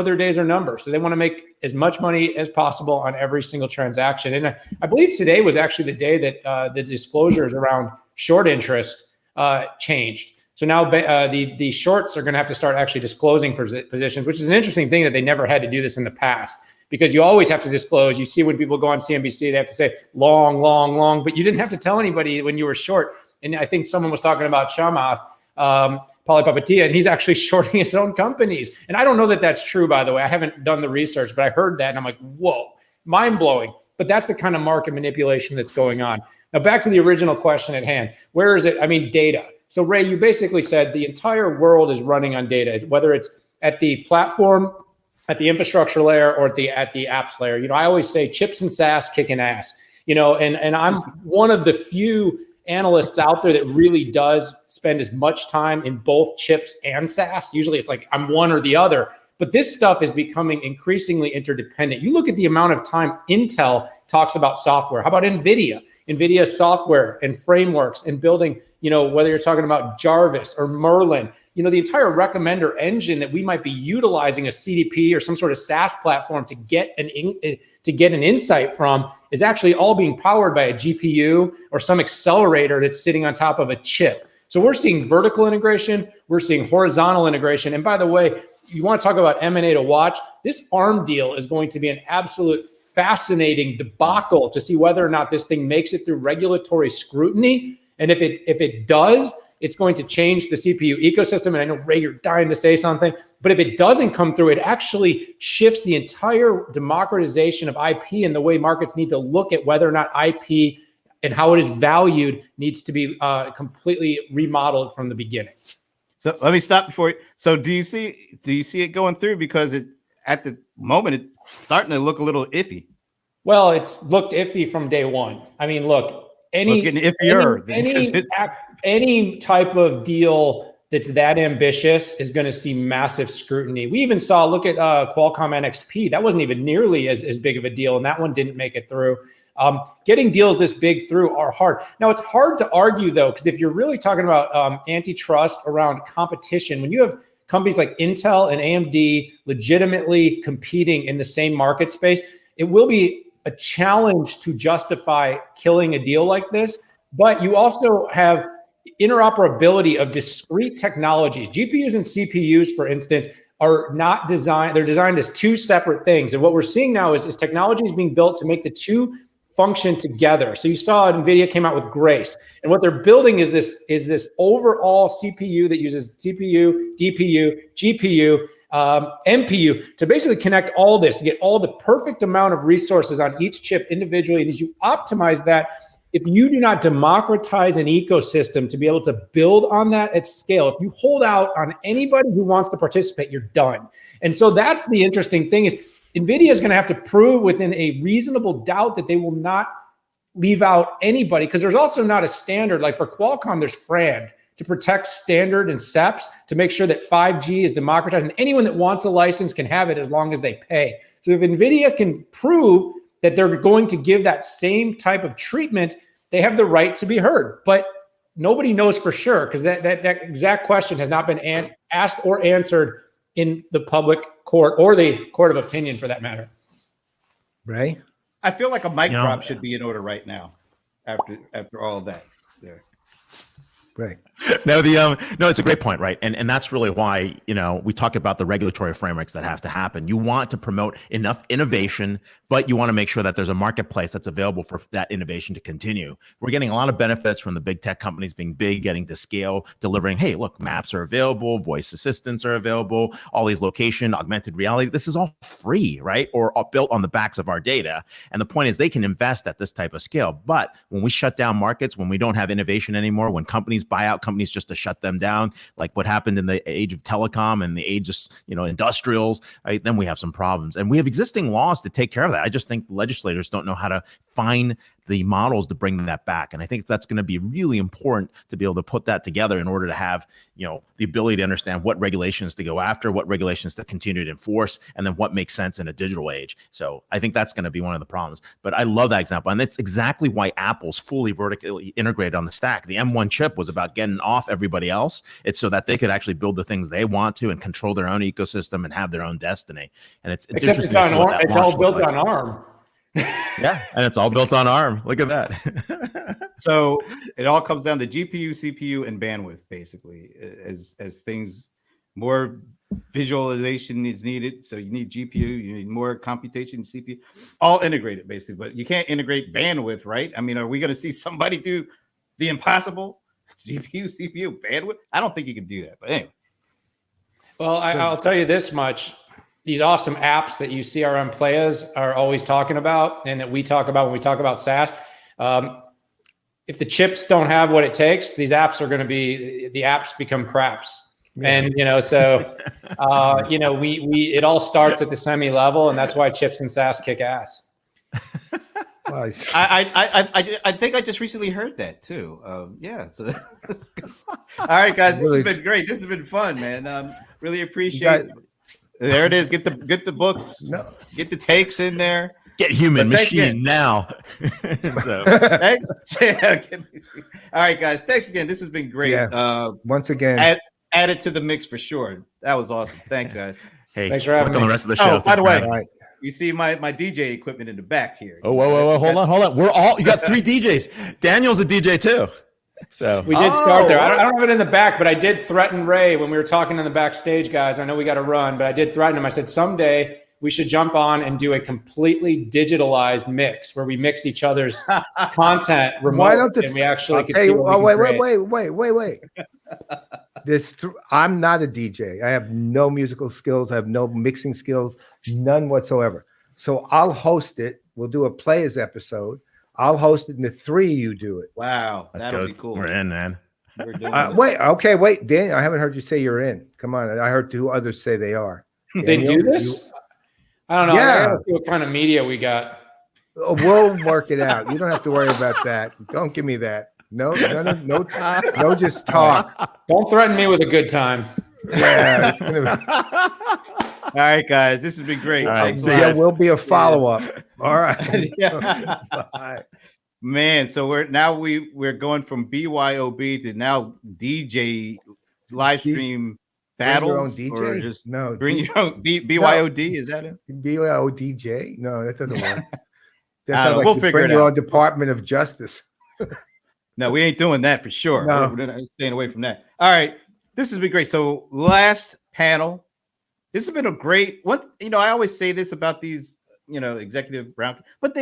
their days are numbered. So they want to make as much money as possible on every single transaction. And I believe today was actually the day that the disclosures around short interest changed. So now the shorts are going to have to start actually disclosing positions, which is an interesting thing that they never had to do this in the past, because you always have to disclose. You see when people go on CNBC, they have to say long, long, long, but you didn't have to tell anybody when you were short. And I think someone was talking about Chamath, Polypapatia, and he's actually shorting his own companies. And I don't know that that's true, by the way. I haven't done the research, but I heard that and I'm like, whoa, mind blowing. But that's the kind of market manipulation that's going on. Now, back to the original question at hand. Where is it? I mean, data. So Ray, you basically said the entire world is running on data, whether it's at the platform, at the infrastructure layer, or at the apps layer. I always say chips and SaaS kicking ass, and I'm one of the few analysts out there that really does spend as much time in both chips and SaaS. Usually it's like I'm one or the other, but this stuff is becoming increasingly interdependent. You look at the amount of time Intel talks about software. How about NVIDIA? NVIDIA software and frameworks and building, whether you're talking about Jarvis or Merlin, the entire recommender engine that we might be utilizing a CDP or some sort of SaaS platform to get an insight from is actually all being powered by a GPU or some accelerator that's sitting on top of a chip. So we're seeing vertical integration, we're seeing horizontal integration. And by the way, you want to talk about M&A to watch, this ARM deal is going to be an absolute fascinating debacle to see whether or not this thing makes it through regulatory scrutiny. And if it does, it's going to change the CPU ecosystem. And I know, Ray, you're dying to say something, but if it doesn't come through, it actually shifts the entire democratization of IP and the way markets need to look at whether or not IP and how it is valued needs to be completely remodeled from the beginning. So let me stop before. So do you see it going through? Because at the moment it's starting to look a little iffy. Well, it's looked iffy from day one. I mean, look, it's getting iffier. Any type of deal that's that ambitious is going to see massive scrutiny. We even saw, look at Qualcomm NXP. That wasn't even nearly as big of a deal, and that one didn't make it through. Getting deals this big through are hard. Now, it's hard to argue, though, because if you're really talking about antitrust around competition, when you have companies like Intel and AMD legitimately competing in the same market space, it will be a challenge to justify killing a deal like this. But you also have interoperability of discrete technologies. GPUs and CPUs, for instance, are not designed. They're designed as two separate things. And what we're seeing now is technology is being built to make the two function together. So you saw NVIDIA came out with Grace. And what they're building is this overall CPU that uses CPU, DPU, GPU, NPU to basically connect all this to get all the perfect amount of resources on each chip individually. And as you optimize that, if you do not democratize an ecosystem to be able to build on that at scale, if you hold out on anybody who wants to participate, you're done. And so that's the interesting thing is NVIDIA is going to have to prove within a reasonable doubt that they will not leave out anybody, because there's also not a standard. Like for Qualcomm, there's FRAND to protect standard and SEPs to make sure that 5G is democratized and anyone that wants a license can have it as long as they pay. So if NVIDIA can prove that they're going to give that same type of treatment, they have the right to be heard. But nobody knows for sure, because that exact question has not been asked or answered in the public court or the court of opinion for that matter. Ray? I feel like a mic drop should be in order right now after all of that. There. Right. No, no, it's a great point, right? And that's really why, we talk about the regulatory frameworks that have to happen. You want to promote enough innovation, but you want to make sure that there's a marketplace that's available for that innovation to continue. We're getting a lot of benefits from the big tech companies being big, getting to scale, delivering, hey, look, maps are available, voice assistants are available, all these location, augmented reality. This is all free, right? Or built on the backs of our data. And the point is they can invest at this type of scale. But when we shut down markets, when we don't have innovation anymore, when companies buy out companies just to shut them down, like what happened in the age of telecom and the age of industrials, right? Then we have some problems. And we have existing laws to take care of that. I just think legislators don't know how to find the models to bring that back. And I think that's going to be really important to be able to put that together in order to have, the ability to understand what regulations to go after, what regulations to continue to enforce, and then what makes sense in a digital age. So I think that's going to be one of the problems. But I love that example. And that's exactly why Apple's fully vertically integrated on the stack. The M1 chip was about getting off everybody else. It's so that they could actually build the things they want to and control their own ecosystem and have their own destiny. And it's Except interesting to see what that it's launch all looked built like. on ARM. Yeah, and it's all built on ARM. Look at that. So it all comes down to GPU, CPU, and bandwidth, basically. As things, more visualization is needed. So you need GPU, you need more computation, CPU, all integrated, basically. But you can't integrate bandwidth, right? I mean, are we going to see somebody do the impossible? GPU, CPU, bandwidth? I don't think you can do that. But anyway. Well, I'll tell you this much. These awesome apps that you CRM Playaz are always talking about and that we talk about when we talk about SaaS. If the chips don't have what it takes, these apps are going to be, the apps become craps. Yeah. And, it all starts at the semi level, and that's why chips and SaaS kick ass. Well, I think I just recently heard that too. So that's good stuff. All right, guys, this has been great. This has been fun, man. Really appreciate it. There it is. Get the books. No. Get the takes in there. Get human machine now. So, thanks. All right, guys. Thanks again. This has been great. Yeah. Once again, add it to the mix for sure. That was awesome. Thanks, guys. Hey, thanks for having me on the rest of the show. Oh, by the way, you see my DJ equipment in the back here. Oh, whoa, hold on. You got 3 DJs. Daniel's a DJ too. So we did start there. I don't have it in the back, but I did threaten Ray when we were talking in the backstage, guys. I know we got to run, but I did threaten him. I said, someday we should jump on and do a completely digitalized mix where we mix each other's content remote and we actually can see what we can wait. I'm not a DJ. I have no musical skills. I have no mixing skills, none whatsoever. So I'll host it. We'll do a Playaz episode. I'll host it, and the 3 of you do it. Wow, that'll be cool. We're in, man. Wait, Daniel, I haven't heard you say you're in. Come on, I heard 2 others say they are. They do this? I don't know. Yeah. I gotta see what kind of media we got. We'll work it out. You don't have to worry about that. Don't give me that. No, just talk. Don't threaten me with a good time. Yeah, it's gonna be... All right, guys, this has been great. All right, so there will be a follow-up. All right. Bye. Man, so we're going from BYOB to now DJ live stream battles, or just bring your own BYOD. Is that it? BYODJ? No, that doesn't work. That sounds like we'll figure it out. Your own Department of Justice. No, we ain't doing that for sure. No. We're staying away from that. All right, this has been great. So last panel. This has been a great one. I always say this about these, executive round, but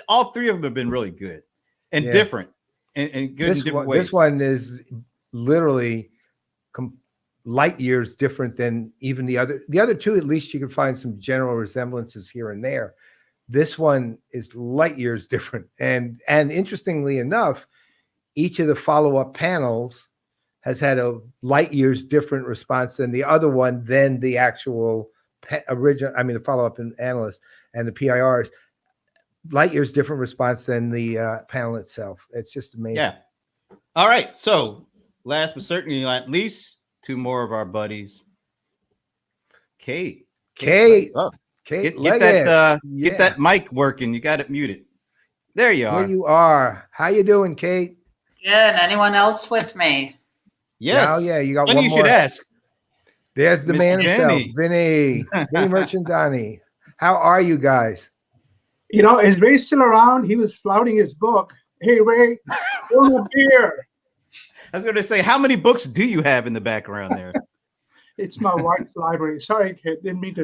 all 3 of them have been really good and different and good in different ways. This one is literally light years different than even the other. The other 2, at least you can find some general resemblances here and there. This one is light years different. And interestingly enough, each of the follow-up panels has had a light years different response than the other one, than the actual the follow-up analyst and the PIRs. Light years different response than the panel itself. It's just amazing. Yeah. All right. So last but certainly not least, 2 more of our buddies. Kate. Kate, get that mic working. You got it muted. There you are. There you are. How you doing, Kate? Good. Anyone else with me? Yes. Oh, yeah. You got one more. You should ask. There's the Mr. man himself, Vinny. Vinny Merchandani. How are you guys? Is Ray still around? He was flouting his book. Hey, Ray, one more beer. I was going to say, how many books do you have in the background there? It's my wife's library. Sorry, kid. Didn't mean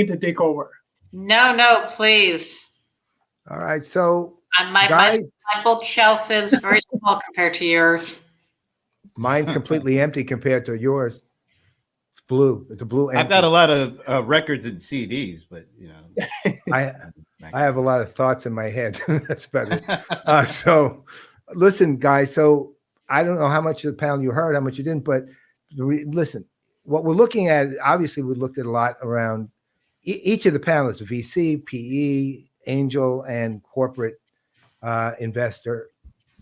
to take over. No, please. All right. So, My guys, bookshelf is very small compared to yours. mine's completely empty compared to yours. It's blue. It's a blue. I've got a lot of records and CDs, but I have a lot of thoughts in my head. That's about it. So, listen, guys. So I don't know how much of the panel you heard, how much you didn't, but listen. What we're looking at, obviously, we looked at a lot around each of the panelists: VC, PE, angel, and corporate investor.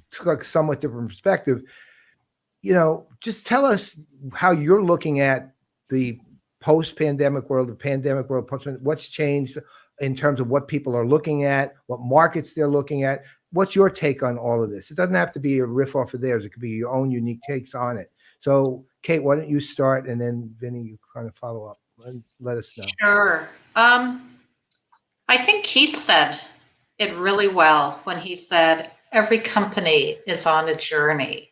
It's like somewhat different perspective. Just tell us how you're looking at the post-pandemic world, the pandemic world, what's changed in terms of what people are looking at, what markets they're looking at. What's your take on all of this? It doesn't have to be a riff off of theirs. It could be your own unique takes on it. So, Kate, why don't you start, and then Vinny, you kind of follow up and let us know. Sure. I think Keith said it really well when he said every company is on a journey,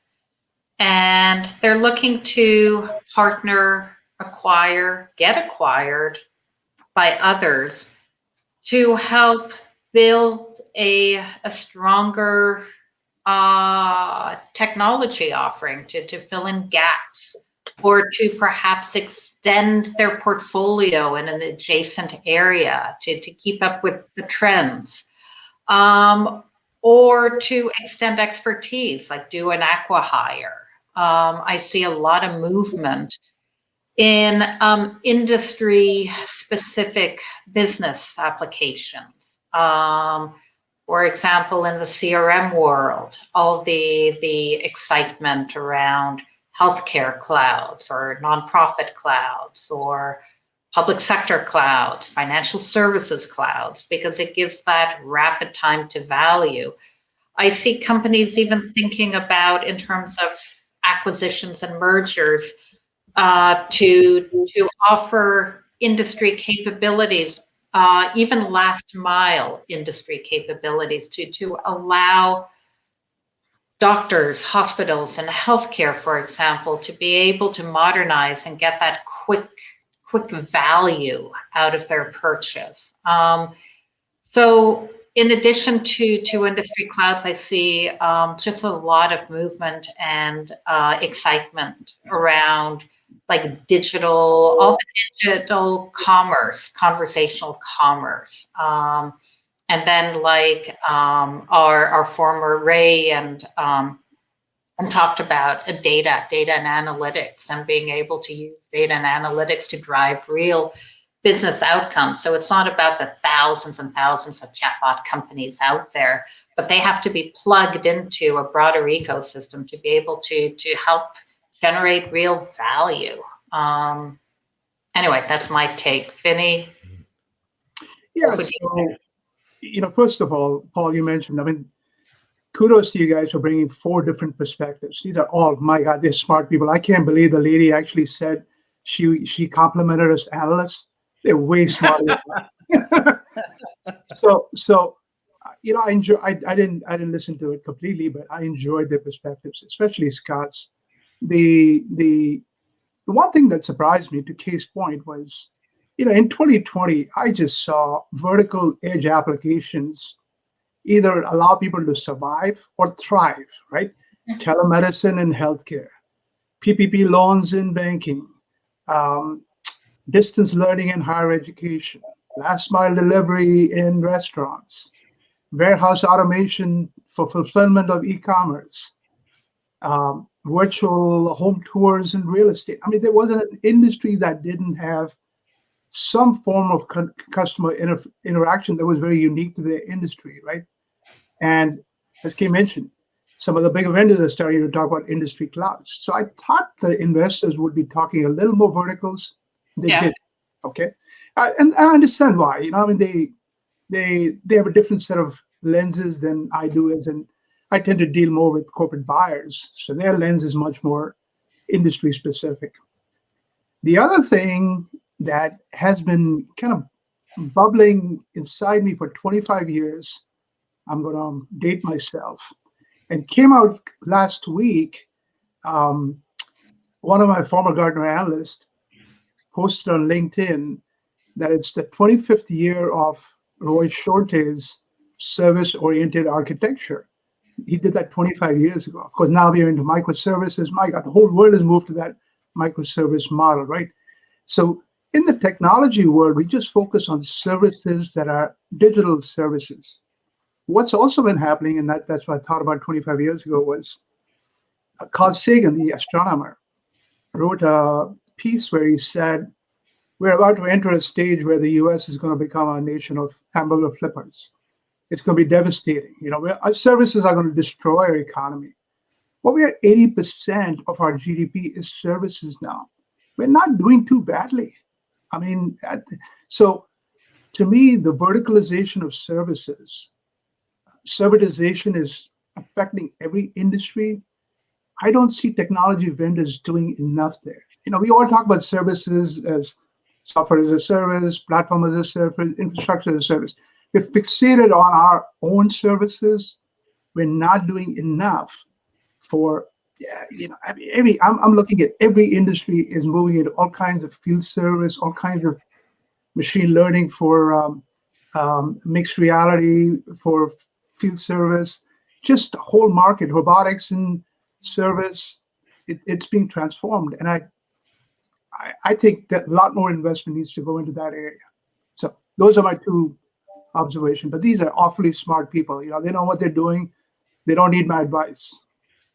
and they're looking to partner, acquire, get acquired by others to help build a stronger technology offering to fill in gaps, or to perhaps extend their portfolio in an adjacent area to keep up with the trends, or to extend expertise, like do an acqui-hire. I see a lot of movement in industry-specific business applications. For example, in the CRM world, all the excitement around healthcare clouds or nonprofit clouds or public sector clouds, financial services clouds, because it gives that rapid time to value. I see companies even thinking about, in terms of acquisitions and mergers, to offer industry capabilities, even last mile industry capabilities, to allow doctors, hospitals, and healthcare, for example, to be able to modernize and get that quick value out of their purchase. So in addition to industry clouds, I see just a lot of movement and excitement around like digital commerce, conversational commerce. And then like our former Ray and talked about data and analytics, and being able to use data and analytics to drive real business outcomes. So it's not about the thousands and thousands of chatbot companies out there, but they have to be plugged into a broader ecosystem to be able to help generate real value. Anyway, that's my take. Vinny? Yeah, so, first of all, Paul, you mentioned, kudos to you guys for bringing 4 different perspectives. These are all, my God, they're smart people. I can't believe the lady actually said she complimented us analysts. They're way smarter. So I enjoy. I didn't listen to it completely, but I enjoyed their perspectives, especially Scott's. The one thing that surprised me, to Kay's point, was, in 2020, I just saw vertical edge applications either allow people to survive or thrive, right? Telemedicine in healthcare, PPP loans in banking, distance learning in higher education, last mile delivery in restaurants, warehouse automation for fulfillment of e-commerce, virtual home tours in real estate. There wasn't an industry that didn't have some form of customer interaction that was very unique to their industry, right? And as Kay mentioned, some of the bigger vendors are starting to talk about industry clouds. So I thought the investors would be talking a little more verticals. They did, okay? And I understand why. They have a different set of lenses than I do, and I tend to deal more with corporate buyers. So their lens is much more industry specific. The other thing that has been kind of bubbling inside me for 25 years, I'm going to date myself, and came out last week one of my former Gartner analysts posted on LinkedIn that it's the 25th year of Roy Shorty's service-oriented architecture. He did that 25 years ago. Of course, now we are into microservices. My God, the whole world has moved to that microservice model, right? So in the technology world, we just focus on services that are digital services. What's also been happening, and that's what I thought about 25 years ago, was Carl Sagan, the astronomer, wrote a piece where he said, we're about to enter a stage where the US is going to become a nation of hamburger flippers. It's going to be devastating. Our services are going to destroy our economy. But we are 80% of our GDP is services now. We're not doing too badly. I mean, so to me, the verticalization of services, servitization is affecting every industry. I don't see technology vendors doing enough there. We all talk about services as software as a service, platform as a service, infrastructure as a service. We're fixated on our own services. We're not doing enough for, I'm looking at every industry is moving into all kinds of field service, all kinds of machine learning for mixed reality, for field service, just the whole market, robotics and service, it's being transformed. And I think that a lot more investment needs to go into that area. So those are my two observations. But these are awfully smart people. They know what they're doing. They don't need my advice.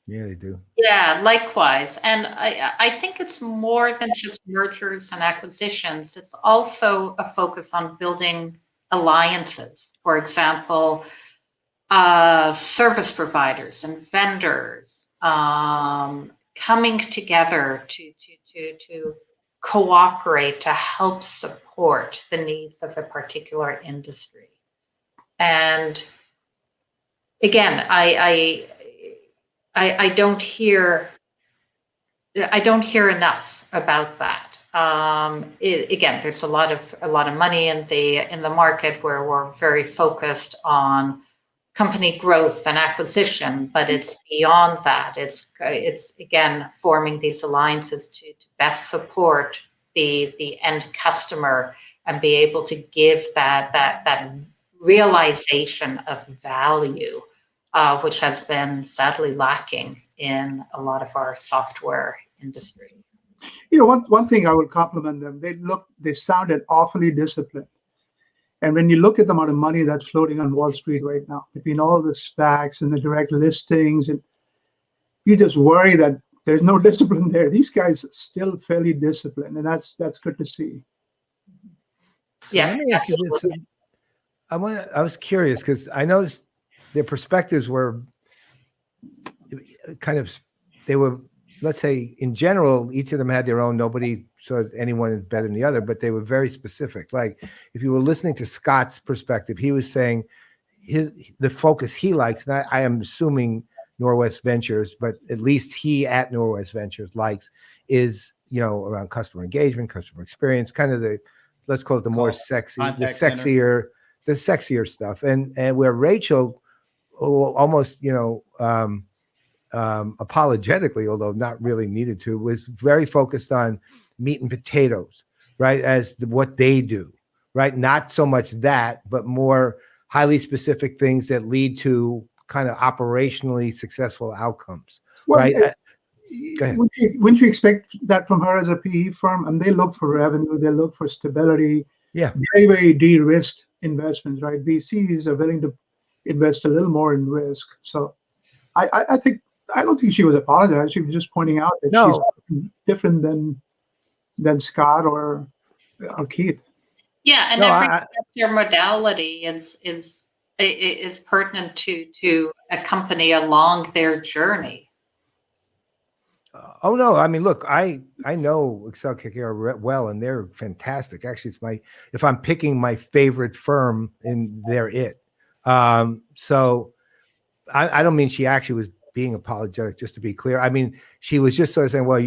Yeah, they do. Yeah, likewise. And I think it's more than just mergers and acquisitions. It's also a focus on building alliances. For example, service providers and vendors coming together to cooperate to help support the needs of a particular industry. And again, I don't hear enough about that. Again, there's a lot of money in the market where we're very focused on company growth and acquisition, but it's beyond that. It's again forming these alliances to best support the end customer and be able to give that realization of value, which has been sadly lacking in a lot of our software industry. One thing I would compliment them, they sounded awfully disciplined. And when you look at the amount of money that's floating on Wall Street right now, between all the SPACs and the direct listings, and you just worry that there's no discipline there. These guys are still fairly disciplined, and that's good to see. So let me ask you this. I was curious because I noticed their perspectives were they were, let's say, in general, each of them had their own. Nobody saw anyone is better than the other, but they were very specific. Like if you were listening to Scott's perspective, he was saying the focus he likes, and I am assuming Norwest Ventures, but at least he at Norwest Ventures likes is, around customer engagement, customer experience, kind of let's call it the more sexy, the sexier stuff. And where Rachel almost, apologetically, although not really needed to, was very focused on meat and potatoes, right? As what they do, right? Not so much that, but more highly specific things that lead to kind of operationally successful outcomes, right? Go ahead. Wouldn't you expect that from her as a PE firm? And they look for revenue, they look for stability. Yeah. Very, very de-risked investments, right? VCs are willing to invest a little more in risk. So I don't think she was apologizing. She was just pointing out that she's different than Scott or Keith. Yeah, and every sector modality is pertinent to a company along their journey. Oh no! I mean, look, I know Accel-KKR well, and they're fantastic. Actually, if I'm picking my favorite firm, and they're it. So I don't mean she actually was being apologetic, just to be clear. I mean, she was just sort of saying, well,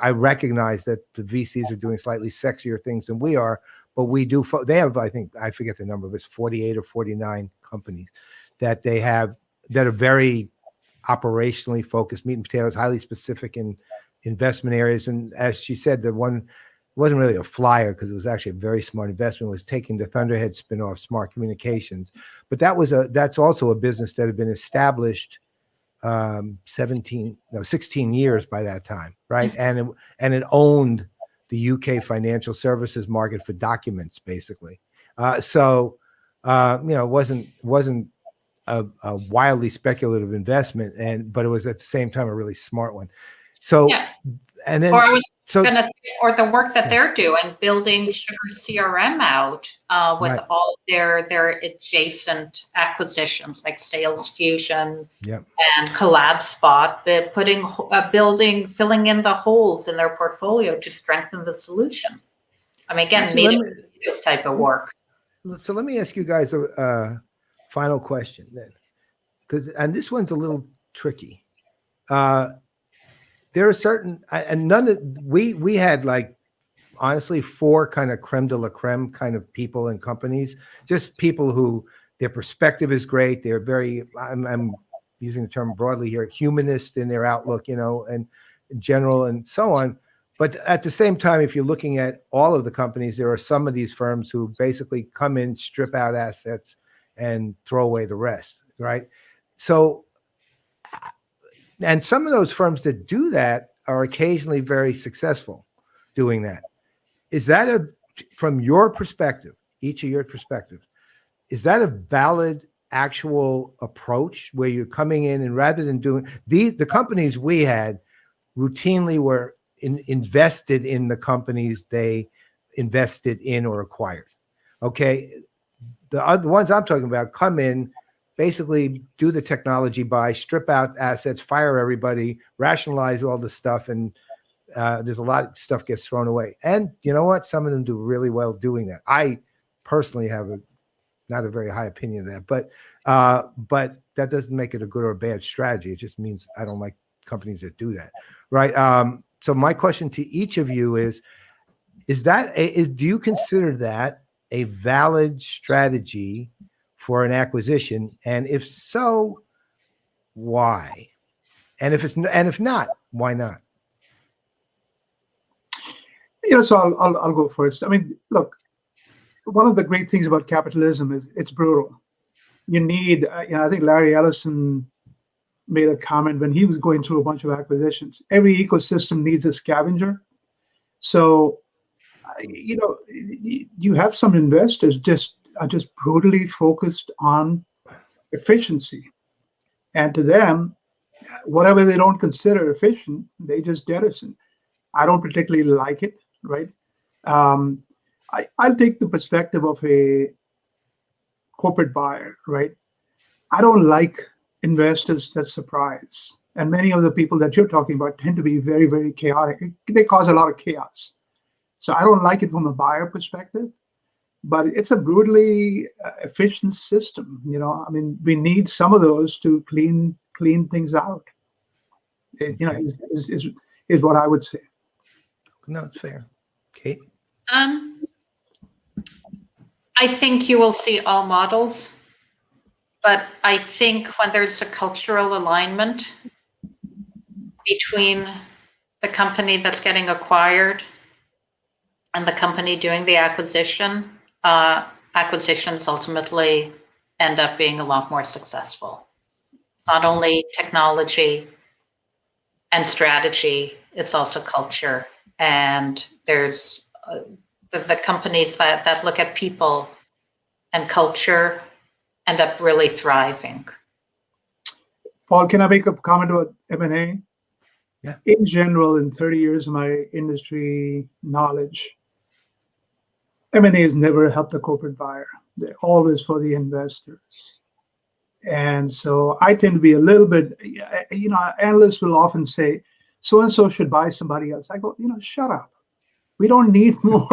I recognize that the VCs are doing slightly sexier things than we are, but we do. They have, I forget the number, but it's 48 or 49 companies that they have that are very operationally focused, meat and potatoes, highly specific in investment areas. And as she said, the one wasn't really a flyer because it was actually a very smart investment, was taking the Thunderhead spinoff, Smart Communications. But that's also a business that had been established 16 years by that time, right? And it owned the UK financial services market for documents, basically. So it wasn't a wildly speculative investment, but it was at the same time a really smart one. So, Yeah. and then, Or I was so, going to say, or the work that they're doing, building Sugar CRM out with Right. all their adjacent acquisitions like Sales Fusion Yep. and CollabSpot, filling in the holes in their portfolio to strengthen the solution. I mean, again, Actually, this type of work. So let me ask you guys a final question then, and this one's a little tricky. There are certain, and we had like, honestly, 4 kind of creme de la creme kind of people and companies, just people who their perspective is great. They're very, I'm using the term broadly here, humanist in their outlook, and in general and so on. But at the same time, if you're looking at all of the companies, there are some of these firms who basically come in, strip out assets, and throw away the rest, right? So, and some of those firms that do that are occasionally very successful doing that. Is that from your perspective, each of your perspectives, is that a valid actual approach where you're coming in and rather than doing the companies we had routinely were invested in the companies they invested in or acquired. Okay. The other ones I'm talking about come in, basically do the technology buy, strip out assets, fire everybody, rationalize all the stuff, and there's a lot of stuff gets thrown away. And you know what? Some of them do really well doing that. I personally have not a very high opinion of that, but that doesn't make it a good or a bad strategy. It just means I don't like companies that do that, right? So my question to each of you is do you consider that a valid strategy for an acquisition? And if so, why? And if not, why not? So I'll go first. I mean, look, one of the great things about capitalism is it's brutal. You need, I think Larry Ellison made a comment when he was going through a bunch of acquisitions. Every ecosystem needs a scavenger. So, you have some investors are just brutally focused on efficiency. And to them, whatever they don't consider efficient, they just jettison. I don't particularly like it, right? I'll take the perspective of a corporate buyer, right? I don't like investors that surprise. And many of the people that you're talking about tend to be very, very chaotic. They cause a lot of chaos. So I don't like it from a buyer perspective, but it's a brutally efficient system. I mean, we need some of those to clean things out. Is what I would say. No, it's fair. Kate? I think you will see all models, but I think when there's a cultural alignment between the company that's getting acquired and the company doing the acquisition, acquisitions ultimately end up being a lot more successful. It's not only technology and strategy, it's also culture. And there's the companies that look at people and culture end up really thriving. Paul, can I make a comment about M&A? Yeah. In general, in 30 years of my industry knowledge, M&A has never helped the corporate buyer. They're always for the investors. And so I tend to be a little bit, analysts will often say, so-and-so should buy somebody else. I go, shut up. We don't need more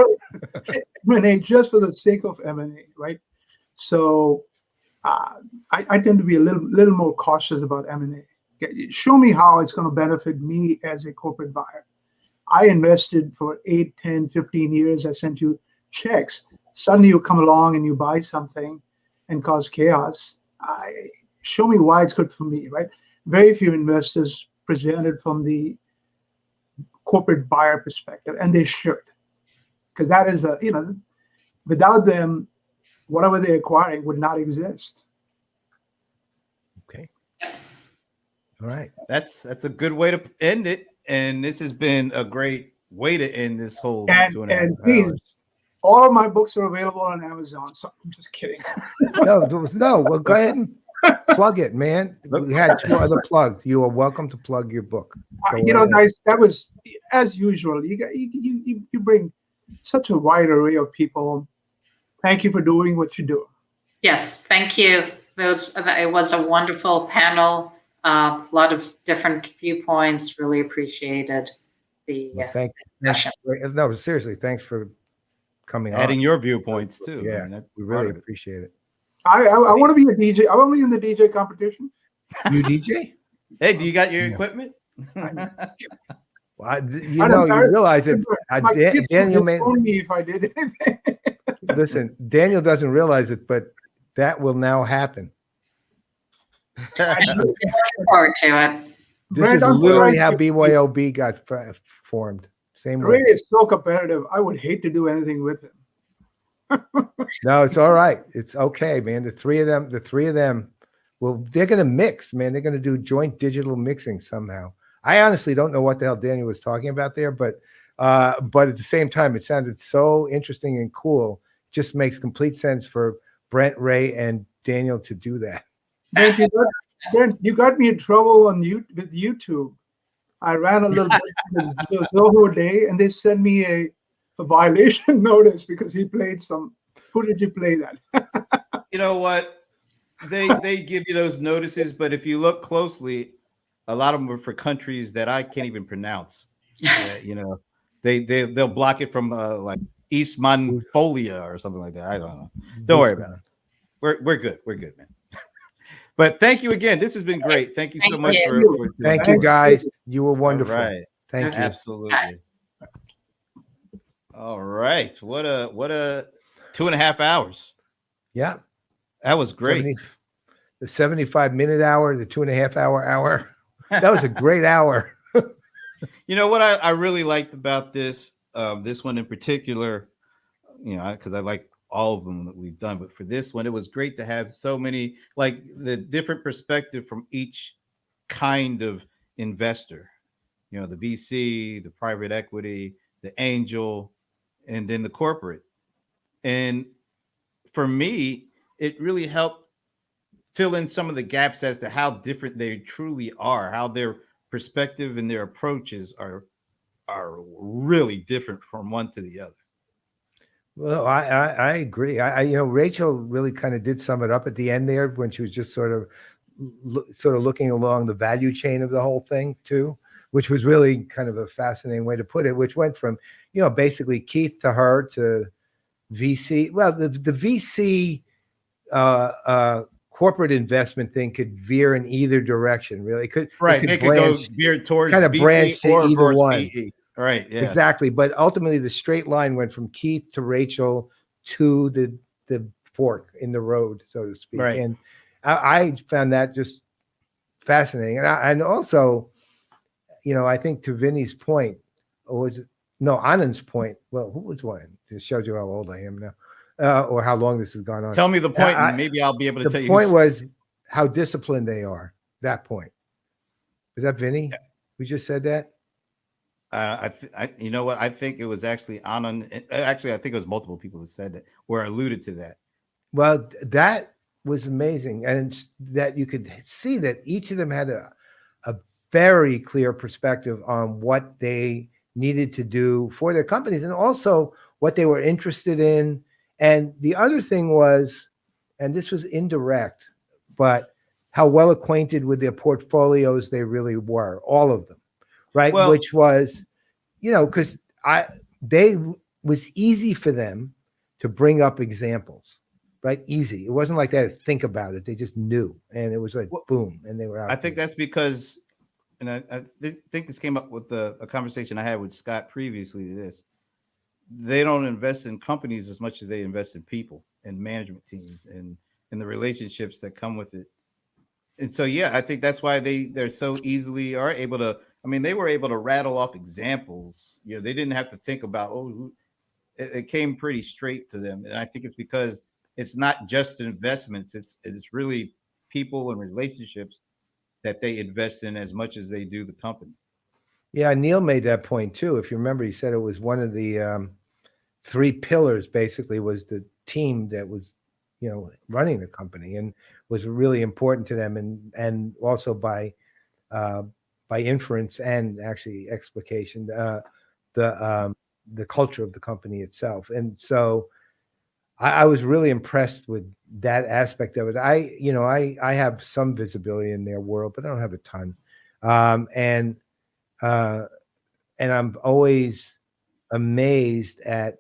M&A just for the sake of M&A, right? So I tend to be a little more cautious about M&A. Show me how it's going to benefit me as a corporate buyer. I invested for 8, 10, 15 years. I sent you checks. Suddenly you come along and you buy something and cause chaos. Show me why it's good for me, right? very few investors presented from the corporate buyer perspective, and they should, because that is without them, whatever they're acquiring would not exist. Okay. All right. That's a good way to end it. And this has been a great way to end this whole And 2.5 please, hours. all of my books are available on Amazon. So I'm just kidding. No. Well, go ahead and plug it, man. We had 2 other plugs. You are welcome to plug your book. Go ahead. Guys, that was as usual. You bring such a wide array of people. Thank you for doing what you do. Yes, thank you. It was a wonderful panel. A lot of different viewpoints. Really appreciated the discussion. No, seriously, thanks for coming on. Adding your viewpoints too. Yeah, I mean, we really appreciate it. I want to be a DJ. I want to be in the DJ competition. You DJ? Hey, do you got your equipment? Well, you realize that My kids Daniel would phone me if I did anything. Listen, Daniel doesn't realize it, but that will now happen. Looking forward to it. This is literally how BYOB got formed. Same way. Ray is so competitive. I would hate to do anything with him. No, it's all right. It's okay, man. The three of them, well, they're going to mix, man. They're going to do joint digital mixing somehow. I honestly don't know what the hell Daniel was talking about there, but at the same time, it sounded so interesting and cool. Just makes complete sense for Brent, Ray, and Daniel to do that. Brent, you got me in trouble with YouTube. I ran a little bit Zoho Day, and they sent me a violation notice because he played some. Who did you play that? You know what? They give you those notices, but if you look closely, a lot of them are for countries that I can't even pronounce. They'll block it from like East Mongolia or something like that. I don't know. Don't worry about it. We're good. We're good, man. But thank you again. This has been great. Thank you so much for thank you guys. You were wonderful. All right. Thank you. Absolutely. All right. What a 2.5 hours. Yeah. That was great. The 75-minute hour, the 2.5 hour. That was a great hour. You know what I really liked about this one in particular, because I like all of them that we've done, but for this one, it was great to have so many, like the different perspective from each kind of investor, the VC, the private equity, the angel, and then the corporate. And for me, it really helped fill in some of the gaps as to how different they truly are, how their perspective and their approaches are really different from one to the other. Well, I agree. Rachel really kind of did sum it up at the end there when she was just sort of looking along the value chain of the whole thing too, which was really kind of a fascinating way to put it, which went from, basically Keith to her to VC. Well, the VC corporate investment thing could veer in either direction, really. It could go veer towards kind of VC branch to either one. PE. Right. Yeah. Exactly. But ultimately, the straight line went from Keith to Rachel to the fork in the road, so to speak. Right. And I found that just fascinating. And also, I think to Vinny's point, Anand's point. Well, who was one? It shows you how old I am now, or how long this has gone on. Tell me the point, and maybe I'll be able to tell you. The point was how disciplined they are. That point. Was that Vinny? We just said that. You know what? I think it was actually Anand. Actually, I think it was multiple people who said that or alluded to that. Well, that was amazing, and that you could see that each of them had a very clear perspective on what they needed to do for their companies, and also what they were interested in. And the other thing was, and this was indirect, but how well acquainted with their portfolios they really were, all of them. Right. Well, which was, because was easy for them to bring up examples, right? Easy. It wasn't like they had to think about it. They just knew. And it was like, boom. And they were out. I think that's because, and I think this came up with a conversation I had with Scott previously to this. They don't invest in companies as much as they invest in people and management teams and the relationships that come with it. And so, yeah, I think that's why they're so easily are able to. I mean, they were able to rattle off examples. You know, they didn't have to think about it came pretty straight to them, and I think it's because it's not just investments; it's really people and relationships that they invest in as much as they do the company. Yeah, Neil made that point too. If you remember, he said it was one of the 3 pillars. Basically, was the team that was, running the company, and was really important to them, and also by inference and actually explication, the culture of the company itself. And so I was really impressed with that aspect of it. I have some visibility in their world, but I don't have a ton. And I'm always amazed at,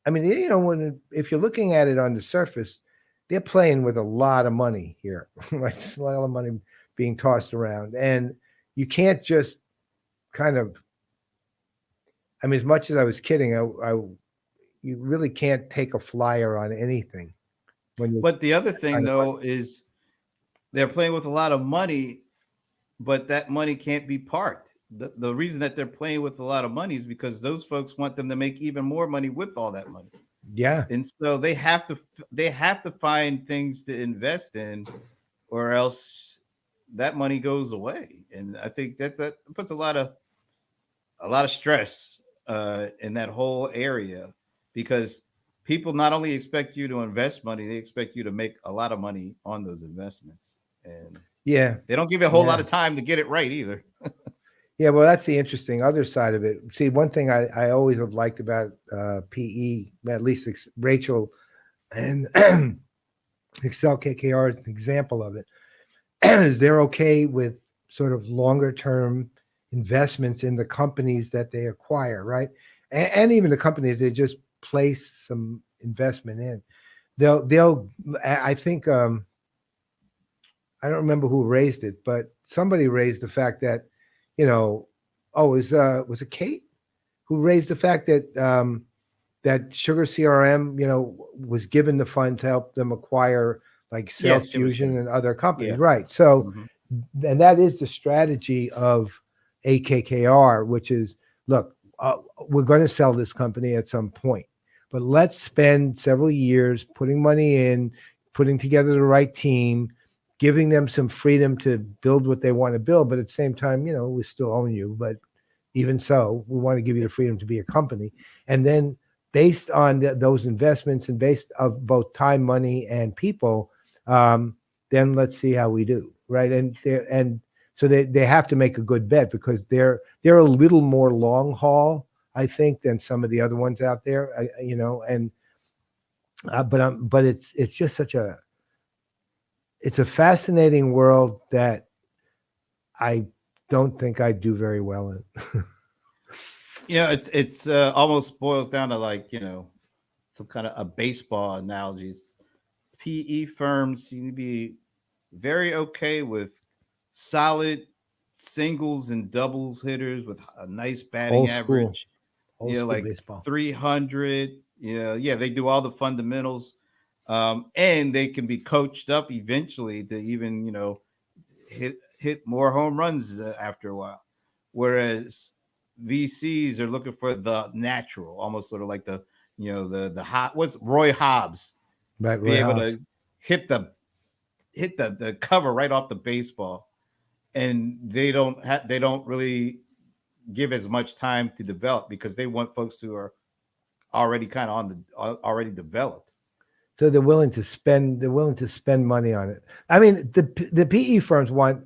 I mean, if you're looking at it on the surface, they're playing with a lot of money here. Right? It's a lot of money being tossed around, and you can't just kind of, I mean, as much as I was kidding, you really can't take a flyer on anything. But the other thing, though, is they're playing with a lot of money, but that money can't be parked. The reason that they're playing with a lot of money is because those folks want them to make even more money with all that money. Yeah. And so they have to find things to invest in, or else that money goes away. And I think that puts a lot of stress in that whole area, because people not only expect you to invest money, they expect you to make a lot of money on those investments. And yeah, they don't give you a whole lot of time to get it right either. Yeah, well, that's the interesting other side of it. See, one thing I always have liked about PE, at least Rachel and Accel-KKR is an example of it, is they're okay with sort of longer term investments in the companies that they acquire, right? And even the companies they just place some investment in. They'll I think I don't remember who raised it, but somebody raised the fact that, was it Kate who raised the fact that that Sugar CRM, was given the fund to help them acquire like Sales Fusion and other companies, right? So, and that is the strategy of AKKR, which is, look, we're going to sell this company at some point, but let's spend several years putting money in, putting together the right team, giving them some freedom to build what they want to build. But at the same time, we still own you, but even so, we want to give you the freedom to be a company. And then based on those investments and based of both time, money, and people, then let's see how we do. Right. And so they have to make a good bet, because they're a little more long haul, I think, than some of the other ones out there, but it's just it's a fascinating world that I don't think I do very well in. It's almost boils down to like, some kind of a baseball analogies. PE firms seem to be very okay with solid singles and doubles hitters with a nice batting average. Like baseball. 300. They do all the fundamentals. And they can be coached up eventually to even, hit more home runs after a while. Whereas VCs are looking for the natural, almost sort of like the what's Roy Hobbs, right? Be able to hit the cover right off the baseball, and they don't really give as much time to develop, because they want folks who are already kind of already developed. So they're willing to spend money on it. I mean, the PE firms want,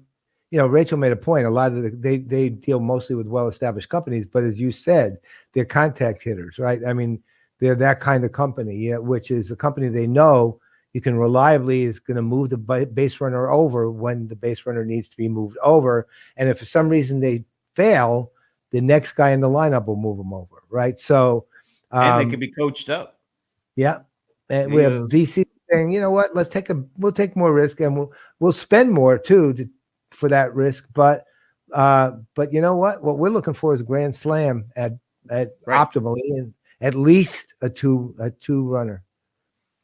Rachel made a point. A lot of they deal mostly with well-established companies, but as you said, they're contact hitters, right? I mean, they're that kind of company, which is a company they know you can reliably is going to move the base runner over when the base runner needs to be moved over. And if for some reason they fail, the next guy in the lineup will move them over, right? So, and they can be coached up. Yeah. And we have VC saying, you know what, we'll take more risk, and we'll spend more too for that risk. But you know what we're looking for is a grand slam at optimally, and at least a two runner.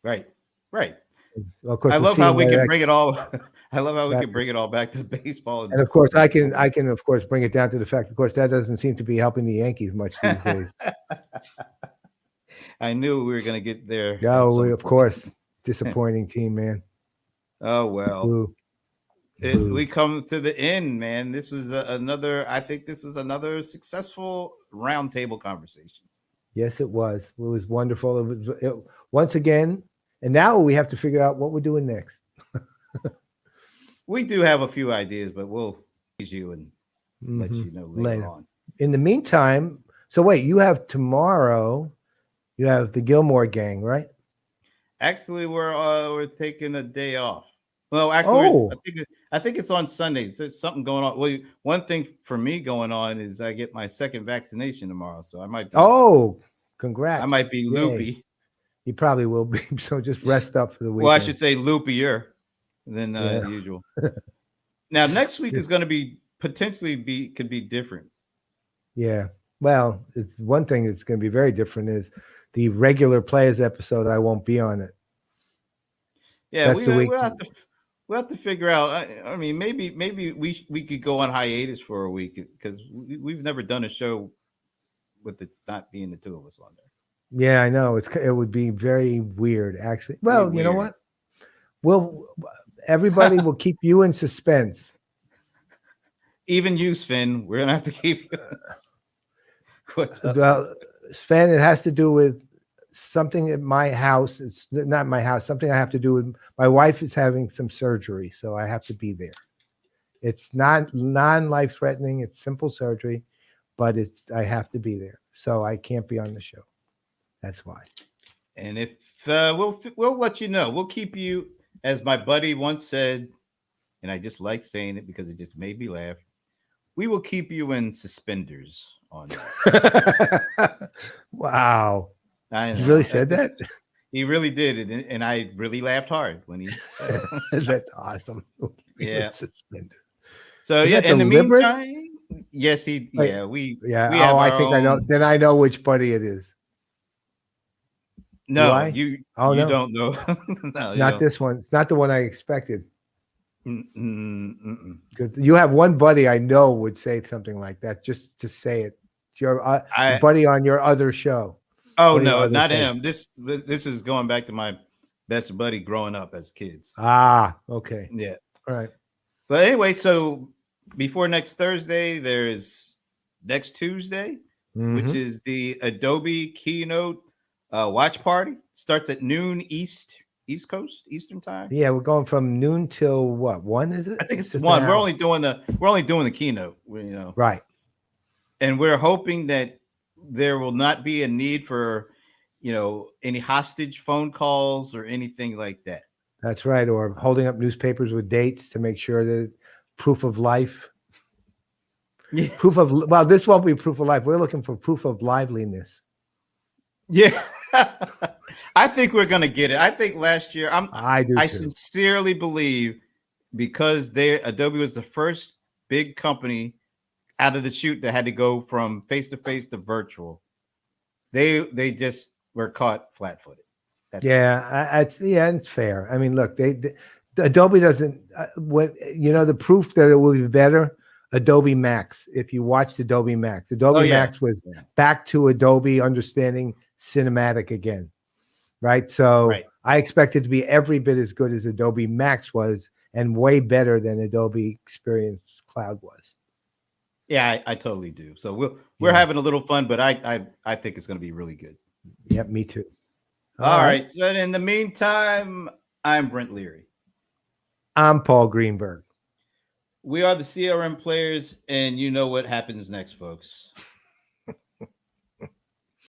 Right. Well, of course, I we'll love see how you we can next- bring it all. I love how we That's can bring it all back to baseball. And of course, I can of course bring it down to the fact, of course, that doesn't seem to be helping the Yankees much these days. I knew we were going to get there. No, at some of point. course, disappointing team, man. Oh well. Boo. Boo. We come to the end, man. This was another. I think this is another successful roundtable conversation. Yes, it was. It was wonderful. Once again, and now we have to figure out what we're doing next. We do have a few ideas, but we'll tease you and let you know later on. In the meantime, so wait, you have tomorrow. You have the Gilmore Gang, right? Actually, we're taking a day off. Well, actually, I think it's on Sundays. There's something going on. Well, one thing for me going on is I get my second vaccination tomorrow, so I might. Congrats! I might be loopy. You probably will be. So just rest up for the weekend. Well, I should say loopier than the usual. Now, next week is going to be could be different. Yeah. Well, it's one thing that's going to be very different is the regular Playaz episode. I won't be on it. Yeah, we'll have to figure out. I mean, maybe we could go on hiatus for a week because we've never done a show with it not being the two of us on there. Yeah, I know. It would be very weird, actually. Well, you know what? Everybody will keep you in suspense. Even you, Sven. We're gonna have to keep. What's up? Well, Sven, it has to do with something at my house. It's not my house. Something I have to do with my wife is having some surgery, so I have to be there. It's not non-life threatening. It's simple surgery, but I have to be there, so I can't be on the show. That's why. And if we'll let you know, we'll keep you, as my buddy once said, and I just like saying it because it just made me laugh. We will keep you in suspenders on that. Wow. I know. He really said that? He really did. And I really laughed hard when he said it. That's awesome. Yeah. Suspenders. So Is yeah, that in the deliberate? meantime, yes, we Oh, I think I know. Then I know which buddy it is. No, you no. don't know. No, It's not this one. It's not the one I expected. Mm-mm. You have one buddy I know would say something like that just to say it. Your buddy on your other show. Oh no, not him. This is going back to my best buddy growing up as kids. Ah, okay. Yeah. All right. But anyway, so before next Thursday, there's next Tuesday, which is the Adobe Keynote watch party. Starts at noon Eastern time. Yeah, we're going from noon till what? 1 is it? I think it's 1. We're only doing the keynote. Right. And we're hoping that there will not be a need for any hostage phone calls or anything like that. That's right. Or holding up newspapers with dates to make sure that proof of life. Yeah. Well, this won't be proof of life. We're looking for proof of liveliness. Yeah. I think we're gonna get it. I think last year I sincerely believe because Adobe was the first big company out of the chute that had to go from face to face to virtual. They just were caught flat-footed. It's fair. I mean, look, Adobe doesn't. The proof that it will be better. Adobe Max. If you watched Adobe Max, Max was back to Adobe understanding cinematic again, right? So I expect it to be every bit as good as Adobe Max was, and way better than Adobe Experience Cloud was. Yeah, I totally do. So we're having a little fun, but I think it's going to be really good. Yep, me too. All right. So in the meantime, I'm Brent Leary. I'm Paul Greenberg. We are the CRM Playaz, and you know what happens next, folks.